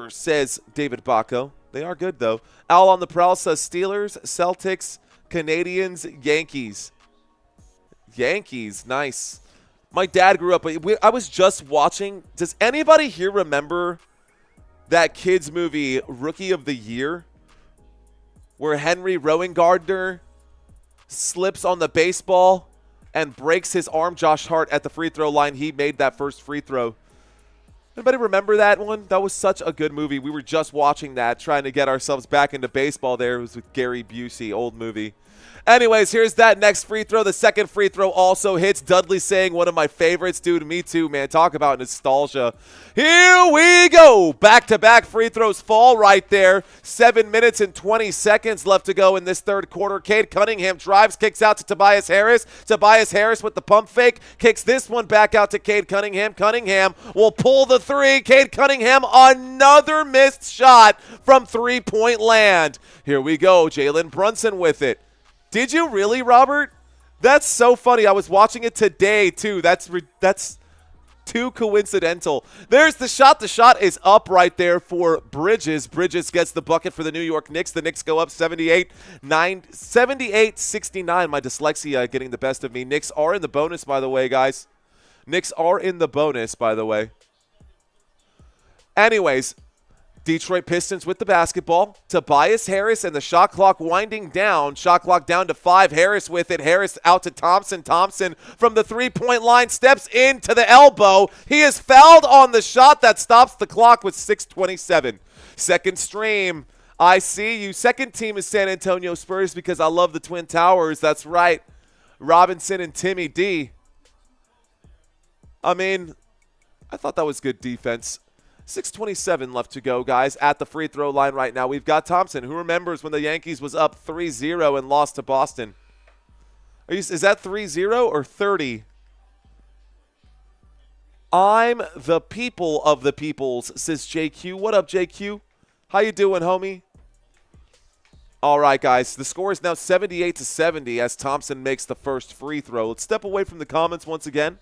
says David Bacco. They are good, though. Al on the Prowl says Steelers, Celtics, Canadians, Yankees. Yankees, nice. My dad grew up, I was just watching. Does anybody here remember that kids movie, Rookie of the Year, where Henry Rowengartner slips on the baseball and breaks his arm? Josh Hart at the free throw line, he made that first free throw. Anybody remember that one? That was such a good movie. We were just watching that, trying to get ourselves back into baseball there. It was with Gary Busey, old movie. Anyways, here's that next free throw. The second free throw also hits. Dudley saying one of my favorites. Dude, me too, man. Talk about nostalgia. Here we go. Back-to-back free throws fall right there. 7 minutes and 20 seconds left to go in this third quarter. Cade Cunningham drives, kicks out to Tobias Harris. Tobias Harris with the pump fake. Kicks this one back out to Cade Cunningham. Cunningham will pull the three. Cade Cunningham, another missed shot from three-point land. Here we go. Jalen Brunson with it. Did you really, Robert? That's so funny. I was watching it today, too. That's too coincidental. There's the shot. The shot is up right there for Bridges. Bridges gets the bucket for the New York Knicks. The Knicks go up 78-69. My dyslexia getting the best of me. Knicks are in the bonus, by the way, guys. Knicks are in the bonus, by the way. Anyways, Detroit Pistons with the basketball. Tobias Harris and the shot clock winding down. Shot clock down to 5. Harris with it. Harris out to Thompson. Thompson from the three-point line steps into the elbow. He is fouled on the shot that stops the clock with 6:27. Second stream. I see you. Second team is San Antonio Spurs because I love the Twin Towers. That's right. Robinson and Timmy D. I mean, I thought that was good defense. 6:27 left to go, guys, at the free throw line right now. We've got Thompson. Who remembers when the Yankees was up 3-0 and lost to Boston? Is that 3-0 or 30? I'm the people of the peoples, says JQ. What up, JQ? How you doing, homie? All right, guys. The score is now 78-70 as Thompson makes the first free throw. Let's step away from the comments once again.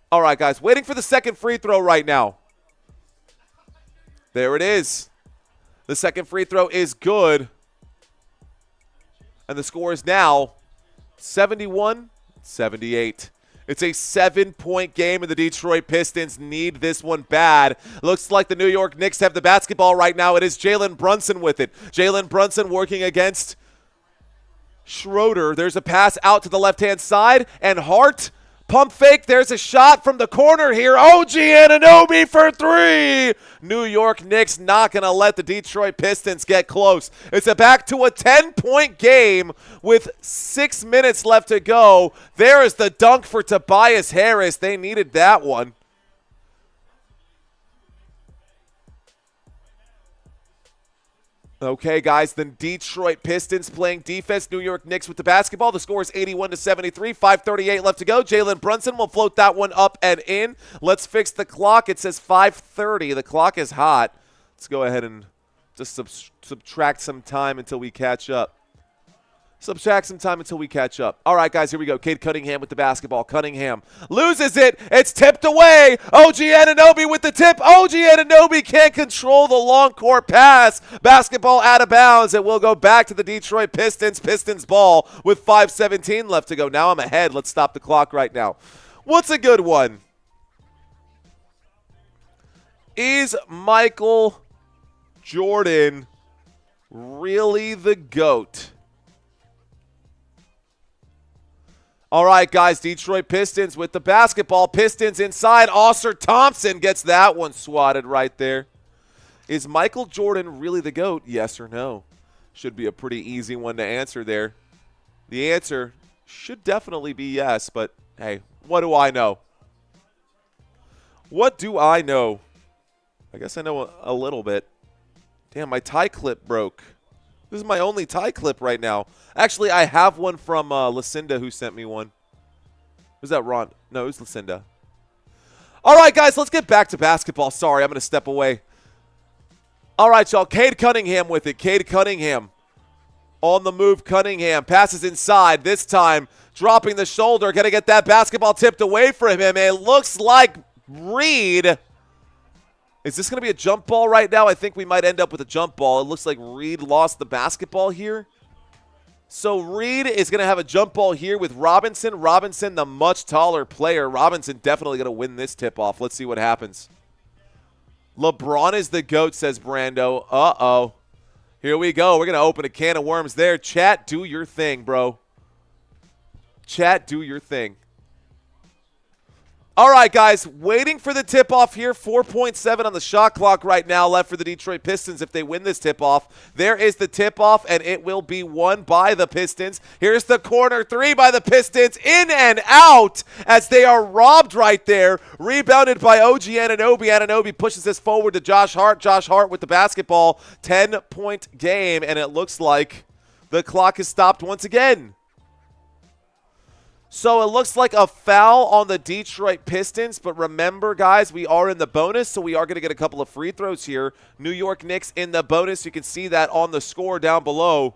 All right, guys, waiting for the second free throw right now. There it is. The second free throw is good. And the score is now 71-78. It's a 7-point game, and the Detroit Pistons need this one bad. Looks like the New York Knicks have the basketball right now. It is Jalen Brunson with it. Jalen Brunson working against Schroeder. There's a pass out to the left-hand side, and Hart. Pump fake, there's a shot from the corner here. OG Anunoby for 3. New York Knicks not going to let the Detroit Pistons get close. It's back to a 10-point game with 6 minutes left to go. There is the dunk for Tobias Harris. They needed that one. Okay, guys, the Detroit Pistons playing defense. New York Knicks with the basketball. The score is 81-73. 5:38 left to go. Jalen Brunson will float that one up and in. Let's fix the clock. It says 5:30. The clock is hot. Let's go ahead and just subtract some time until we catch up. All right, guys, here we go. Cade Cunningham with the basketball. Cunningham loses it. It's tipped away. OG Anunoby with the tip. OG Anunoby can't control the long court pass. Basketball out of bounds. It will go back to the Detroit Pistons. Pistons ball with 5:17 left to go. Now I'm ahead. Let's stop the clock right now. What's a good one? Is Michael Jordan really the GOAT? All right, guys, Detroit Pistons with the basketball. Pistons inside. Ausar Thompson gets that one swatted right there. Is Michael Jordan really the GOAT? Yes or no? Should be a pretty easy one to answer there. The answer should definitely be yes, but hey, what do I know? What do I know? I guess I know a little bit. Damn, my tie clip broke. This is my only tie clip right now. Actually, I have one from Lucinda who sent me one. Was that Ron? No, it was Lucinda. All right, guys, let's get back to basketball. Sorry, I'm going to step away. All right, y'all. Cade Cunningham with it. Cade Cunningham. On the move, Cunningham. Passes inside. This time, dropping the shoulder. Going to get that basketball tipped away from him. It looks like Reed. Is this going to be a jump ball right now? I think we might end up with a jump ball. It looks like Reed lost the basketball here. So Reed is going to have a jump ball here with Robinson. Robinson, the much taller player. Robinson definitely going to win this tip-off. Let's see what happens. LeBron is the GOAT, says Brando. Uh-oh. Here we go. We're going to open a can of worms there. Chat, do your thing, bro. Chat, do your thing. All right, guys, waiting for the tip-off here. 4.7 on the shot clock right now left for the Detroit Pistons if they win this tip-off. There is the tip-off, and it will be won by the Pistons. Here's the corner three by the Pistons. In and out as they are robbed right there. Rebounded by OG Anunoby. Anunoby pushes this forward to Josh Hart. Josh Hart with the basketball. 10-point game, and it looks like the clock is stopped once again. So it looks like a foul on the Detroit Pistons, but remember, guys, we are in the bonus, so we are going to get a couple of free throws here. New York Knicks in the bonus. You can see that on the score down below.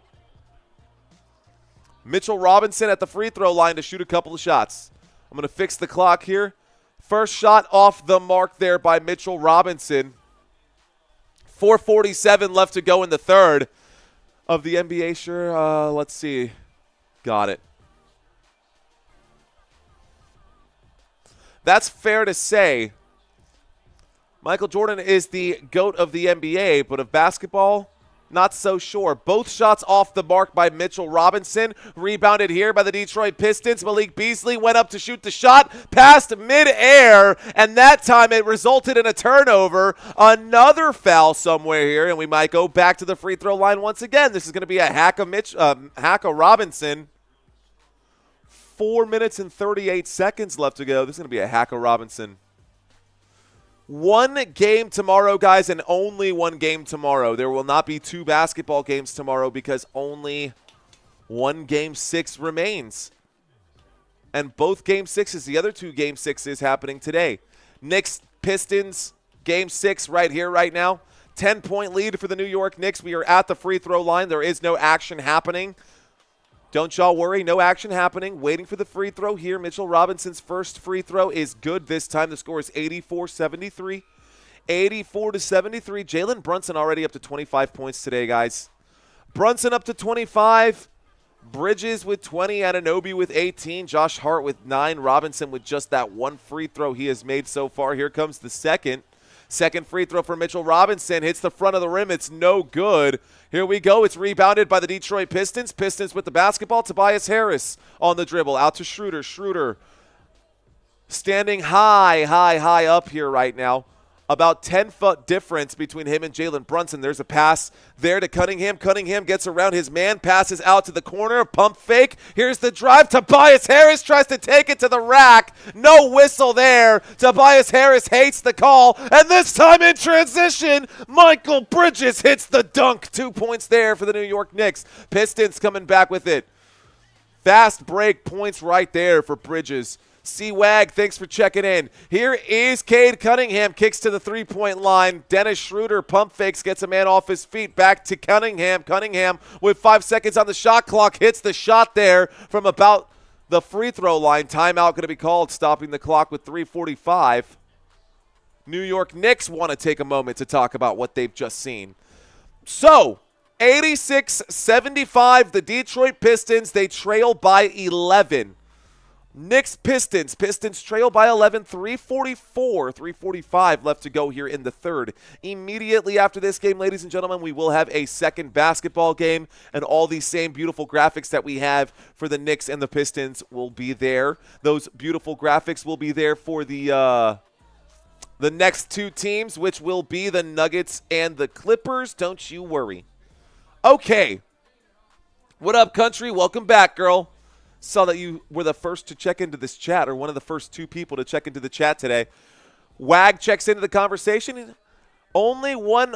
Mitchell Robinson at the free throw line to shoot a couple of shots. I'm going to fix the clock here. First shot off the mark there by Mitchell Robinson. 4:47 left to go in the third. of the NBA? Sure. Let's see. Got it. That's fair to say. Michael Jordan is the GOAT of the NBA, but of basketball, not so sure. Both shots off the mark by Mitchell Robinson. Rebounded here by the Detroit Pistons. Malik Beasley went up to shoot the shot, passed midair, and that time it resulted in a turnover. Another foul somewhere here, and we might go back to the free throw line once again. This is going to be a hack of Robinson. 4 minutes and 38 seconds left to go. This is going to be a hack of Robinson. One game tomorrow, guys, and only one game tomorrow. There will not be 2 basketball games tomorrow because only one Game 6 remains. And both Game 6s, the other 2 Game 6s happening today. Knicks, Pistons, Game 6 right here, right now. 10-point lead for the New York Knicks. We are at the free throw line. There is no action happening. Don't y'all worry, no action happening. Waiting for the free throw here. Mitchell Robinson's first free throw is good this time. The score is 84-73. 84-73. Jalen Brunson already up to 25 points today, guys. Brunson up to 25. Bridges with 20. Anunoby with 18. Josh Hart with 9. Robinson with just that one free throw he has made so far. Here comes the second. Second free throw for Mitchell Robinson. Hits the front of the rim. It's no good. Here we go. It's rebounded by the Detroit Pistons. Pistons with the basketball. Tobias Harris on the dribble. Out to Schroeder. Schroeder standing high up here right now. About 10-foot difference between him and Jalen Brunson. There's a pass there to Cunningham. Cunningham gets around his man, passes out to the corner, pump fake. Here's the drive. Tobias Harris tries to take it to the rack. No whistle there. Tobias Harris hates the call. And this time in transition, Michael Bridges hits the dunk. 2 points there for the New York Knicks. Pistons coming back with it. Fast break points right there for Bridges. C-Wag, thanks for checking in. Here is Cade Cunningham, kicks to the three-point line. Dennis Schroeder pump fakes, gets a man off his feet. Back to Cunningham. Cunningham with 5 seconds on the shot clock, hits the shot there from about the free throw line. Timeout going to be called, stopping the clock with 3:45. New York Knicks want to take a moment to talk about what they've just seen. So, 86-75, the Detroit Pistons, they trail by 11. Knicks, Pistons. Pistons trail by 11, 3:45 left to go here in the third. Immediately after this game, ladies and gentlemen, we will have a second basketball game, and all these same beautiful graphics that we have for the Knicks and the Pistons will be there. Those beautiful graphics will be there for the next 2 teams, which will be the Nuggets and the Clippers. Don't you worry. Okay. What up, country? Welcome back, girl. Saw that you were the first to check into this chat, or one of the first 2 people to check into the chat today. Wag checks into the conversation. Only one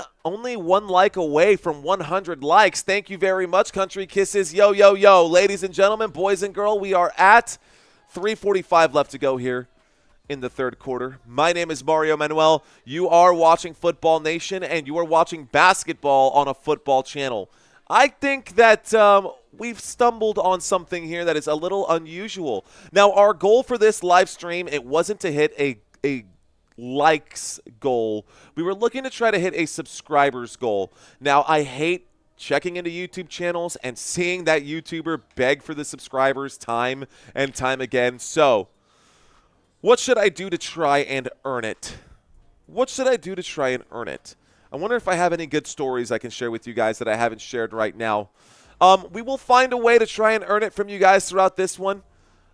like away from 100 likes. Thank you very much, country kisses. Yo, yo, yo. Ladies and gentlemen, boys and girls, we are at 3:45 left to go here in the third quarter. My name is Mario Manuel. You are watching Football Nation, and you are watching basketball on a football channel. I think that we've stumbled on something here that is a little unusual. Now, our goal for this live stream, it wasn't to hit a likes goal. We were looking to try to hit a subscribers goal. Now, I hate checking into YouTube channels and seeing that YouTuber beg for the subscribers time and time again. So, what should I do to try and earn it? What should I do to try and earn it? I wonder if I have any good stories I can share with you guys that I haven't shared right now. We will find a way to try and earn it from you guys throughout this one.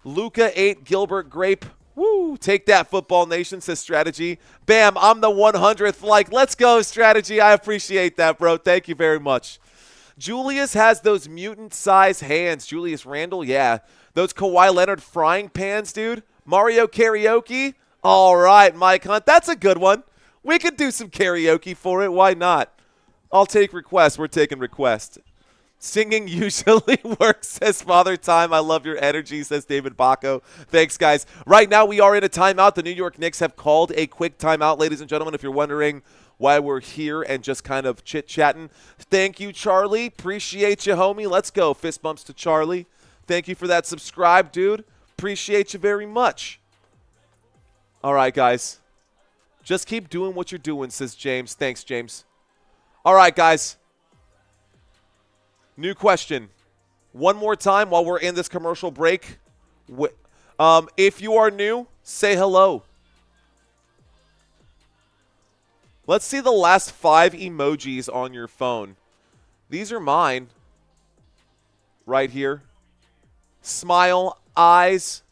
Luca 8, Gilbert Grape. Woo, take that, Football Nation, says Strategy. Bam, I'm the 100th like. Let's go, Strategy. I appreciate that, bro. Thank you very much. Julius has those mutant-size hands. Julius Randle, yeah. Those Kawhi Leonard frying pans, dude. Mario Karaoke. All right, Mike Hunt. That's a good one. We could do some karaoke for it. Why not? I'll take requests. We're taking requests. Singing usually works, says Father Time. I love your energy, says David Baco. Thanks, guys. Right now, we are in a timeout. The New York Knicks have called a quick timeout, ladies and gentlemen, if you're wondering why we're here and just kind of chit-chatting. Thank you, Charlie. Appreciate you, homie. Let's go. Fist bumps to Charlie. Thank you for that subscribe, dude. Appreciate you very much. All right, guys. Just keep doing what you're doing, says James. Thanks, James. All right, guys. New question. One more time while we're in this commercial break. If you are new, say hello. Let's see the last 5 emojis on your phone. These are mine. Right here. Smile, eyes,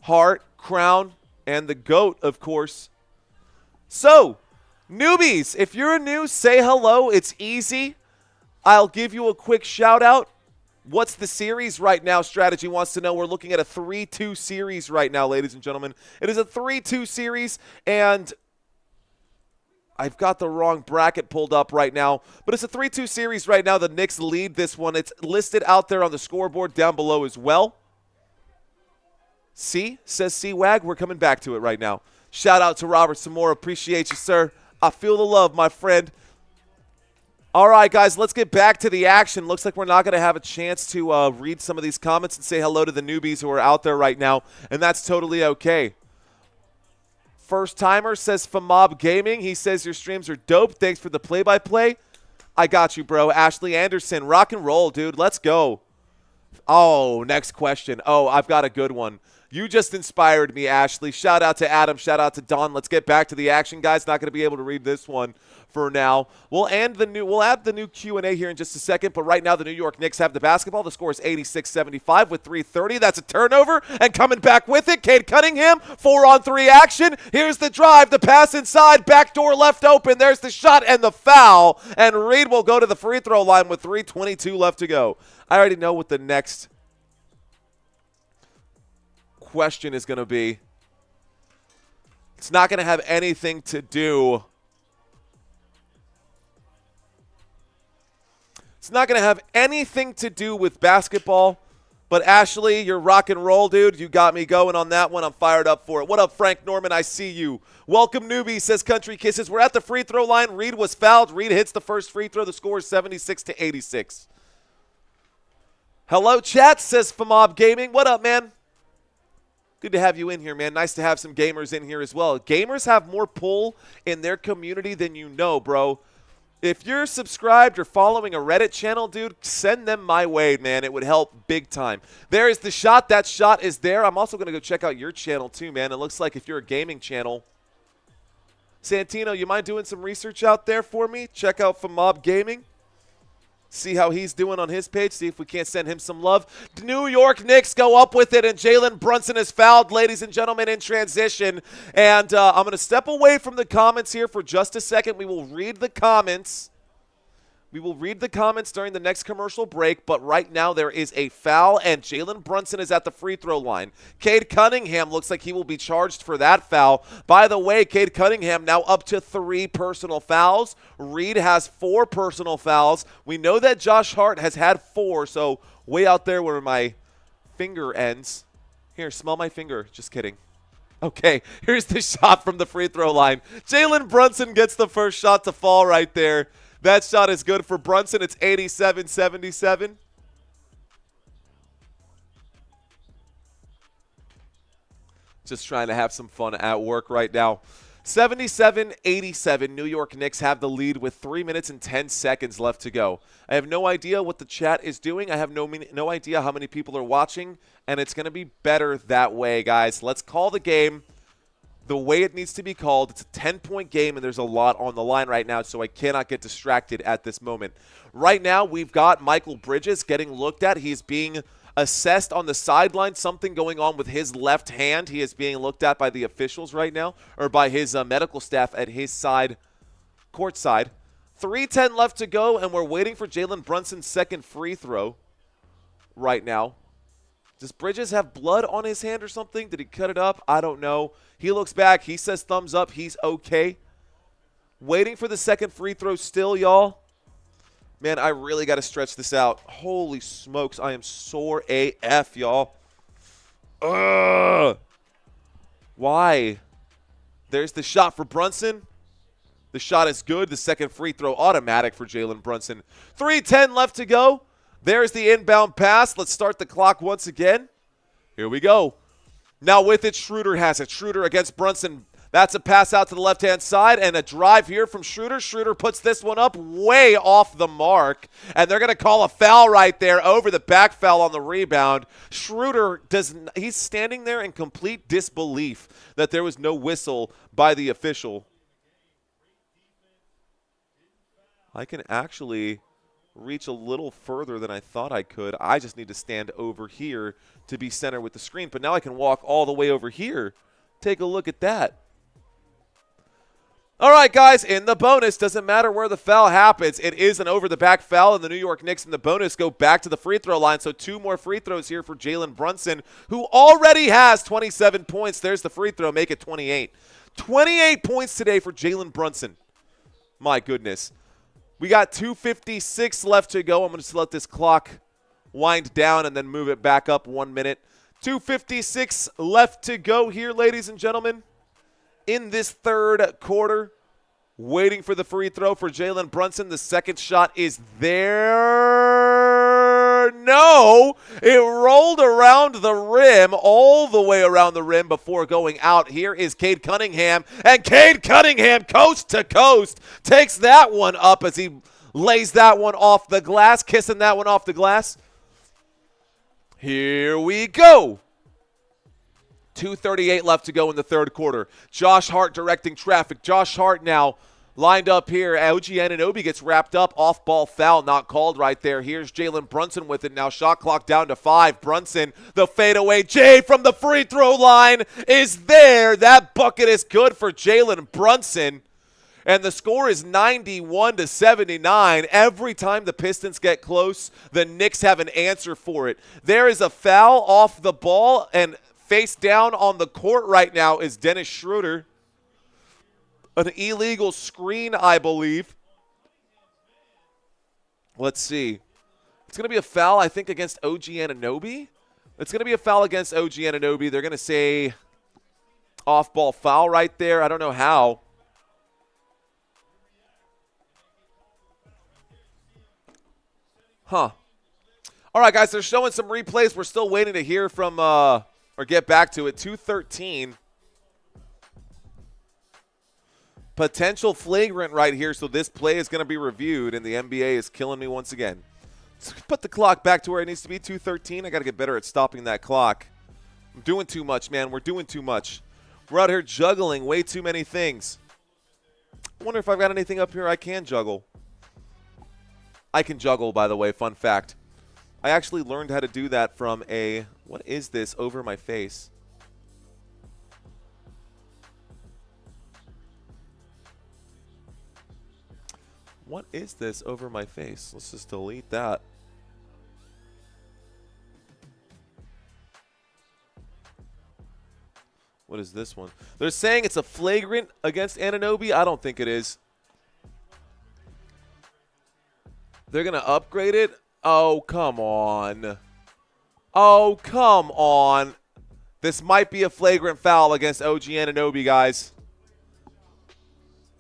heart, crown, and the goat, of course. So, newbies, if you're new, say hello. It's easy. I'll give you a quick shout out. What's the series right now? Strategy wants to know. We're looking at a 3-2 series right now, ladies and gentlemen. It is a 3-2 series, and I've got the wrong bracket pulled up right now, but it's a 3-2 series right now. The Knicks lead this one. It's listed out there on the scoreboard down below as well. See, says C-Wag. We're coming back to it right now. Shout out to Robert Samora. Appreciate you, sir. I feel the love, my friend. All right, guys, let's get back to the action. Looks like we're not going to have a chance to read some of these comments and say hello to the newbies who are out there right now, and that's totally okay. First timer says Famob Gaming. He says your streams are dope. Thanks for the play-by-play. I got you, bro. Ashley Anderson, rock and roll, dude. Let's go. Oh, next question. Oh, I've got a good one. You just inspired me, Ashley. Shout out to Adam. Shout out to Don. Let's get back to the action, guys. Not going to be able to read this one for now. We'll add the new Q&A here in just a second, but right now the New York Knicks have the basketball. The score is 86-75 with 3:30. That's a turnover, and coming back with it, Cade Cunningham, 4-on-3 action. Here's the drive, the pass inside, backdoor left open. There's the shot and the foul, and Reed will go to the free throw line with 3:22 left to go. I already know what the next question is going to be. It's not going to have anything to do. It's not going to have anything to do with basketball. But Ashley, you're rock and roll, dude. You got me going on that one. I'm fired up for it. What up, Frank Norman? I see you. Welcome, newbie, says Country Kisses. We're at the free throw line. Reed was fouled. Reed hits the first free throw. The score is 76-86. Hello, chat, says Famob Gaming. What up, man? Good to have you in here, man. Nice to have some gamers in here as well. Gamers have more pull in their community than you know, bro. If you're subscribed or following a Reddit channel, dude, send them my way, man. It would help big time. There is the shot. That shot is there. I'm also going to go check out your channel too, man. It looks like if you're a gaming channel. Santino, you mind doing some research out there for me? Check out Famob Gaming. See how he's doing on his page. See if we can't send him some love. The New York Knicks go up with it, and Jalen Brunson is fouled, ladies and gentlemen, in transition. And I'm going to step away from the comments here for just a second. We will read the comments. We will read the comments during the next commercial break, but right now there is a foul, and Jalen Brunson is at the free throw line. Cade Cunningham looks like he will be charged for that foul. By the way, Cade Cunningham now up to 3 personal fouls. Reed has 4 personal fouls. We know that Josh Hart has had 4, so way out there where my finger ends. Here, smell my finger. Just kidding. Okay, here's the shot from the free throw line. Jalen Brunson gets the first shot to fall right there. That shot is good for Brunson. It's 87-77. Just trying to have some fun at work right now. 77-87. New York Knicks have the lead with 3 minutes and 10 seconds left to go. I have no idea what the chat is doing. I have no idea how many people are watching, and it's going to be better that way, guys. Let's call the game the way it needs to be called. It's a 10-point game, and there's a lot on the line right now, so I cannot get distracted at this moment. Right now, we've got Michael Bridges getting looked at. He's being assessed on the sideline, something going on with his left hand. He is being looked at by the officials right now, or by his medical staff at his side, court side. 3:10 left to go, and we're waiting for Jalen Brunson's second free throw right now. Does Bridges have blood on his hand or something? Did he cut it up? I don't know. He looks back. He says thumbs up. He's okay. Waiting for the second free throw still, y'all. Man, I really got to stretch this out. Holy smokes. I am sore AF, y'all. Ugh. Why? There's the shot for Brunson. The shot is good. The second free throw automatic for Jalen Brunson. 3:10 left to go. There's the inbound pass. Let's start the clock once again. Here we go. Now with it, Schroeder has it. Schroeder against Brunson. That's a pass out to the left-hand side and a drive here from Schroeder. Schroeder puts this one up way off the mark, and they're going to call a foul right there over the back foul on the rebound. Schroeder he's standing there in complete disbelief that there was no whistle by the official. I can actually reach a little further than I thought I could. I just need to stand over here to be center with the screen, but now I can walk all the way over here. Take a look at that. All right, guys, in the bonus, doesn't matter where the foul happens. It is an over-the-back foul, and the New York Knicks in the bonus go back to the free throw line. So 2 more free throws here for Jalen Brunson, who already has 27 points. There's the free throw. Make it 28. 28 points today for Jalen Brunson. My goodness. We got 2:56 left to go. I'm going to let this clock wind down and then move it back up 1 minute. 2:56 left to go here, ladies and gentlemen. In this third quarter, waiting for the free throw for Jalen Brunson. The second shot is there. No, it rolled around the rim, all the way around the rim before going out. Here is Cade Cunningham, and Cade Cunningham, coast to coast, takes that one up as he lays that one off the glass, kissing that one off the glass. Here we go. 2:38 left to go in the third quarter. Josh Hart directing traffic. Josh Hart now lined up here. OG Anunoby gets wrapped up. Off-ball foul not called right there. Here's Jalen Brunson with it now. Shot clock down to 5. Brunson, the fadeaway J from the free throw line is there. That bucket is good for Jalen Brunson. And the score is 91-79. Every time the Pistons get close, the Knicks have an answer for it. There is a foul off the ball, and face down on the court right now is Dennis Schroeder. An illegal screen, I believe. Let's see. It's going to be a foul, I think, against OG Anunoby. It's going to be a foul against OG Anunoby. They're going to say off-ball foul right there. I don't know how. Huh. All right, guys, they're showing some replays. We're still waiting to hear from or get back to it. 2:13. Potential flagrant right here, so this play is going to be reviewed, and the NBA is killing me once again. So put the clock back to where it needs to be, 2:13. I got to get better at stopping that clock. I'm doing too much, man. We're doing too much. We're out here juggling way too many things. I wonder if I've got anything up here I can juggle. I can juggle, by the way, fun fact. I actually learned how to do that from a, what is this over my face? What is this over my face? Let's just delete that. What is this one? They're saying it's a flagrant against Anunoby. I don't think it is. They're going to upgrade it? Oh, come on. Oh, come on. This might be a flagrant foul against OG Anunoby, guys.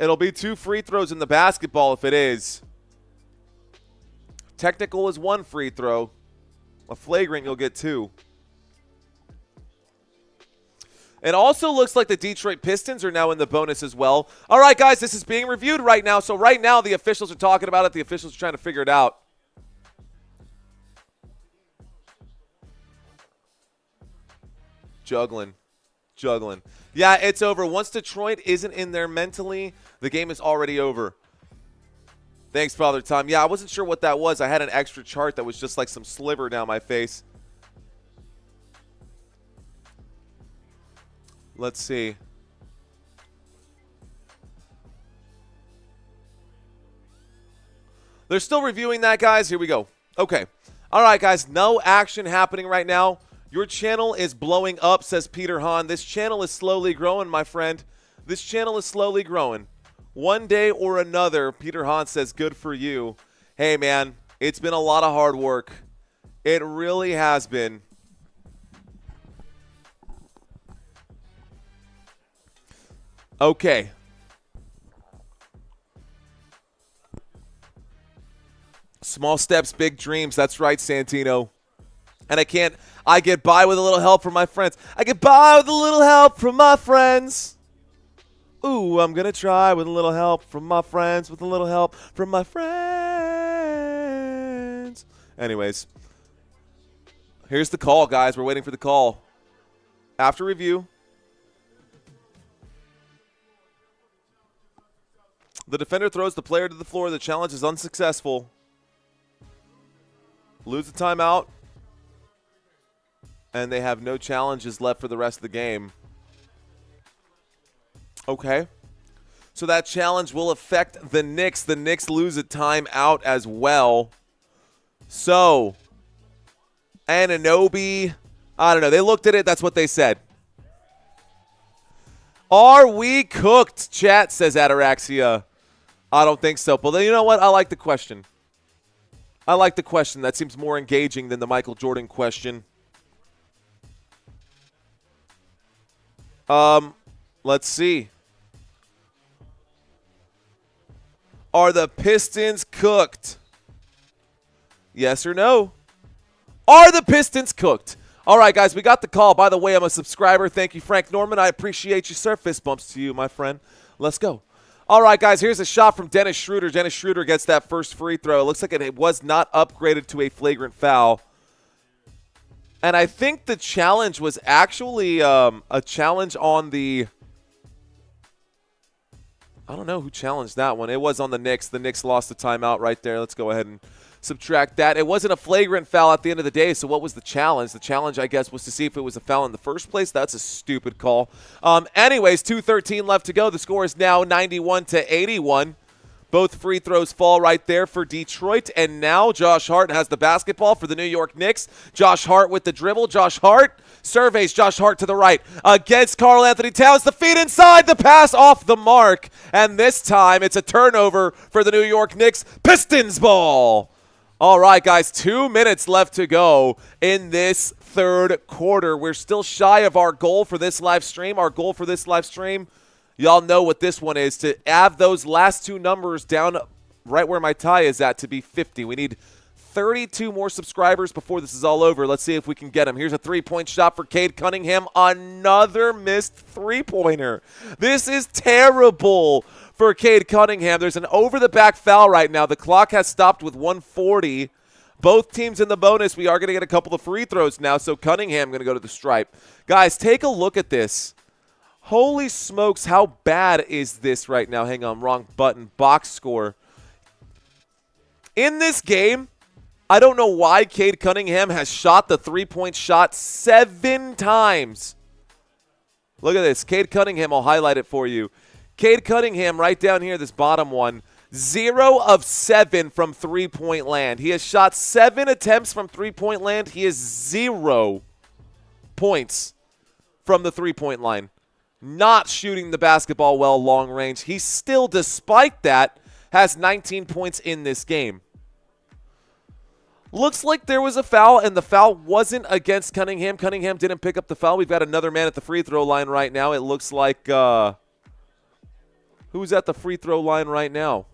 It'll be 2 free throws in the basketball if it is. Technical is 1 free throw. A flagrant, you'll get 2. It also looks like the Detroit Pistons are now in the bonus as well. All right, guys, this is being reviewed right now. So right now the officials are talking about it. The officials are trying to figure it out. Juggling. Yeah, it's over. Once Detroit isn't in there mentally, the game is already over. Thanks, Father Time. Yeah, I wasn't sure what that was. I had an extra chart that was just like some sliver down my face. Let's see. They're still reviewing that, guys. Here we go. Okay. All right, guys. No action happening right now. Your channel is blowing up, says Peter Hahn. This channel is slowly growing, my friend. This channel is slowly growing. One day or another, Peter Hahn says, good for you. Hey, man, it's been a lot of hard work. It really has been. Okay. Small steps, big dreams. That's right, Santino. And I get by with a little help from my friends. I get by with a little help from my friends. Ooh, I'm going to try with a little help from my friends, with a little help from my friends. Anyways, here's the call, guys. We're waiting for the call. After review, the defender throws the player to the floor. The challenge is unsuccessful. Lose the timeout. And they have no challenges left for the rest of the game. Okay. So that challenge will affect the Knicks. The Knicks lose a timeout as well. So, Anunoby, I don't know. They looked at it. That's what they said. Are we cooked? Chat, says Ataraxia. I don't think so. But you know what? I like the question. I like the question. That seems more engaging than the Michael Jordan question. Let's see. Are the Pistons cooked? Yes or no? Are the Pistons cooked? All right, guys, we got the call. By the way, I'm a subscriber. Thank you, Frank Norman. I appreciate you, sir. Fist bumps to you, my friend. Let's go. All right, guys, here's a shot from Dennis Schroeder. Dennis Schroeder gets that first free throw. It looks like it was not upgraded to a flagrant foul. And I think the challenge was actually a challenge on the – I don't know who challenged that one. It was on the Knicks. The Knicks lost the timeout right there. Let's go ahead and subtract that. It wasn't a flagrant foul at the end of the day, so what was the challenge? The challenge, I guess, was to see if it was a foul in the first place. That's a stupid call. Anyways, 2:13 left to go. The score is now 91-81. Both free throws fall right there for Detroit. And now Josh Hart has the basketball for the New York Knicks. Josh Hart with the dribble. Josh Hart surveys Josh Hart to the right against Karl Anthony Towns. The feed inside, the pass off the mark. And this time it's a turnover for the New York Knicks. Pistons ball. All right, guys, 2 minutes left to go in this third quarter. We're still shy of our goal for this live stream. Our goal for this live stream, y'all know what this one is, to have those last two numbers down right where my tie is at to be 50. We need 32 more subscribers before this is all over. Let's see if we can get them. Here's a three-point shot for Cade Cunningham. Another missed three-pointer. This is terrible for Cade Cunningham. There's an over-the-back foul right now. The clock has stopped with 1:40. Both teams in the bonus. We are going to get a couple of free throws now, so Cunningham going to go to the stripe. Guys, take a look at this. Holy smokes, how bad is this right now? Hang on, wrong button. Box score. In this game, I don't know why Cade Cunningham has shot the three-point shot 7 times. Look at this. Cade Cunningham, I'll highlight it for you. Cade Cunningham right down here, this bottom one, 0 of 7 from three-point land. He has shot 7 attempts from three-point land. He has 0 points from the three-point line. Not shooting the basketball well long range. He still, despite that, has 19 points in this game. Looks like there was a foul, and the foul wasn't against Cunningham. Cunningham didn't pick up the foul. We've got another man at the free throw line right now. It looks like who's at the free throw line right now?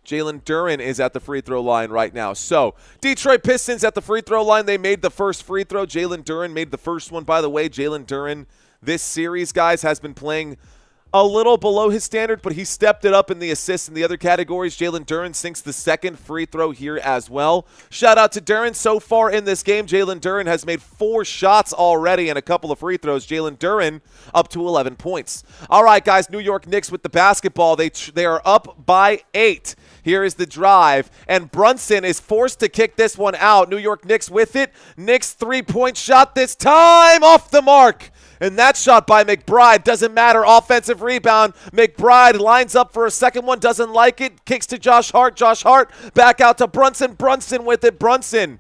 Jalen Duren is at the free throw line right now. So, Detroit Pistons at the free throw line. They made the first free throw. Jalen Duren made the first one. By the way, Jalen Duren, this series, guys, has been playing a little below his standard, but he stepped it up in the assists in the other categories. Jalen Duren sinks the second free throw here as well. Shout out to Duren. So far in this game, Jalen Duren has made 4 shots already and a couple of free throws. Jalen Duren up to 11 points. All right, guys, New York Knicks with the basketball. They are up by 8. Here is the drive, and Brunson is forced to kick this one out. New York Knicks with it. Knicks three-point shot this time off the mark. And that shot by McBride doesn't matter. Offensive rebound. McBride lines up for a second one. Doesn't like it. Kicks to Josh Hart. Josh Hart back out to Brunson. Brunson with it. Brunson.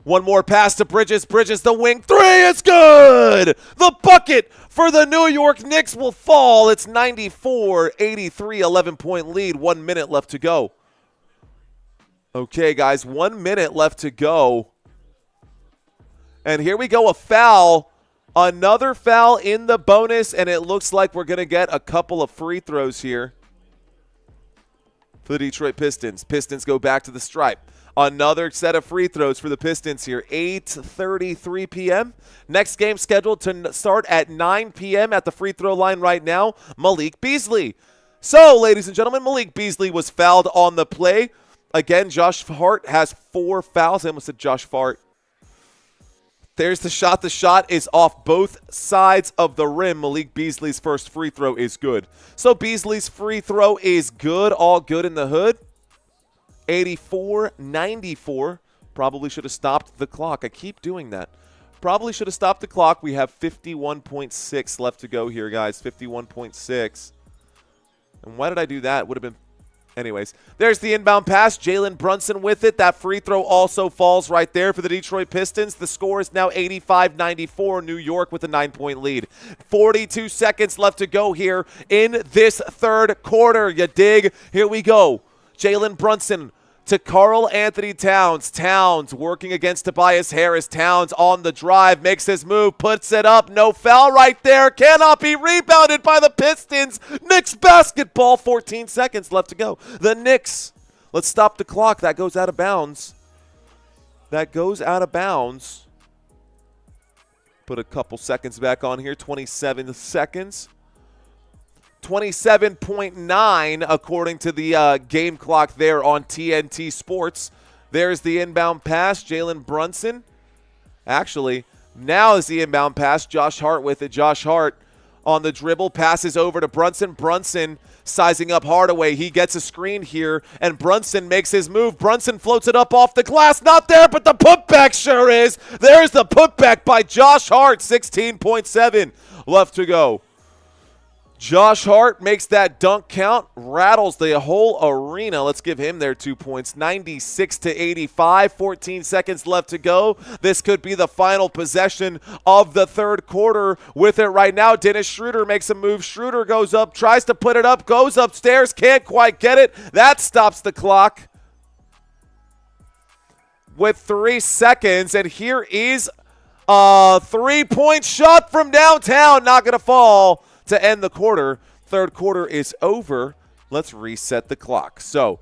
One more pass to Bridges. Bridges the wing. 3 is good. The bucket for the New York Knicks will fall. It's 94-83. 11-point lead. 1 minute left to go. Okay, guys. 1 minute left to go. And here we go. A foul. Another foul in the bonus, and it looks like we're going to get a couple of free throws here for the Detroit Pistons. Pistons go back to the stripe. Another set of free throws for the Pistons here. 8:33 p.m. Next game scheduled to start at 9 p.m. at the free throw line right now. Malik Beasley. So, ladies and gentlemen, Malik Beasley was fouled on the play. Again, Josh Hart has 4 fouls. I almost said Josh Fart. There's the shot. The shot is off both sides of the rim. Malik Beasley's first free throw is good. So Beasley's free throw is good. All good in the hood. 84-94. Probably should have stopped the clock. I keep doing that. Probably should have stopped the clock. We have 51.6 left to go here, guys. 51.6. And why did I do that? Would have been... Anyways, there's the inbound pass. Jalen Brunson with it. That free throw also falls right there for the Detroit Pistons. The score is now 85-94. New York with a 9-point lead. 42 seconds left to go here in this third quarter. You dig? Here we go. Jalen Brunson to Karl Anthony Towns. Towns working against Tobias Harris. Towns on the drive, makes his move, puts it up. No foul right there. Cannot be rebounded by the Pistons. Knicks basketball. 14 seconds left to go. The Knicks. Let's stop the clock. That goes out of bounds. That goes out of bounds. Put a couple seconds back on here. 27 seconds. 27.9 according to the game clock there on TNT Sports. There's the inbound pass. Jalen Brunson. Actually, now is the inbound pass. Josh Hart with it. Josh Hart on the dribble. Passes over to Brunson. Brunson sizing up Hardaway. He gets a screen here, and Brunson makes his move. Brunson floats it up off the glass. Not there, but the putback sure is. There's the putback by Josh Hart. 16.7 left to go. Josh Hart makes that dunk count, rattles the whole arena. Let's give him their 2 points. 96-85, 14 seconds left to go. This could be the final possession of the third quarter. With it right now, Dennis Schroeder makes a move. Schroeder goes up, tries to put it up, goes upstairs, can't quite get it. That stops the clock with 3 seconds, and here is a three-point shot from downtown. Not going to fall to end the quarter. Third quarter is over. Let's reset the clock. So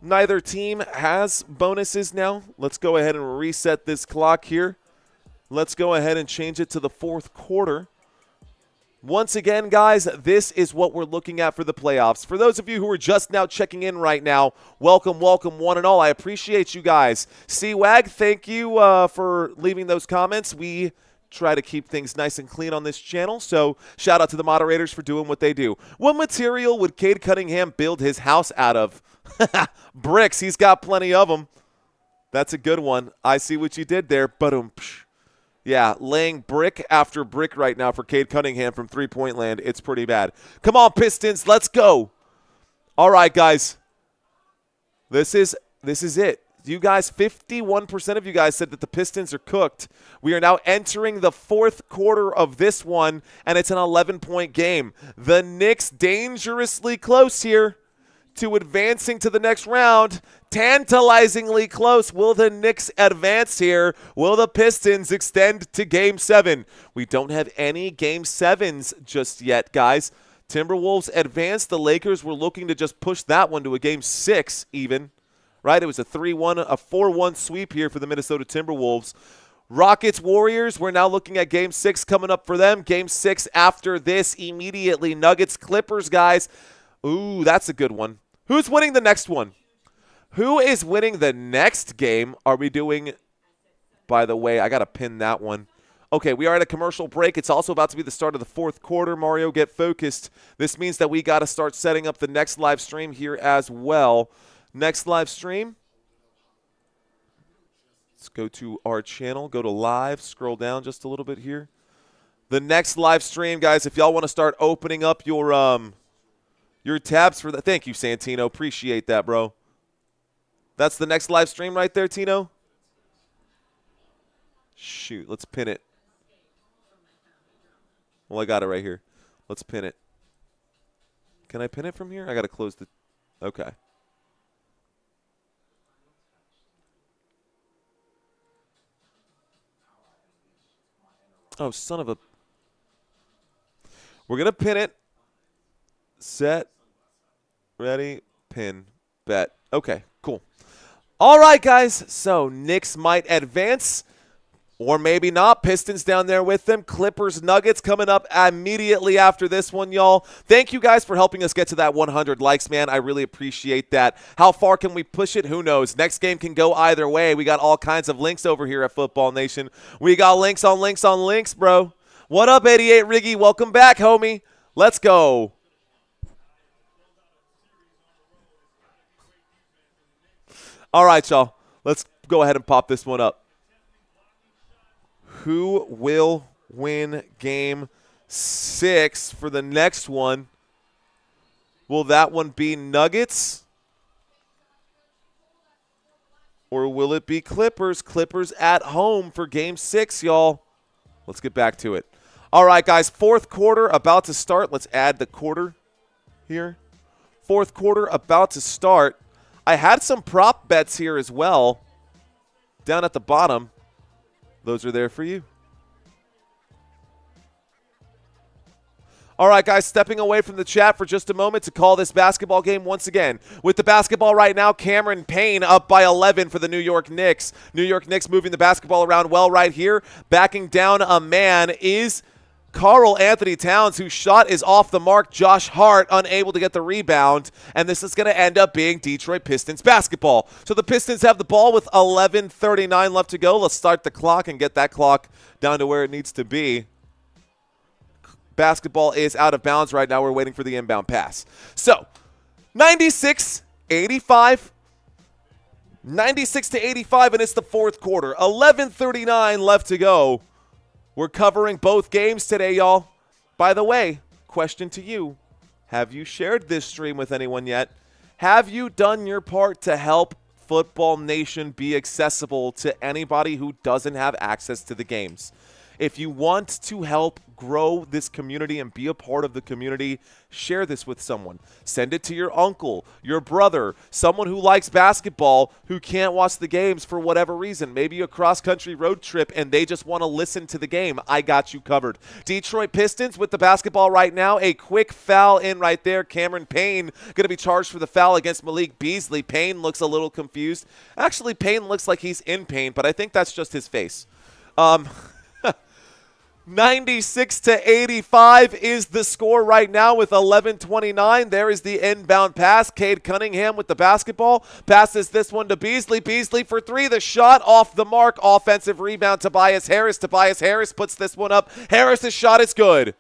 neither team has bonuses now. Let's go ahead and reset this clock here. Let's go ahead and change it to the fourth quarter. Once again, guys, this is what we're looking at for the playoffs. For those of you who are just now checking in right now, welcome, welcome, one and all. I appreciate you guys. C-Wag, thank you for leaving those comments. We try to keep things nice and clean on this channel, so shout out to the moderators for doing what they do. What material would Cade Cunningham build his house out of? Bricks. He's got plenty of them. That's a good one. I see what you did there. Ba-dum. Yeah, laying brick after brick right now for Cade Cunningham from three-point land. It's pretty bad. Come on, Pistons. Let's go. All right, guys. This is it. You guys, 51% of you guys said that the Pistons are cooked. We are now entering the fourth quarter of this one, and it's an 11-point game. The Knicks dangerously close here to advancing to the next round. Tantalizingly close. Will the Knicks advance here? Will the Pistons extend to Game 7? We don't have any Game 7s just yet, guys. Timberwolves advanced. The Lakers were looking to just push that one to a Game 6 even. Right? It was a 3-1, a 4-1 sweep here for the Minnesota Timberwolves. Rockets, Warriors, we're now looking at Game 6 coming up for them. Game 6 after this immediately. Nuggets, Clippers, guys. Ooh, that's a good one. Who's winning the next one? Who is winning the next game? Are we doing, by the way, I got to pin that one. Okay, we are at a commercial break. It's also about to be the start of the fourth quarter. Mario, get focused. This means that we got to start setting up the next live stream here as well. Next live stream. Let's go to our channel. Go to live. Scroll down just a little bit here. The next live stream, guys, if y'all want to start opening up your tabs for that. Thank you, Santino. Appreciate that, bro. That's the next live stream right there, Tino. Shoot, let's pin it. Well, I got it right here. Let's pin it. Can I pin it from here? I got to close the... Okay. Oh, son of a... We're going to pin it. Set. Ready. Pin. Bet. Okay, cool. All right, guys. So Knicks might advance. Or maybe not. Pistons down there with them. Clippers, Nuggets coming up immediately after this one, y'all. Thank you guys for helping us get to that 100 likes, man. I really appreciate that. How far can we push it? Who knows? Next game can go either way. We got all kinds of links over here at Football Nation. We got links on links on links, bro. What up, 88 Riggy? Welcome back, homie. Let's go. All right, y'all. Let's go ahead and pop this one up. Who will win game 6 for the next one? Will that one be Nuggets? Or will it be Clippers? Clippers at home for game 6, y'all. Let's get back to it. All right, guys, fourth quarter about to start. Let's add the quarter here. Fourth quarter about to start. I had some prop bets here as well down at the bottom. Those are there for you. All right, guys, stepping away from the chat for just a moment to call this basketball game once again. With the basketball right now, Cameron Payne up by 11 for the New York Knicks. New York Knicks moving the basketball around well right here. Backing down a man is Karl Anthony Towns, whose shot is off the mark. Josh Hart unable to get the rebound, and this is going to end up being Detroit Pistons basketball. So the Pistons have the ball with 11:39 left to go. Let's start the clock and get that clock down to where it needs to be. Basketball is out of bounds right now. We're waiting for the inbound pass. So 96-85. 96-85, and it's the fourth quarter. 11:39 left to go. We're covering both games today, y'all. By the way, question to you. Have you shared this stream with anyone yet? Have you done your part to help Football Nation be accessible to anybody who doesn't have access to the games? If you want to help grow this community and be a part of the community, share this with someone. Send it to your uncle, your brother, someone who likes basketball who can't watch the games for whatever reason. Maybe a cross-country road trip and they just want to listen to the game. I got you covered. Detroit Pistons with the basketball right now. A quick foul in right there. Cameron Payne going to be charged for the foul against Malik Beasley. Payne looks a little confused. Actually, Payne looks like he's in pain, but I think that's just his face. 96-85 is the score right now with 11:29. There is the inbound pass. Cade Cunningham with the basketball. Passes this one to Beasley. Beasley for three. The shot off the mark. Offensive rebound, Tobias Harris. Tobias Harris puts this one up. Harris's shot is good.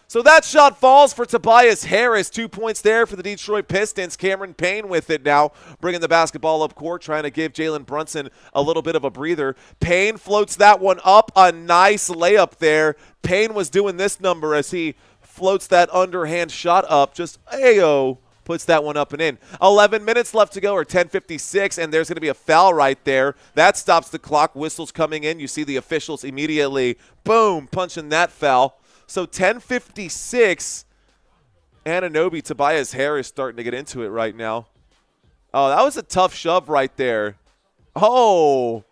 So that shot falls for Tobias Harris. 2 points there for the Detroit Pistons. Cameron Payne with it now, bringing the basketball up court, trying to give Jalen Brunson a little bit of a breather. Payne floats that one up. A nice layup there. Payne was doing this number as he floats that underhand shot up. Just ayo. Puts that one up and in. 11 minutes left to go, or 10:56, and there's going to be a foul right there. That stops the clock. Whistles coming in. You see the officials immediately, boom, punching that foul. So 10:56, Anunoby, Tobias Harris starting to get into it right now. Oh, that was a tough shove right there. Oh,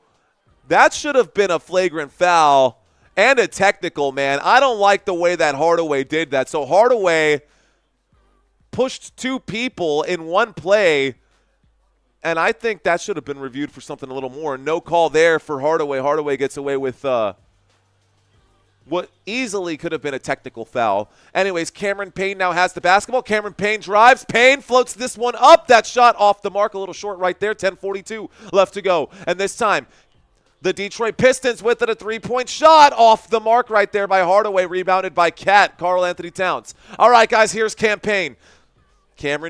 that should have been a flagrant foul and a technical, man. I don't like the way that Hardaway did that. So Hardaway pushed two people in one play, and I think that should have been reviewed for something a little more. No call there for Hardaway. Hardaway gets away with what easily could have been a technical foul. Anyways, Cameron Payne now has the basketball. Cameron Payne drives. Payne floats this one up. That shot off the mark, a little short right there. 10:42 left to go. And this time, the Detroit Pistons with it, a three-point shot off the mark right there by Hardaway, rebounded by Karl Anthony Towns. All right, guys, here's Cameron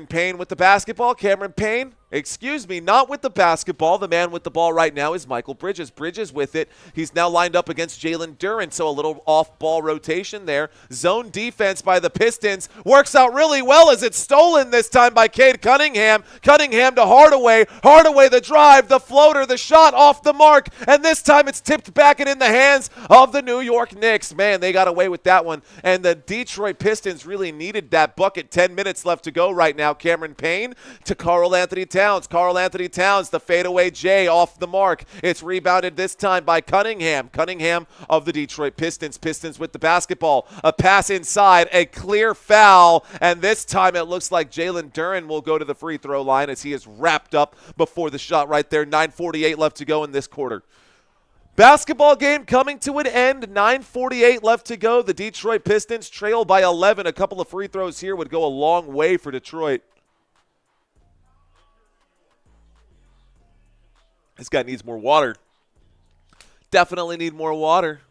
Payne with the basketball. Cameron Payne, not with the basketball. The man with the ball right now is Michael Bridges. Bridges with it. He's now lined up against Jalen Duren, so a little off-ball rotation there. Zone defense by the Pistons works out really well as it's stolen this time by Cade Cunningham. Cunningham to Hardaway. Hardaway the drive, the floater, the shot off the mark, and this time it's tipped back and in the hands of the New York Knicks. Man, they got away with that one, and the Detroit Pistons really needed that bucket. 10 minutes left to go right now. Cameron Payne to Karl Anthony Towns. Towns. Karl Anthony Towns, the fadeaway J off the mark. It's rebounded this time by Cunningham. Cunningham of the Detroit Pistons. Pistons with the basketball. A pass inside, a clear foul, and this time it looks like Jalen Duren will go to the free throw line as he is wrapped up before the shot right there. 9:48 left to go in this quarter. Basketball game coming to an end. 9:48 left to go. The Detroit Pistons trail by 11. A couple of free throws here would go a long way for Detroit. This guy needs more water. Definitely need more water.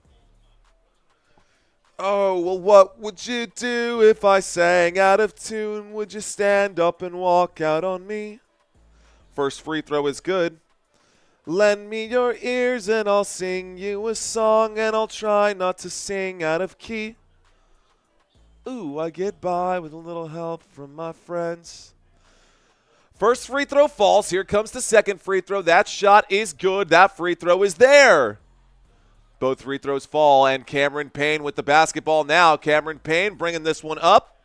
Oh, well, what would you do if I sang out of tune? Would you stand up and walk out on me? First free throw is good. Lend me your ears and I'll sing you a song, and I'll try not to sing out of key. Ooh, I get by with a little help from my friends. First free throw falls. Here comes the second free throw. That shot is good. That free throw is there. Both free throws fall, and Cameron Payne with the basketball now. Cameron Payne bringing this one up.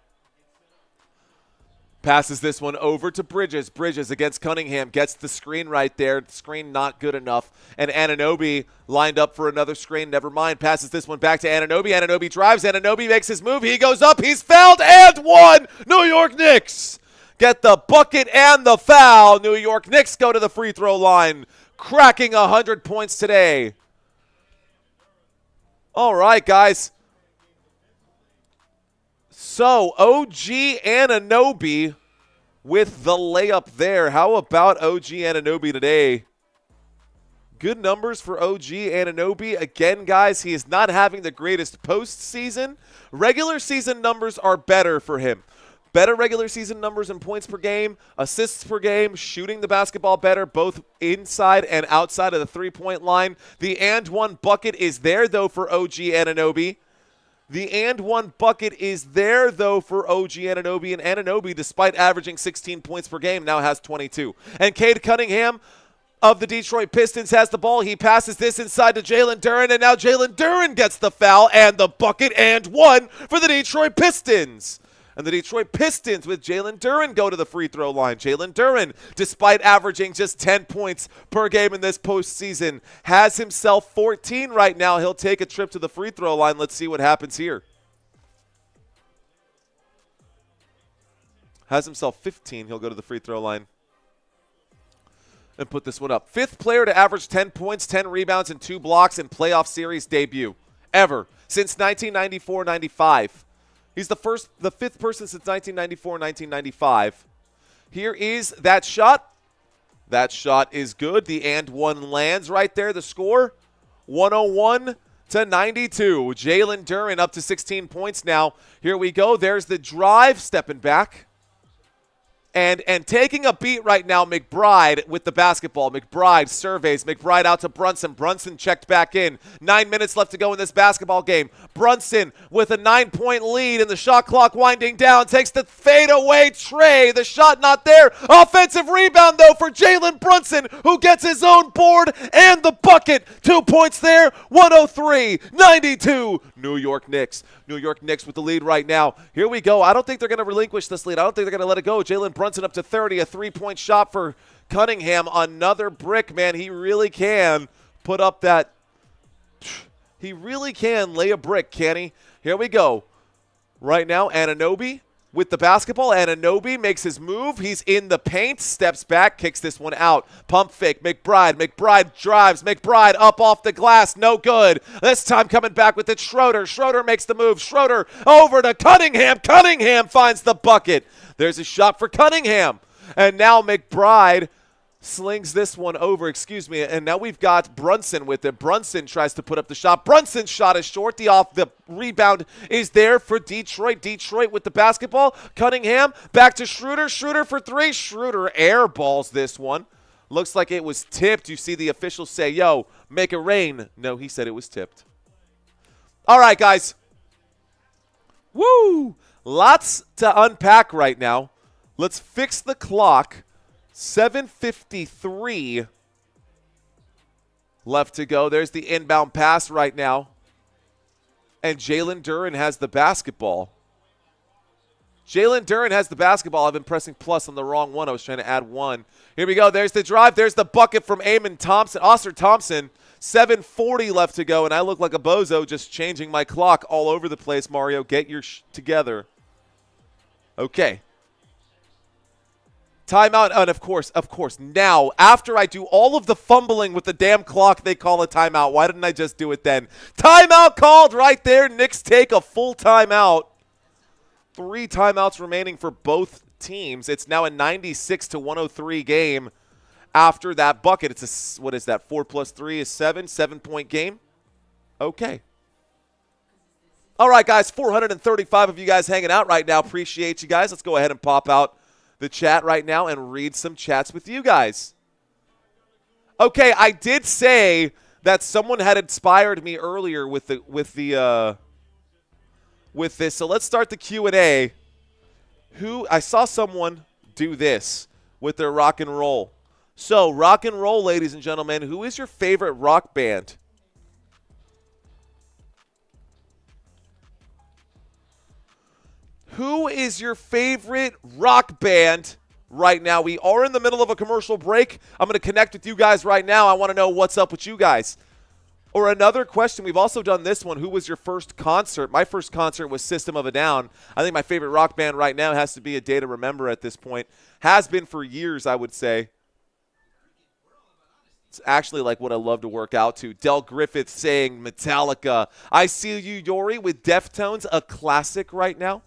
Passes this one over to Bridges. Bridges against Cunningham. Gets the screen right there. The screen not good enough. And Anunoby lined up for another screen. Never mind. Passes this one back to Anunoby. Anunoby drives. Anunoby makes his move. He goes up. He's fouled and one. New York Knicks get the bucket and the foul. New York Knicks go to the free throw line. Cracking 100 points today. All right, guys. So, OG Anunoby with the layup there. How about OG Anunoby today? Good numbers for OG Anunoby. Again, guys, he is not having the greatest postseason. Regular season numbers are better for him. Better regular season numbers in points per game, assists per game, shooting the basketball better, both inside and outside of the three-point line. The and one bucket is there, though, for OG Anunoby. The and one bucket is there, though, for OG Anunoby. And Anunoby, despite averaging 16 points per game, now has 22. And Cade Cunningham of the Detroit Pistons has the ball. He passes this inside to Jalen Duren, and now Jalen Duren gets the foul and the bucket and one for the Detroit Pistons. And the Detroit Pistons with Jalen Duren go to the free throw line. Jalen Duren, despite averaging just 10 points per game in this postseason, has himself 14 right now. He'll take a trip to the free throw line. Let's see what happens here. Has himself 15. He'll go to the free throw line and put this one up. Fifth player to average 10 points, 10 rebounds, and 2 blocks in playoff series debut ever since 1994-95. He's the fifth person since 1994-1995. Here is that shot. That shot is good. The and one lands right there. The score, 101-92. Jalen Duren up to 16 points now. Here we go. There's the drive, stepping back. And taking a beat right now, McBride with the basketball. McBride surveys. McBride out to Brunson. Brunson checked back in. 9 minutes left to go in this basketball game. Brunson with a 9-point lead and the shot clock winding down. Takes the fadeaway tray. The shot not there. Offensive rebound, though, for Jalen Brunson, who gets his own board and the bucket. 2 points there. 103-92. New York Knicks. New York Knicks with the lead right now. Here we go. I don't think they're going to relinquish this lead. I don't think they're going to let it go. Jalen Brunson up to 30. A 3-point shot for Cunningham. Another brick, man. He really can put up that. He really can lay a brick, can he? Here we go. Right now, Anunoby with the basketball. Anunoby makes his move. He's in the paint. Steps back. Kicks this one out. Pump fake. McBride. McBride drives. McBride up off the glass. No good. This time coming back with it. Schroeder. Schroeder makes the move. Schroeder over to Cunningham. Cunningham finds the bucket. There's a shot for Cunningham. And now McBride slings this one over, and now we've got Brunson with it. Brunson tries to put up the shot. Brunson's shot is short. The rebound is there for Detroit. Detroit with the basketball. Cunningham back to Schroeder. Schroeder for 3. Schroeder airballs this one. Looks like it was tipped. You see the officials say, yo, make it rain. No, he said it was tipped. All right, guys. Woo! Lots to unpack right now. Let's fix the clock. 7:53 left to go. There's the inbound pass right now. And Jalen Duren has the basketball. Jalen Duren has the basketball. I've been pressing plus on the wrong one. I was trying to add one. Here we go. There's the drive. There's the bucket from Amon Thompson. Oscar Thompson. 7:40 left to go, and I look like a bozo just changing my clock all over the place, Mario. Get your together. Okay. Timeout, and of course, now, after I do all of the fumbling with the damn clock they call a timeout, why didn't I just do it then? Timeout called right there. Knicks take a full timeout. 3 timeouts remaining for both teams. It's now a 96-103 game. After that bucket, it's a, what is that, 4 plus 3 is 7-point game? Okay. All right, guys, 435 of you guys hanging out right now. Appreciate you guys. Let's go ahead and pop out the chat right now and read some chats with you guys. Okay, I did say that someone had inspired me earlier with this, so let's start the Q&A. I saw someone do this with their rock and roll. So, rock and roll, ladies and gentlemen, who is your favorite rock band? Who is your favorite rock band right now? We are in the middle of a commercial break. I'm going to connect with you guys right now. I want to know what's up with you guys. Or another question, we've also done this one. Who was your first concert? My first concert was System of a Down. I think my favorite rock band right now has to be A Day to Remember at this point. Has been for years, I would say. It's actually like what I love to work out to. Del Griffith saying Metallica. I See You, Yori with Deftones, a classic right now.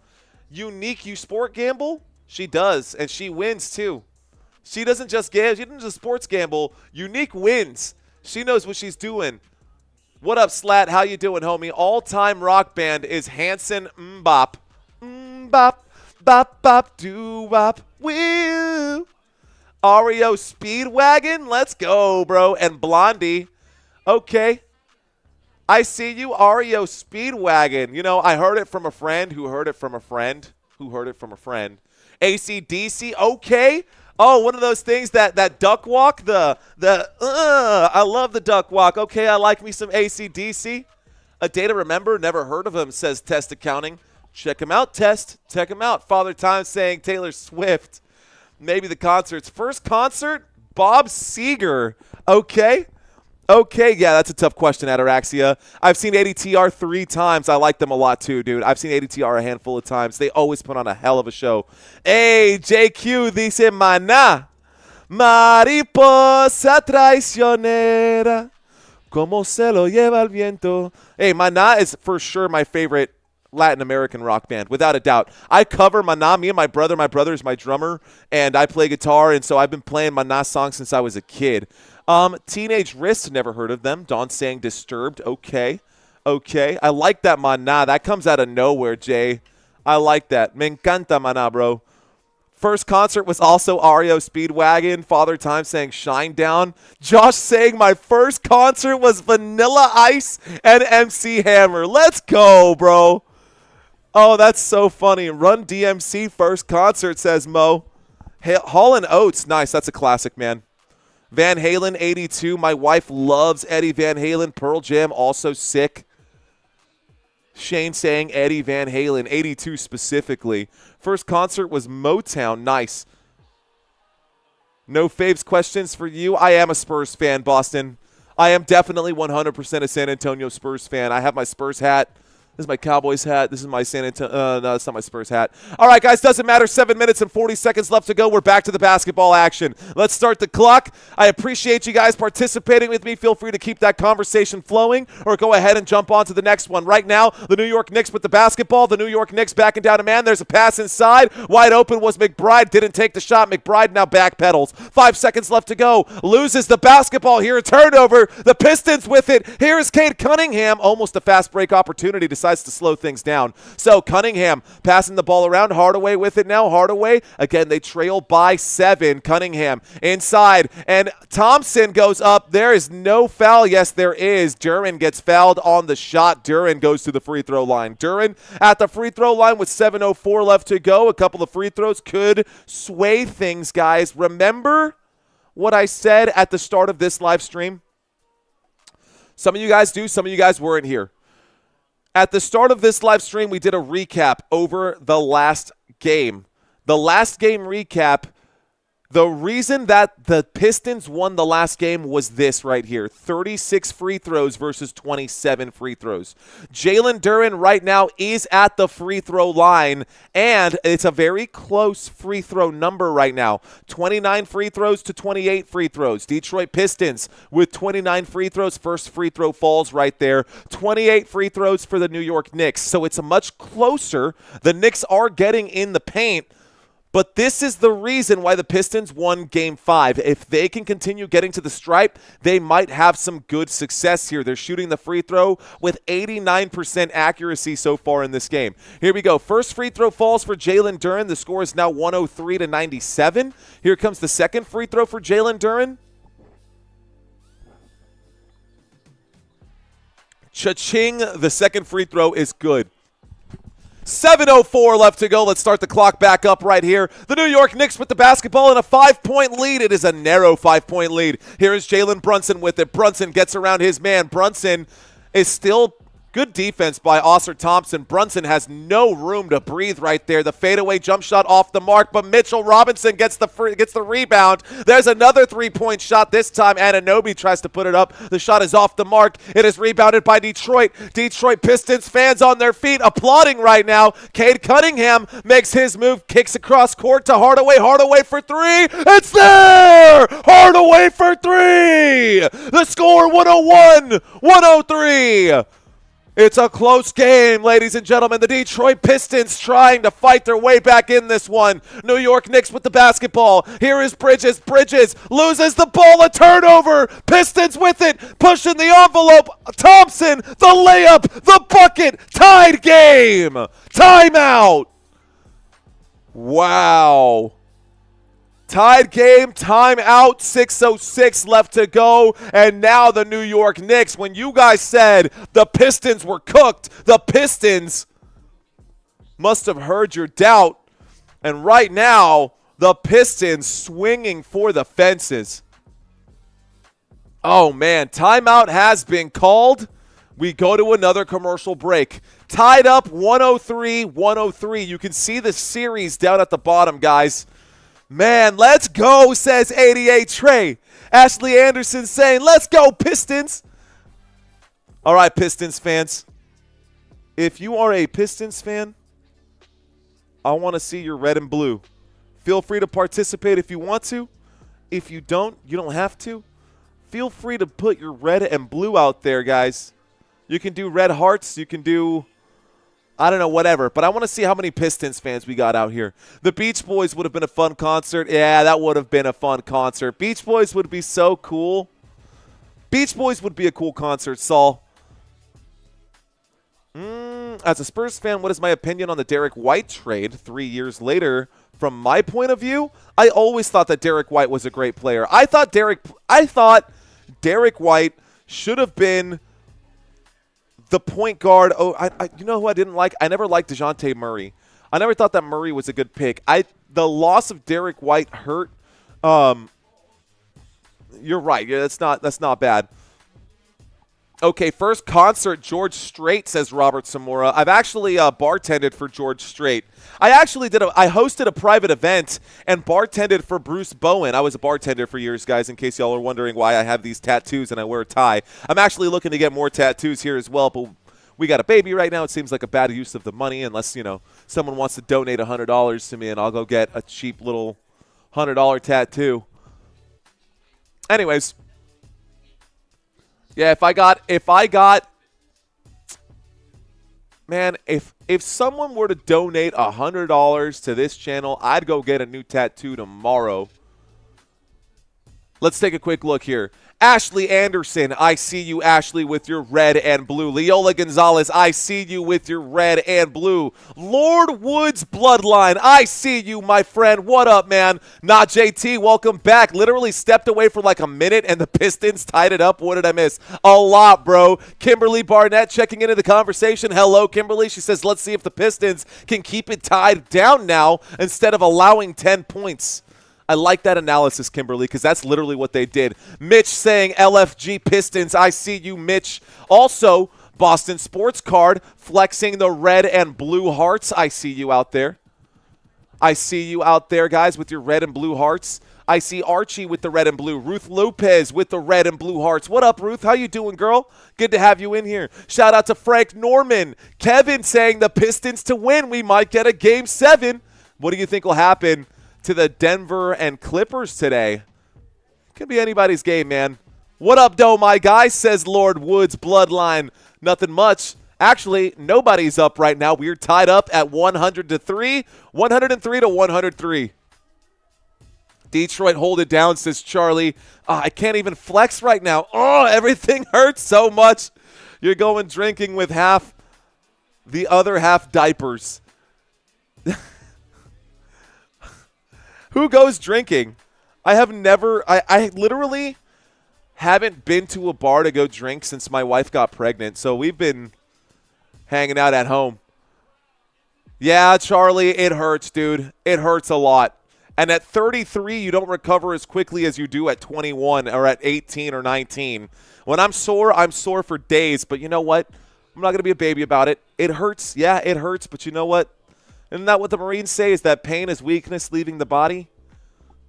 Unique, you sport gamble? She does, and she wins too. She doesn't just gamble. She doesn't just sports gamble. Unique wins. She knows what she's doing. What up, Slat? How you doing, homie? All-time rock band is Hanson Mbop. Mbop, bop, bop, doo-wop, woo. REO Speedwagon, let's go, bro. And Blondie, okay. I see you, REO Speedwagon. You know, I heard it from a friend who heard it from a friend who heard it from a friend. AC/DC, okay. Oh, one of those things, that duck walk, I love the duck walk. Okay, I like me some AC/DC. A Day to Remember, never heard of him, says Test Accounting. Check him out, Test. Check him out. Father Time saying Taylor Swift. Maybe the concerts. First concert, Bob Seger. Okay. Okay, yeah, that's a tough question, Ataraxia. I've seen ADTR 3 times. I like them a lot too, dude. I've seen ADTR a handful of times. They always put on a hell of a show. Hey, JQ dice Maná. Mariposa traicionera. Como se lo lleva el viento. Hey, Maná is for sure my favorite Latin American rock band, without a doubt. I cover Maná. Me and my brother is my drummer, and I play guitar, and so I've been playing Maná songs since I was a kid. Teenage Wrist, never heard of them. Dawn saying Disturbed. Okay. I like that Maná. That comes out of nowhere, Jay. I like that. Me encanta Maná, bro. First concert was also REO Speedwagon. Father Time saying Shinedown. Josh saying my first concert was Vanilla Ice and MC Hammer. Let's go, bro. Oh, that's so funny. Run DMC first concert, says Mo. Hall & Oates. Nice. That's a classic, man. Van Halen, 82. My wife loves Eddie Van Halen. Pearl Jam, also sick. Shane saying Eddie Van Halen, 82 specifically. First concert was Motown. Nice. No faves questions for you. I am a Spurs fan, Boston. I am definitely 100% a San Antonio Spurs fan. I have my Spurs hat. This is my Cowboys hat. This is my San Antonio. No, that's not my Spurs hat. All right, guys, doesn't matter. 7 minutes and 40 seconds left to go. We're back to the basketball action. Let's start the clock. I appreciate you guys participating with me. Feel free to keep that conversation flowing or go ahead and jump on to the next one. Right now, the New York Knicks with the basketball. The New York Knicks backing down a man. There's a pass inside. Wide open was McBride. Didn't take the shot. McBride now backpedals. 5 seconds left to go. Loses the basketball here. A turnover. The Pistons with it. Here is Cade Cunningham. Almost a fast break opportunity. Decides to slow things down. So Cunningham passing the ball around. Hardaway with it now. Hardaway. Again, they trail by 7. Cunningham inside. And Thompson goes up. There is no foul. Yes, there is. Duren gets fouled on the shot. Duren goes to the free throw line. Duren at the free throw line with 7:04 left to go. A couple of free throws could sway things, guys. Remember what I said at the start of this live stream? Some of you guys do. Some of you guys weren't here. At the start of this live stream, we did a recap over the last game. The last game recap, the reason that the Pistons won the last game was this right here. 36 free throws versus 27 free throws. Jalen Duren right now is at the free throw line, and it's a very close free throw number right now. 29 free throws to 28 free throws. Detroit Pistons with 29 free throws. First free throw falls right there. 28 free throws for the New York Knicks. So it's a much closer. The Knicks are getting in the paint. But this is the reason why the Pistons won Game 5. If they can continue getting to the stripe, they might have some good success here. They're shooting the free throw with 89% accuracy so far in this game. Here we go. First free throw falls for Jalen Duren. The score is now 103-97. Here comes the second free throw for Jalen Duren. Cha-ching, the second free throw is good. 7:04 left to go. Let's start the clock back up right here. The New York Knicks with the basketball in a 5-point lead. It is a narrow 5-point lead. Here is Jalen Brunson with it. Brunson gets around his man. Brunson is still good defense by Oscar Thompson. Brunson has no room to breathe right there. The fadeaway jump shot off the mark, but Mitchell Robinson gets the rebound. There's another three-point shot. This time Anunoby tries to put it up. The shot is off the mark. It is rebounded by Detroit. Detroit Pistons fans on their feet applauding right now. Cade Cunningham makes his move, kicks across court to Hardaway. Hardaway for three. It's there! Hardaway for three! The score 101-103. It's a close game, ladies and gentlemen. The Detroit Pistons trying to fight their way back in this one. New York Knicks with the basketball. Here is Bridges. Bridges loses the ball. A turnover. Pistons with it. Pushing the envelope. Thompson, the layup, the bucket. Tied game. Timeout. Wow. Tied game, timeout, 6:06 left to go, and now the New York Knicks. When you guys said the Pistons were cooked, the Pistons must have heard your doubt, and right now, the Pistons swinging for the fences. Oh, man, timeout has been called. We go to another commercial break. Tied up 103-103. You can see the series down at the bottom, guys. Man, let's go, says 88 Trey. Ashley Anderson saying, let's go, Pistons. All right, Pistons fans. If you are a Pistons fan, I want to see your red and blue. Feel free to participate if you want to. If you don't, you don't have to. Feel free to put your red and blue out there, guys. You can do red hearts. You can do, I don't know, whatever. But I want to see how many Pistons fans we got out here. The Beach Boys would have been a fun concert. Yeah, that would have been a fun concert. Beach Boys would be so cool. Beach Boys would be a cool concert, Saul. As a Spurs fan, what is my opinion on the Derek White trade 3 years later? From my point of view, I always thought that Derek White was a great player. I thought Derek White should have been the point guard. Oh, you know who I didn't like? I never liked DeJounte Murray. I never thought that Murray was a good pick. The loss of Derek White hurt. You're right. Yeah, that's not bad. Okay, first concert, George Strait, says Robert Samora. I've actually bartended for George Strait. I hosted a private event and bartended for Bruce Bowen. I was a bartender for years, guys, in case y'all are wondering why I have these tattoos and I wear a tie. I'm actually looking to get more tattoos here as well, but we got a baby right now. It seems like a bad use of the money unless, someone wants to donate $100 to me and I'll go get a cheap little $100 tattoo. Anyways. Yeah, if someone were to donate $100 to this channel, I'd go get a new tattoo tomorrow. Let's take a quick look here. Ashley Anderson, I see you, Ashley, with your red and blue. Leola Gonzalez, I see you with your red and blue. Lord Woods Bloodline, I see you, my friend. What up, man? Not JT, welcome back. Literally stepped away for like a minute, and the Pistons tied it up. What did I miss? A lot, bro. Kimberly Barnett checking into the conversation. Hello, Kimberly. She says, let's see if the Pistons can keep it tied down now instead of allowing 10 points. I like that analysis, Kimberly, because that's literally what they did. Mitch saying LFG Pistons. I see you, Mitch. Also, Boston Sports Card flexing the red and blue hearts. I see you out there. I see you out there, guys, with your red and blue hearts. I see Archie with the red and blue. Ruth Lopez with the red and blue hearts. What up, Ruth? How you doing, girl? Good to have you in here. Shout out to Frank Norman. Kevin saying the Pistons to win. We might get a Game 7. What do you think will happen to the Denver and Clippers today? Could be anybody's game, man. What up, though, my guy, says Lord Woods Bloodline. Nothing much. Actually, nobody's up right now. We're tied up at 100-3. 103 to 103. Detroit, hold it down, says Charlie. I can't even flex right now. Oh, everything hurts so much. You're going drinking with half, the other half diapers. Who goes drinking? I have never, I literally haven't been to a bar to go drink since my wife got pregnant. So we've been hanging out at home. Yeah, Charlie, it hurts, dude. It hurts a lot. And at 33, you don't recover as quickly as you do at 21 or at 18 or 19. When I'm sore for days. But you know what? I'm not going to be a baby about it. It hurts. Yeah, it hurts. But you know what? Isn't that what the Marines say, is that pain is weakness leaving the body?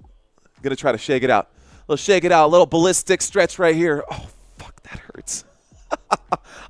I'm going to try to shake it out. A little shake it out. A little ballistic stretch right here. Oh, fuck, that hurts.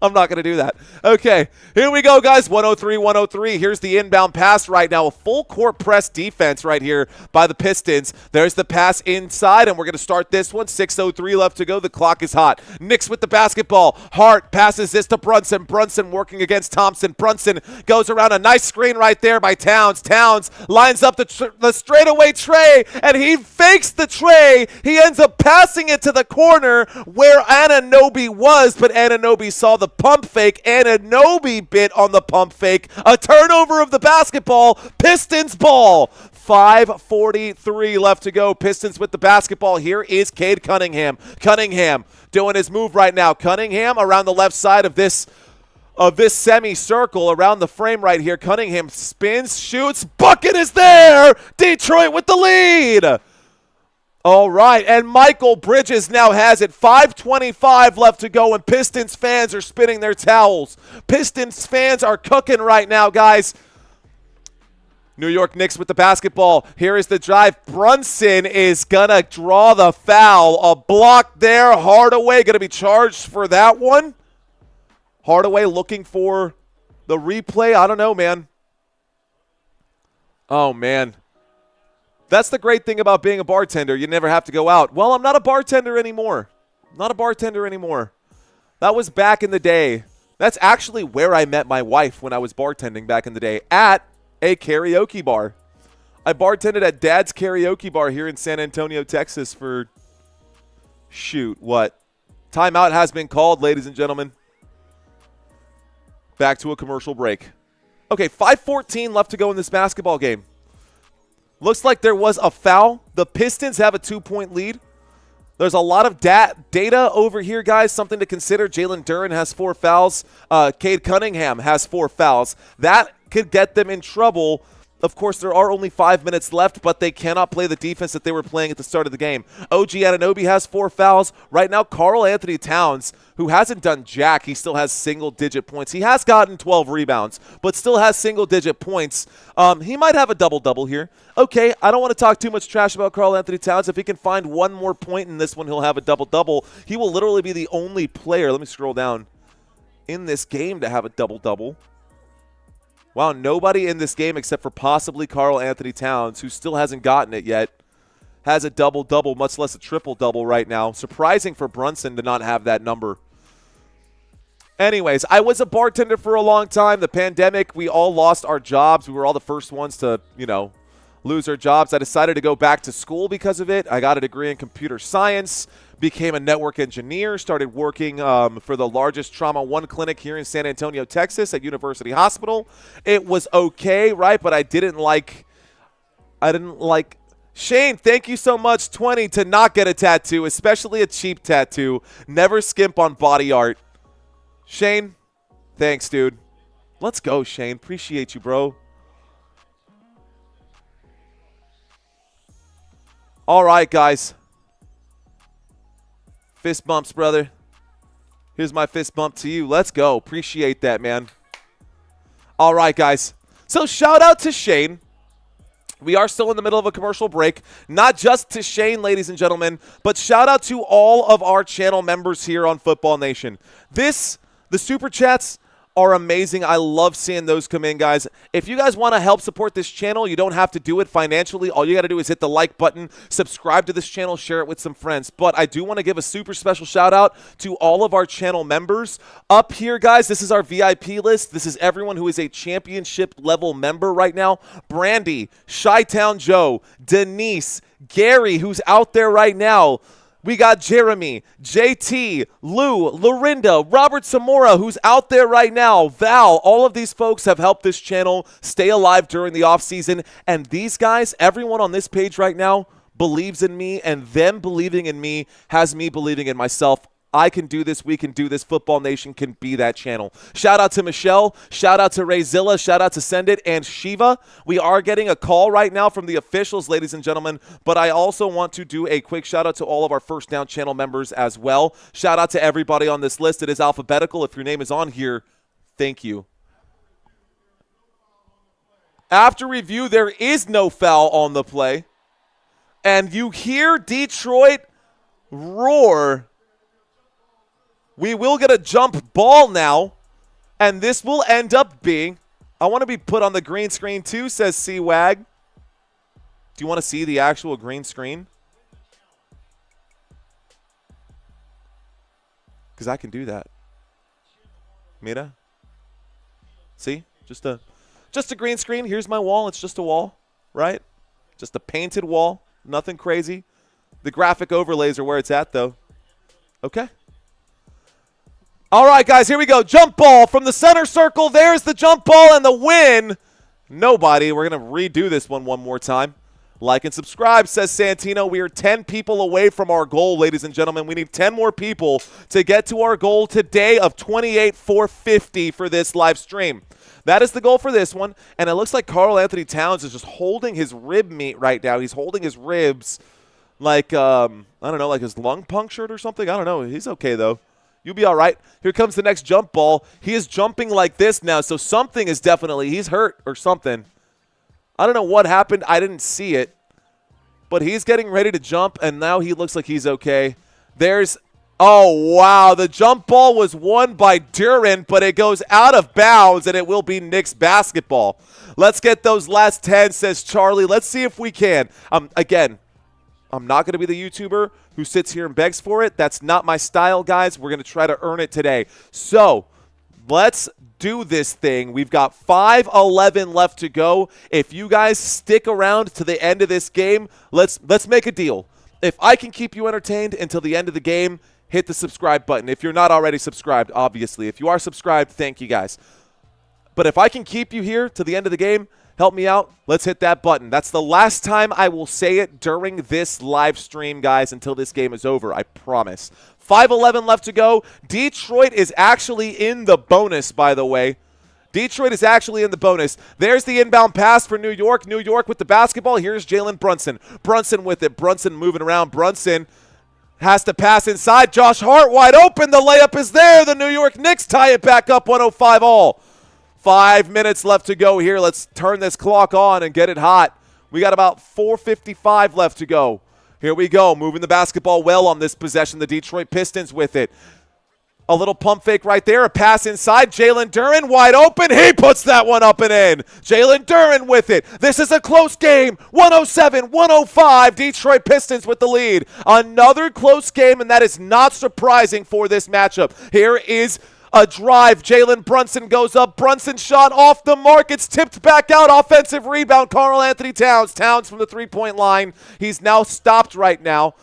I'm not going to do that. Okay, here we go, guys. 103-103. Here's the inbound pass right now. A full court press defense right here by the Pistons. There's the pass inside, and we're going to start this one. 6:03 left to go. The clock is hot. Knicks with the basketball. Hart passes this to Brunson. Brunson working against Thompson. Brunson goes around a nice screen right there by Towns. Towns lines up the straightaway tray, and he fakes the tray. He ends up passing it to the corner where Anunoby was, but Anunoby saw the pump fake. Anunoby bit on the pump fake. A turnover of the basketball. Pistons ball. 5:43 left to go. Pistons with the basketball. Here is Cade Cunningham. Cunningham doing his move right now. Cunningham around the left side of this semicircle around the frame right here. Cunningham spins, shoots. Bucket is there. Detroit with the lead. All right, and Michael Bridges now has it. 5:25 left to go, and Pistons fans are spinning their towels. Pistons fans are cooking right now, guys. New York Knicks with the basketball. Here is the drive. Brunson is going to draw the foul. A block there. Hardaway going to be charged for that one. Hardaway looking for the replay. I don't know, man. Oh, man. That's the great thing about being a bartender. You never have to go out. Well, I'm not a bartender anymore. Not a bartender anymore. That was back in the day. That's actually where I met my wife when I was bartending back in the day, at a karaoke bar. I bartended at Dad's Karaoke Bar here in San Antonio, Texas for, shoot, what? Timeout has been called, ladies and gentlemen. Back to a commercial break. Okay, 5:14 left to go in this basketball game. Looks like there was a foul. The Pistons have a 2-point lead. There's a lot of data over here, guys. Something to consider. Jalen Duren has 4 fouls. Cade Cunningham has 4 fouls. That could get them in trouble. Of course, there are only 5 minutes left, but they cannot play the defense that they were playing at the start of the game. OG Anunoby has 4 fouls. Right now, Karl Anthony Towns, who hasn't done jack, he still has single-digit points. He has gotten 12 rebounds, but still has single-digit points. He might have a double-double here. Okay, I don't want to talk too much trash about Karl Anthony Towns. If he can find one more point in this one, he'll have a double-double. He will literally be the only player, let me scroll down, in this game to have a double-double. Wow, nobody in this game except for possibly Karl Anthony Towns, who still hasn't gotten it yet, has a double-double, much less a triple-double right now. Surprising for Brunson to not have that number. Anyways, I was a bartender for a long time. The pandemic, we all lost our jobs. We were all the first ones to, lose our jobs. I decided to go back to school because of it. I got a degree in computer science, became a network engineer, started working for the largest Trauma 1 clinic here in San Antonio, Texas at University Hospital. It was okay, right? But I didn't like Shane, thank you so much, 20, to not get a tattoo, especially a cheap tattoo. Never skimp on body art. Shane, thanks, dude. Let's go, Shane. Appreciate you, bro. All right, guys. Fist bumps, brother. Here's my fist bump to you. Let's go. Appreciate that, man. All right, guys. So shout out to Shane. We are still in the middle of a commercial break, not just to Shane, ladies and gentlemen, but shout out to all of our channel members here on Football Nation. The Super Chats are amazing. I love seeing those come in, guys. If you guys want to help support this channel, you don't have to do it financially. All you got to do is hit the like button, subscribe to this channel, share it with some friends. But I do want to give a super special shout out to all of our channel members. Up here, guys, this is our VIP list. This is everyone who is a championship level member right now. Brandy, Chi-Town Joe, Denise, Gary, who's out there right now. We got Jeremy, JT, Lou, Lorinda, Robert Zamora, who's out there right now, Val. All of these folks have helped this channel stay alive during the offseason. And these guys, everyone on this page right now, believes in me, and them believing in me has me believing in myself. I can do this. We can do this. Football Nation can be that channel. Shout out to Michelle. Shout out to Rayzilla. Shout out to Send It and Shiva. We are getting a call right now from the officials, ladies and gentlemen, but I also want to do a quick shout out to all of our First Down channel members as well. Shout out to everybody on this list. It is alphabetical. If your name is on here, thank you. After review, there is no foul on the play. And you hear Detroit roar. We will get a jump ball now, and this will end up being, I want to be put on the green screen too, says C-Wag. Do you want to see the actual green screen? Because I can do that. Mira? See? Just a green screen. Here's my wall. It's just a wall, right? Just a painted wall. Nothing crazy. The graphic overlays are where it's at, though. Okay. All right, guys, here we go. Jump ball from the center circle. There's the jump ball and the win. Nobody. We're going to redo this one more time. Like and subscribe, says Santino. We are 10 people away from our goal, ladies and gentlemen. We need 10 more people to get to our goal today of 28,450 for this live stream. That is the goal for this one. And it looks like Karl Anthony Towns is just holding his rib meat right now. He's holding his ribs like, I don't know, like his lung punctured or something. I don't know. He's okay, though. You'll be all right. Here comes the next jump ball. He is jumping like this now, so something is definitely – he's hurt or something. I don't know what happened. I didn't see it. But he's getting ready to jump, and now he looks like he's okay. There's – oh, wow. The jump ball was won by Duran, but it goes out of bounds, and it will be Knicks basketball. Let's get those last 10, says Charlie. Let's see if we can. Again, I'm not going to be the YouTuber who sits here and begs for it. That's not my style, guys. We're going to try to earn it today. So let's do this thing. We've got 5:11 left to go. If you guys stick around to the end of this game, let's make a deal. If I can keep you entertained until the end of the game, hit the subscribe button. If you're not already subscribed, obviously. If you are subscribed, thank you, guys. But if I can keep you here to the end of the game, help me out. Let's hit that button. That's the last time I will say it during this live stream, guys, until this game is over. I promise. 5:11 left to go. Detroit is actually in the bonus, by the way. Detroit is actually in the bonus. There's the inbound pass for New York. New York with the basketball. Here's Jalen Brunson. Brunson with it. Brunson moving around. Brunson has to pass inside. Josh Hart wide open. The layup is there. The New York Knicks tie it back up 105 all. 5 minutes left to go here. Let's turn this clock on and get it hot. We got about 4:55 left to go. Here we go. Moving the basketball well on this possession. The Detroit Pistons with it. A little pump fake right there. A pass inside. Jalen Duran wide open. He puts that one up and in. Jalen Duran with it. This is a close game. 107-105. Detroit Pistons with the lead. Another close game, and that is not surprising for this matchup. Here is a drive. Jalen Brunson goes up. Brunson shot off the mark. It's tipped back out. Offensive rebound. Karl Anthony Towns. Towns from the three-point line. He's now stopped right now.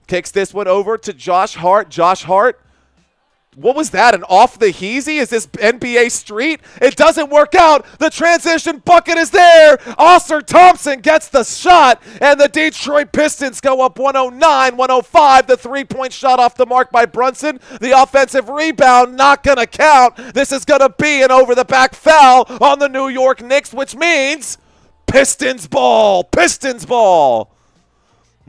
Kicks this one over to Josh Hart. Josh Hart. What was that? An off the heezy? Is this NBA Street? It doesn't work out. The transition bucket is there. Oscar Thompson gets the shot, and the Detroit Pistons go up 109-105. The three-point shot off the mark by Brunson. The offensive rebound not going to count. This is going to be an over-the-back foul on the New York Knicks, which means Pistons ball. Pistons ball.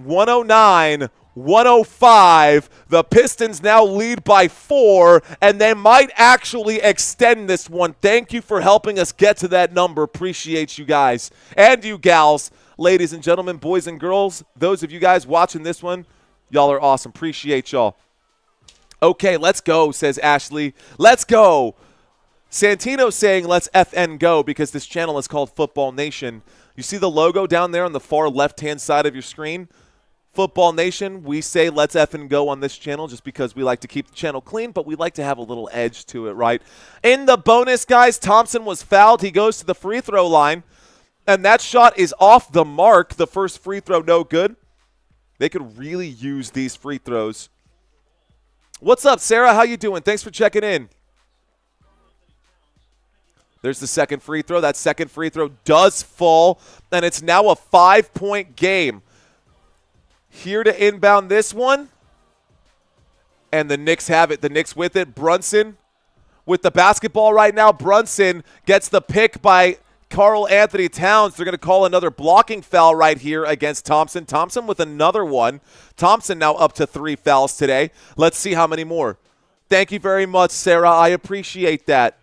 109-105. 105. The Pistons now lead by 4, and they might actually extend this one. Thank you for helping us get to that number. Appreciate you guys and you gals, ladies and gentlemen, boys and girls. Those of you guys watching this one, y'all are awesome. Appreciate y'all. Okay, let's go, says Ashley. Let's go. Santino saying let's FN go because this channel is called Football Nation. You see the logo down there on the far left-hand side of your screen? Football Nation, we say let's effing go on this channel just because we like to keep the channel clean, but we like to have a little edge to it, right? In the bonus, guys, Thompson was fouled. He goes to the free throw line, and that shot is off the mark. The first free throw, no good. They could really use these free throws. What's up, Sarah? How you doing? Thanks for checking in. There's the second free throw. That second free throw does fall, and it's now a 5-point game. Here to inbound this one. And the Knicks have it. The Knicks with it. Brunson with the basketball right now. Brunson gets the pick by Karl Anthony Towns. They're going to call another blocking foul right here against Thompson. Thompson with another one. Thompson now up to 3 fouls today. Let's see how many more. Thank you very much, Sarah. I appreciate that.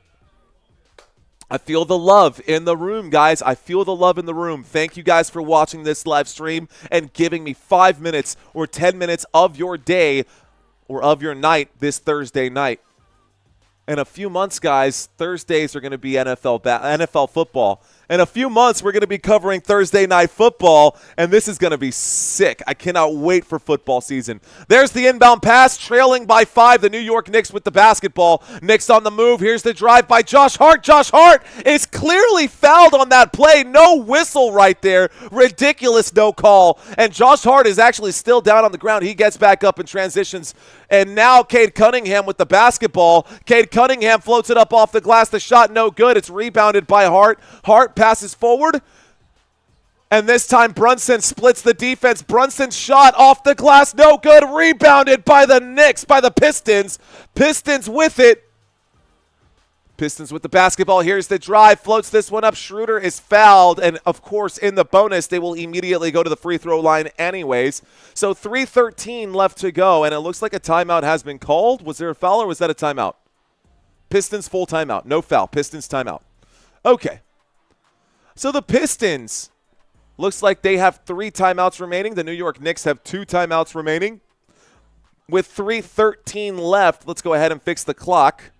I feel the love in the room, guys. I feel the love in the room. Thank you guys for watching this live stream and giving me 5 minutes or 10 minutes of your day or of your night this Thursday night. In a few months, guys, Thursdays are going to be NFL football. In a few months, we're going to be covering Thursday night football, and this is going to be sick. I cannot wait for football season. There's the inbound pass, trailing by 5, the New York Knicks with the basketball. Knicks on the move. Here's the drive by Josh Hart. Josh Hart is clearly fouled on that play. No whistle right there. Ridiculous no call. And Josh Hart is actually still down on the ground. He gets back up and transitions. And now Cade Cunningham with the basketball. Cade Cunningham floats it up off the glass. The shot no good. It's rebounded by Hart. Hart passes forward. And this time Brunson splits the defense. Brunson's shot off the glass. No good. Rebounded by the Knicks, by the Pistons. Pistons with it. Pistons with the basketball. Here's the drive. Floats this one up. Schroeder is fouled. And, of course, in the bonus, they will immediately go to the free throw line anyways. So 3:13 left to go. And it looks like a timeout has been called. Was there a foul or was that a timeout? Pistons full timeout. No foul. Pistons timeout. Okay. So the Pistons, looks like they have 3 timeouts remaining. The New York Knicks have 2 timeouts remaining. With 3:13 left, let's go ahead and fix the clock.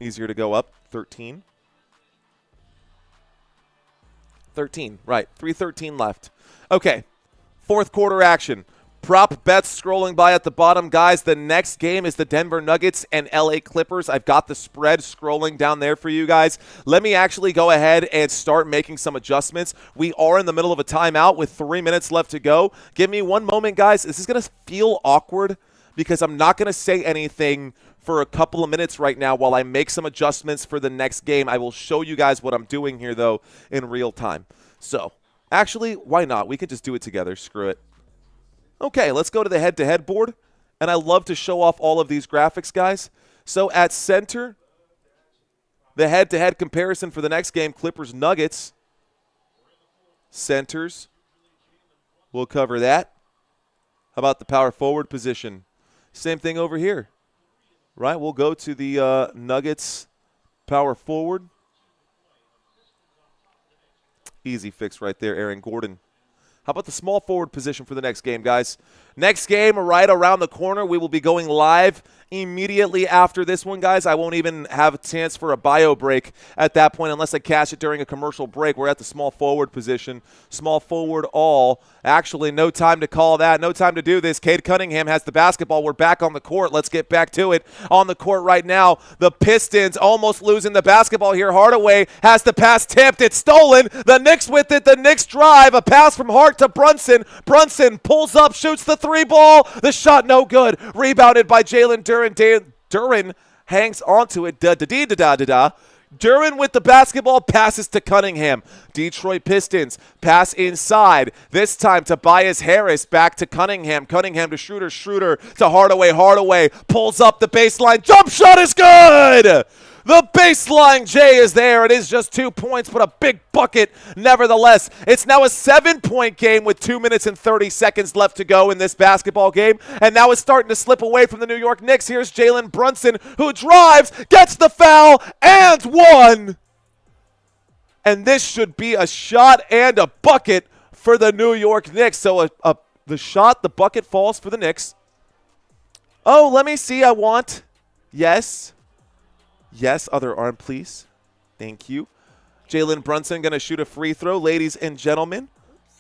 Easier to go up. 13. 13, right. 3:13 left. Okay, fourth quarter action. Prop bets scrolling by at the bottom. Guys, the next game is the Denver Nuggets and LA Clippers. I've got the spread scrolling down there for you guys. Let me actually go ahead and start making some adjustments. We are in the middle of a timeout with 3 minutes left to go. Give me one moment, guys. This is going to feel awkward because I'm not going to say anything for a couple of minutes right now while I make some adjustments for the next game. I will show you guys what I'm doing here, though, in real time. So, actually, why not? We can just do it together. Screw it. Okay, let's go to the head-to-head board, and I love to show off all of these graphics, guys. So at center, the head-to-head comparison for the next game, Clippers-Nuggets. Centers, we'll cover that. How about the power forward position? Same thing over here, right? We'll go to the Nuggets power forward. Easy fix right there, Aaron Gordon. How about the small forward position for the next game, guys? Next game right around the corner. We will be going live immediately after this one, guys. I won't even have a chance for a bio break at that point unless I catch it during a commercial break. We're at the small forward position. Small forward all. Actually, no time to call that. No time to do this. Cade Cunningham has the basketball. We're back on the court. Let's get back to it. On the court right now, the Pistons almost losing the basketball here. Hardaway has the pass tipped. It's stolen. The Knicks with it. The Knicks drive. A pass from Hart to Brunson. Brunson pulls up, shoots the 3-ball. The shot no good. Rebounded by Jalen Duren. Duren hangs onto it. Duren with the basketball, passes to Cunningham. Detroit Pistons pass inside. This time Tobias Harris back to Cunningham. Cunningham to Schroeder. Schroeder to Hardaway. Hardaway pulls up the baseline. Jump shot is good! The baseline J is there. It is just 2 points, but a big bucket nevertheless. It's now a 7-point game with 2 minutes and 30 seconds left to go in this basketball game. And now it's starting to slip away from the New York Knicks. Here's Jalen Brunson, who drives, gets the foul, and one. And this should be a shot and a bucket for the New York Knicks. So the shot, the bucket falls for the Knicks. Oh, let me see. I want. Yes. Yes, other arm, please. Thank you. Jalen Brunson going to shoot a free throw. Ladies and gentlemen,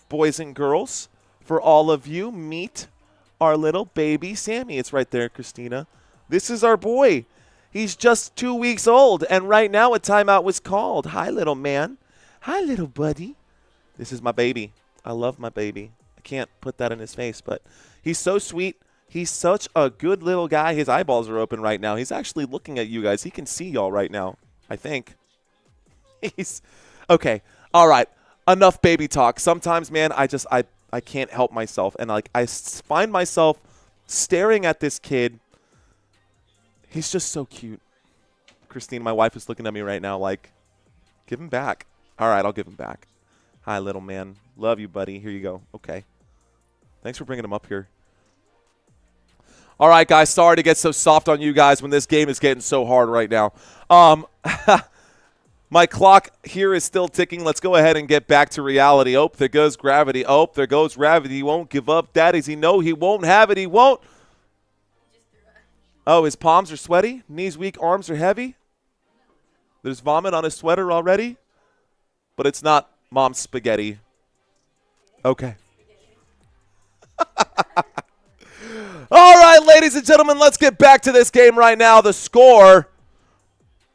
boys and girls, for all of you, meet our little baby Sammy. It's right there, Christina. This is our boy. He's just 2 weeks old, and right now a timeout was called. Hi, little man. Hi, little buddy. This is my baby. I love my baby. I can't put that in his face, but he's so sweet. He's such a good little guy. His eyeballs are open right now. He's actually looking at you guys. He can see y'all right now, I think. He's okay. All right. Enough baby talk. Sometimes, man, I can't help myself. And I find myself staring at this kid. He's just so cute. Christine, my wife, is looking at me right now like, give him back. All right, I'll give him back. Hi, little man. Love you, buddy. Here you go. Okay. Thanks for bringing him up here. All right, guys, sorry to get so soft on you guys when this game is getting so hard right now. My clock here is still ticking. Let's go ahead and get back to reality. Oh, there goes gravity. Oh, there goes gravity. He won't give up. Daddies, he know he won't have it. He won't. Oh, his palms are sweaty. Knees weak. Arms are heavy. There's vomit on his sweater already. But it's not mom's spaghetti. Okay. All right, ladies and gentlemen, let's get back to this game right now. The score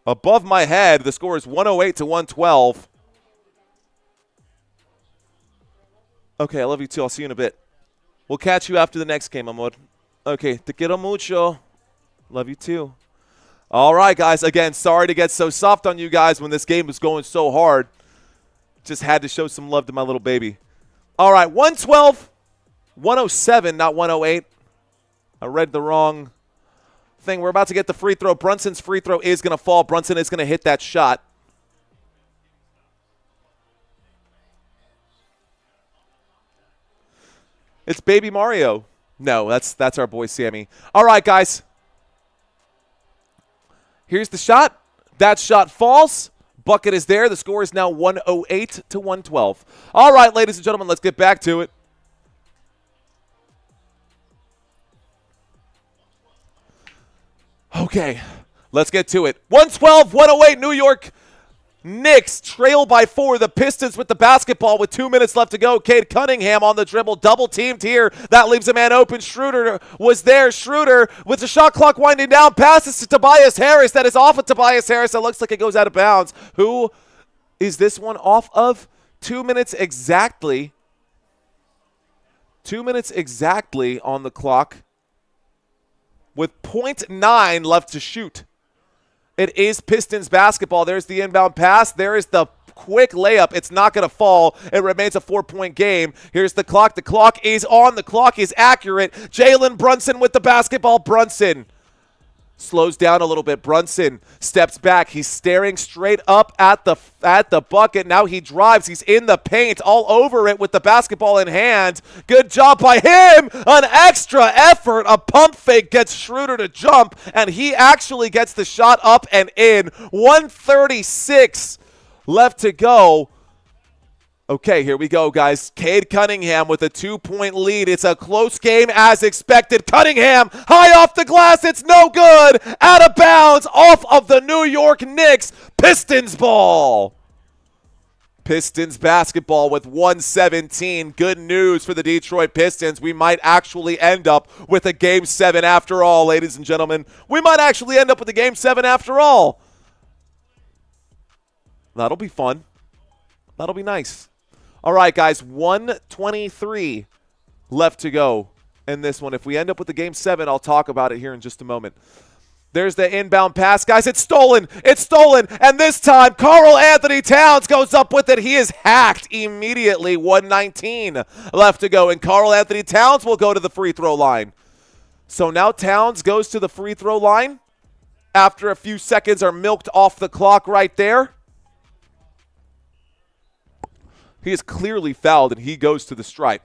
above my head, the score is 108 to 112. Okay, I love you too. I'll see you in a bit. We'll catch you after the next game, amor. Okay, te quiero mucho. Love you too. All right, guys. Again, sorry to get so soft on you guys when this game was going so hard. Just had to show some love to my little baby. All right, 112, 107, not 108. I read the wrong thing. We're about to get the free throw. Brunson's free throw is going to fall. Brunson is going to hit that shot. It's Baby Mario. No, that's our boy Sammy. All right, guys. Here's the shot. That shot falls. Bucket is there. The score is now 108 to 112. All right, ladies and gentlemen, let's get back to it. Okay, let's get to it. 112-108, New York Knicks trail by 4. The Pistons with the basketball with 2 minutes left to go. Cade Cunningham on the dribble, double teamed here. That leaves a man open. Schroeder was there. Schroeder with the shot clock winding down. Passes to Tobias Harris. That is off of Tobias Harris. It looks like it goes out of bounds. Who is this one off of? 2 minutes exactly. 2 minutes exactly on the clock, with .9 left to shoot. It is Pistons basketball. There's the inbound pass. There is the quick layup. It's not going to fall. It remains a 4-point game. Here's the clock. The clock is on. The clock is accurate. Jalen Brunson with the basketball. Brunson slows down a little bit. Brunson steps back. He's staring straight up at the bucket. Now he drives. He's in the paint, all over it with the basketball in hand. Good job by him. An extra effort. A pump fake gets Schroeder to jump, and he actually gets the shot up and in. 1:36 left to go. Okay, here we go, guys. Cade Cunningham with a 2-point lead. It's a close game as expected. Cunningham, high off the glass. It's no good. Out of bounds, off of the New York Knicks. Pistons ball. Pistons basketball with 117. Good news for the Detroit Pistons. We might actually end up with a Game 7 after all, ladies and gentlemen. We might actually end up with a Game 7 after all. That'll be fun. That'll be nice. All right, guys, 1:23 left to go in this one. If we end up with the Game 7, I'll talk about it here in just a moment. There's the inbound pass. Guys, it's stolen. It's stolen. And this time, Karl Anthony Towns goes up with it. He is hacked immediately. 1:19 left to go. And Karl Anthony Towns will go to the free throw line. So now Towns goes to the free throw line after a few seconds are milked off the clock right there. He is clearly fouled, and he goes to the stripe.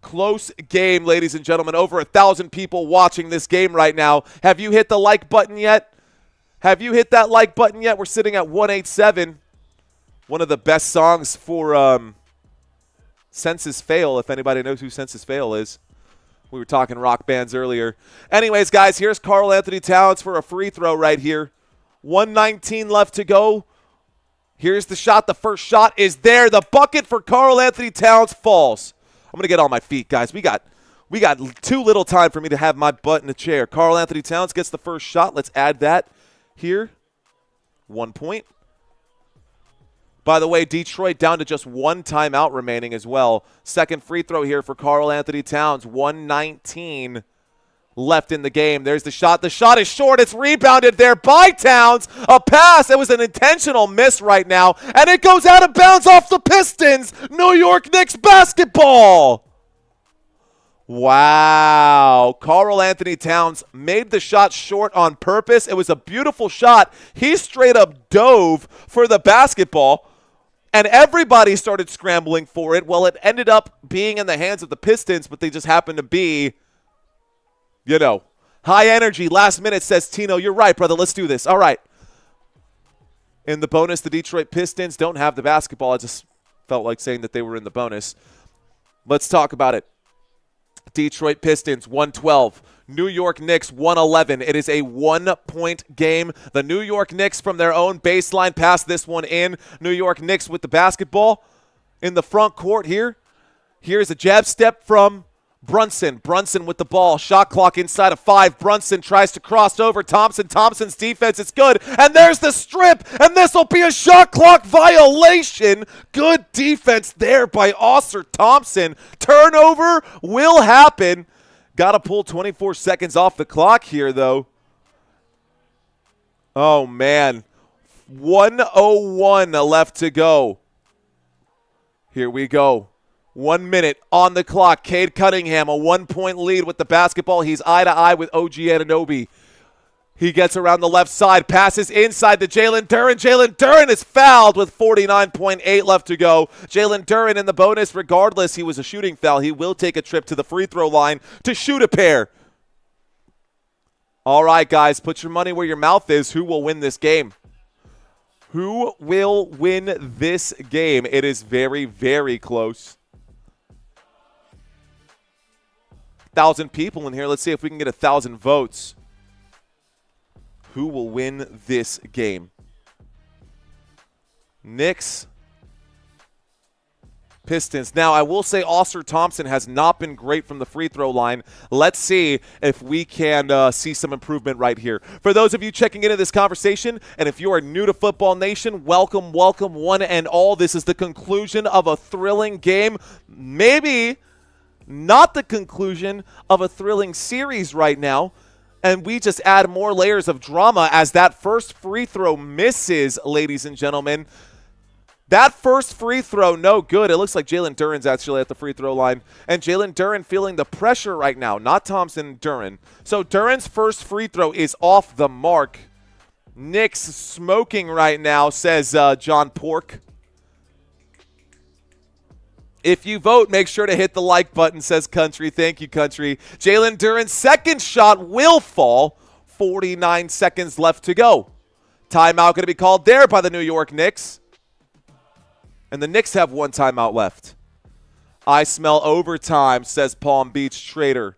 Close game, ladies and gentlemen. Over 1,000 people watching this game right now. Have you hit the like button yet? Have you hit that like button yet? We're sitting at 187. One of the best songs for Census Fail, if anybody knows who Census Fail is. We were talking rock bands earlier. Anyways, guys, here's Karl Anthony Towns for a free throw right here. 1:19 left to go. Here's the shot. The first shot is there. The bucket for Karl Anthony Towns falls. I'm going to get on my feet, guys. We got too little time for me to have my butt in a chair. Karl Anthony Towns gets the first shot. Let's add that here. 1 point. By the way, Detroit down to just one timeout remaining as well. Second free throw here for Karl Anthony Towns. 1:19 left in the game. There's the shot. The shot is short. It's rebounded there by Towns. A pass. It was an intentional miss right now. And it goes out of bounds off the Pistons. New York Knicks basketball. Wow. Karl Anthony Towns made the shot short on purpose. It was a beautiful shot. He straight up dove for the basketball. And everybody started scrambling for it. Well, it ended up being in the hands of the Pistons, but they just happened to be, you know, high energy. Last minute, says Tino. You're right, brother. Let's do this. All right. In the bonus, the Detroit Pistons don't have the basketball. I just felt like saying that they were in the bonus. Let's talk about it. Detroit Pistons, 112. New York Knicks, 111. It is a 1-point game. The New York Knicks from their own baseline pass this one in. New York Knicks with the basketball in the front court here. Here's a jab step from Brunson. Brunson with the ball. Shot clock inside of 5. Brunson tries to cross over Thompson. Thompson's defense is good. And there's the strip. And this will be a shot clock violation. Good defense there by Ausar Thompson. Turnover will happen. Got to pull 24 seconds off the clock here, though. Oh, man. 1:01 left to go. Here we go. 1 minute on the clock. Cade Cunningham, a 1-point lead with the basketball. He's eye-to-eye with OG Anunoby. He gets around the left side, passes inside to Jalen Duren. Jalen Duren is fouled with 49.8 left to go. Jalen Duren in the bonus. Regardless, he was a shooting foul. He will take a trip to the free throw line to shoot a pair. All right, guys, put your money where your mouth is. Who will win this game? Who will win this game? It is very, very close. 1,000 people in here. Let's see if we can get 1,000 votes. Who will win this game? Knicks, Pistons. Now, I will say Ausar Thompson has not been great from the free throw line. Let's see if we can see some improvement right here. For those of you checking into this conversation, and if you are new to Football Nation, welcome, welcome, one and all. This is the conclusion of a thrilling game. Maybe not the conclusion of a thrilling series right now. And we just add more layers of drama as that first free throw misses, ladies and gentlemen. That first free throw, no good. It looks like Jalen Duren's actually at the free throw line. And Jalen Duren feeling the pressure right now, not Thompson, Duren. So Duren's first free throw is off the mark. Knicks smoking right now, says John Pork. If you vote, make sure to hit the like button, says Country. Thank you, Country. Jalen Duren's second shot will fall. 49 seconds left to go. Timeout going to be called there by the New York Knicks. And the Knicks have one timeout left. I smell overtime, says Palm Beach Trader.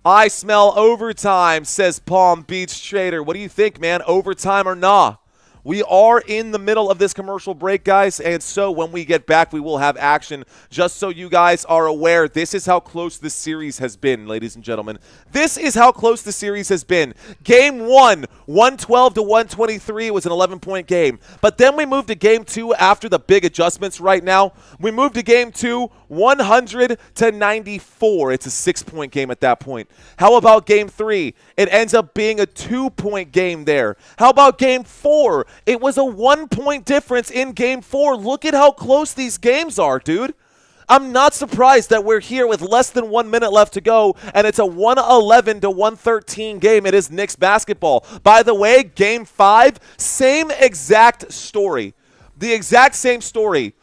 I smell overtime, says Palm Beach Trader. What do you think, man? Overtime or nah? We are in the middle of this commercial break, guys, and so when we get back, we will have action. Just so you guys are aware, this is how close this series has been, ladies and gentlemen. This is how close the series has been. Game 1, 112 to 123, was an 11-point game. But then we moved to Game 2 after the big adjustments right now. We moved to Game 2, 100 to 94. It's a 6-point game at that point. How about Game 3? It ends up being a 2-point game there. How about Game 4? It was a 1-point difference in Game 4. Look at how close these games are, dude. I'm not surprised that we're here with less than 1 minute left to go, and it's a 111 to 113 game. It is Knicks basketball. By the way, Game 5, same exact story. The exact same story.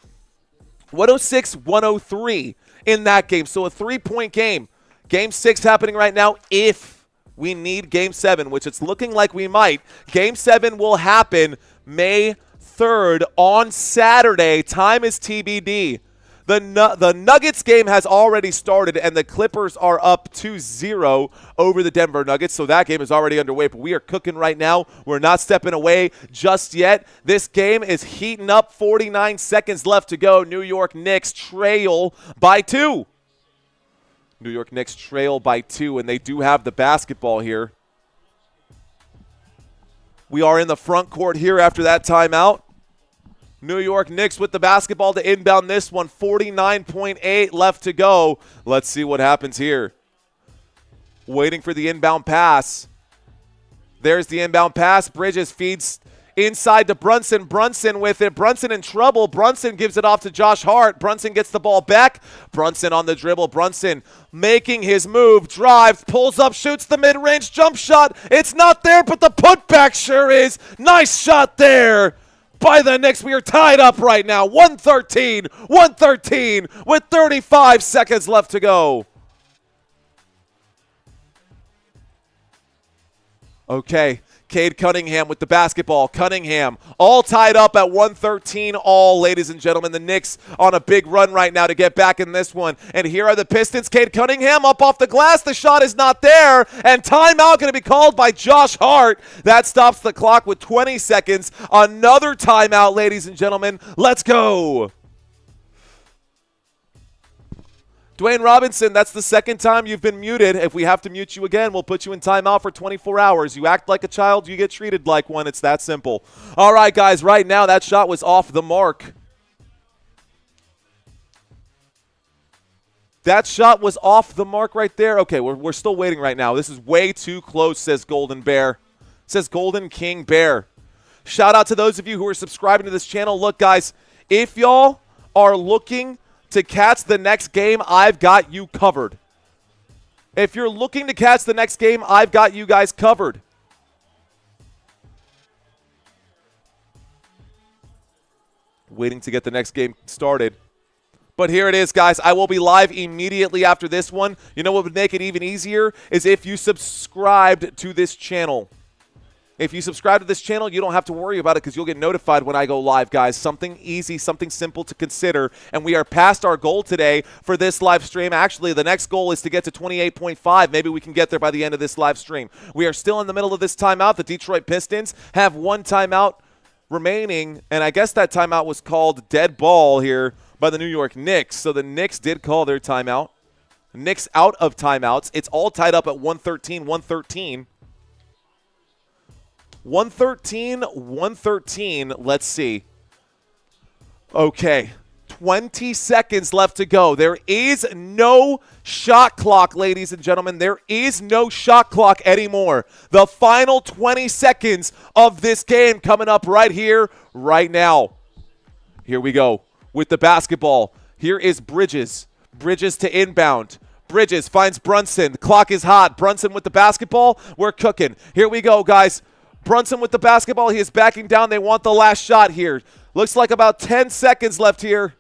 106-103 in that game. So a 3-point game. Game 6 happening right now if we need Game 7, which it's looking like we might. Game 7 will happen May 3rd on Saturday. Time is TBD. The Nuggets game has already started, and the Clippers are up 2-0 over the Denver Nuggets, so that game is already underway. But we are cooking right now. We're not stepping away just yet. This game is heating up. 49 seconds left to go. New York Knicks trail by 2. New York Knicks trail by 2, and they do have the basketball here. We are in the front court here after that timeout. New York Knicks with the basketball to inbound this one. 49.8 left to go. Let's see what happens here. Waiting for the inbound pass. There's the inbound pass. Bridges feeds inside to Brunson. Brunson with it. Brunson in trouble. Brunson gives it off to Josh Hart. Brunson gets the ball back. Brunson on the dribble. Brunson making his move. Drives. Pulls up. Shoots the mid-range jump shot. It's not there, but the putback sure is. Nice shot there by the Knicks. We are tied up right now. 113 with 35 seconds left to go. Okay, Cade Cunningham with the basketball. Cunningham all tied up at 113 all, ladies and gentlemen. The Knicks on a big run right now to get back in this one. And here are the Pistons. Cade Cunningham up off the glass. The shot is not there. And timeout going to be called by Josh Hart. That stops the clock with 20 seconds. Another timeout, ladies and gentlemen. Let's go. Dwayne Robinson, that's the second time you've been muted. If we have to mute you again, we'll put you in timeout for 24 hours. You act like a child, you get treated like one. It's that simple. All right, guys, right now that shot was off the mark. That shot was off the mark right there. Okay, we're still waiting right now. This is way too close, says Golden Bear. Says Golden King Bear. Shout out to those of you who are subscribing to this channel. Look, guys, if y'all are looking to catch the next game, I've got you covered. If you're looking to catch the next game, I've got you guys covered. Waiting to get the next game started. But here it is, guys. I will be live immediately after this one. You know what would make it even easier is if you subscribed to this channel. If you subscribe to this channel, you don't have to worry about it because you'll get notified when I go live, guys. Something easy, something simple to consider. And we are past our goal today for this live stream. Actually, the next goal is to get to 28.5. Maybe we can get there by the end of this live stream. We are still in the middle of this timeout. The Detroit Pistons have one timeout remaining, and I guess that timeout was called dead ball here by the New York Knicks. So the Knicks did call their timeout. Knicks out of timeouts. It's all tied up at 113. 113. Let's see. Okay. 20 seconds left to go. There is no shot clock, ladies and gentlemen. There is no shot clock anymore. The final 20 seconds of this game coming up right here, right now. Here we go with the basketball. Here is Bridges. Bridges to inbound. Bridges finds Brunson. The clock is hot. Brunson with the basketball. We're cooking. Here we go, guys. Brunson with the basketball. He is backing down. They want the last shot here. Looks like about 10 seconds left here.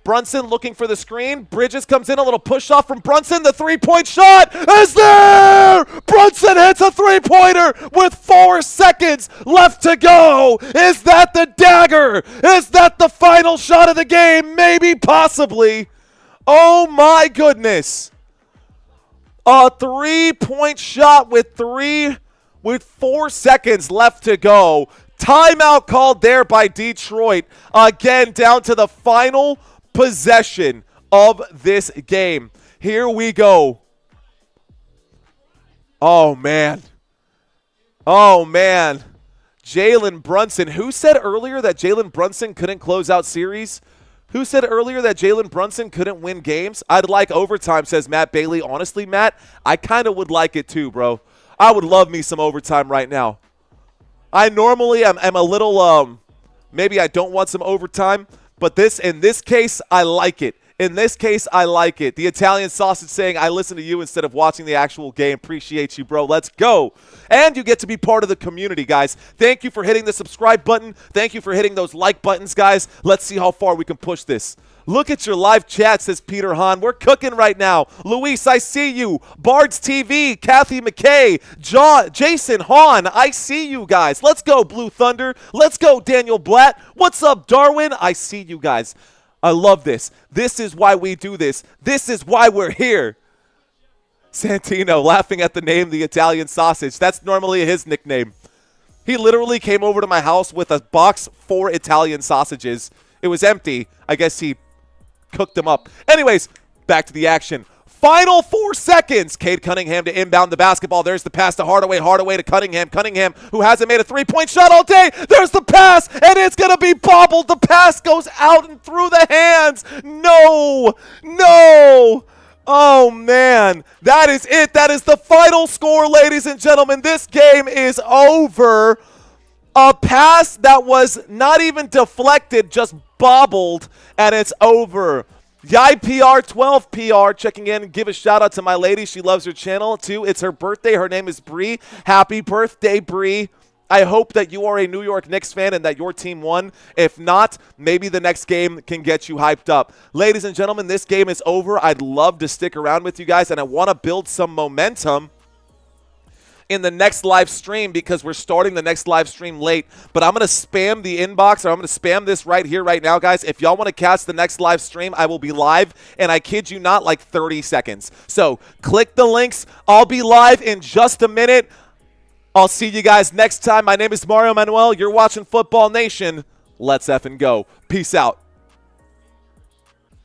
Brunson looking for the screen. Bridges comes in. A little push off from Brunson. The three-point shot is there! Brunson hits a three-pointer with 4 seconds left to go. Is that the dagger? Is that the final shot of the game? Maybe, possibly. Oh, my goodness. A three-point shot with 4 seconds left to go. Timeout called there by Detroit. Again, down to the final possession of this game. Here we go. Oh, man. Jalen Brunson. Who said earlier that Jalen Brunson couldn't close out series? Who said earlier that Jalen Brunson couldn't win games? I'd like overtime, says Matt Bailey. Honestly, Matt, I kind of would like it too, bro. I would love me some overtime right now. I normally am a little, maybe I don't want some overtime, but in this case, I like it. In this case, I like it. The Italian sausage saying, I listen to you instead of watching the actual game. Appreciate you, bro. Let's go. And you get to be part of the community, guys. Thank you for hitting the subscribe button. Thank you for hitting those like buttons, guys. Let's see how far we can push this. Look at your live chat, says Peter Hahn. We're cooking right now. Luis, I see you. Bards TV, Kathy McKay, Jason Hahn, I see you guys. Let's go, Blue Thunder. Let's go, Daniel Blatt. What's up, Darwin? I see you guys. I love this. This is why we do this. This is why we're here. Santino laughing at the name, the Italian sausage. That's normally his nickname. He literally came over to my house with a box for Italian sausages. It was empty. I guess he cooked them up. Anyways, back to the action. Final 4 seconds. Cade Cunningham to inbound the basketball. There's the pass to Hardaway. Hardaway to Cunningham. Cunningham, who hasn't made a three-point shot all day. There's the pass, and it's going to be bobbled. The pass goes out and through the hands. No. No. Oh, man. That is it. That is the final score, ladies and gentlemen. This game is over. A pass that was not even deflected, just bobbled, and it's over. YPR 12 PR checking in. Give a shout out to my lady. She loves her channel too. It's her birthday. Her name is Bree. Happy birthday, Bree. I hope that you are a New York Knicks fan and that your team won. If not, maybe the next game can get you hyped up. Ladies and gentlemen, this game is over. I'd love to stick around with you guys, and I want to build some momentum in the next live stream because we're starting the next live stream late. But I'm going to spam the inbox, or I'm going to spam this right here, right now, guys. If y'all want to catch the next live stream, I will be live, and I kid you not, like 30 seconds. So click the links. I'll be live in just a minute. I'll see you guys next time. My name is Mario Manuel. You're watching Football Nation. Let's effing go. Peace out.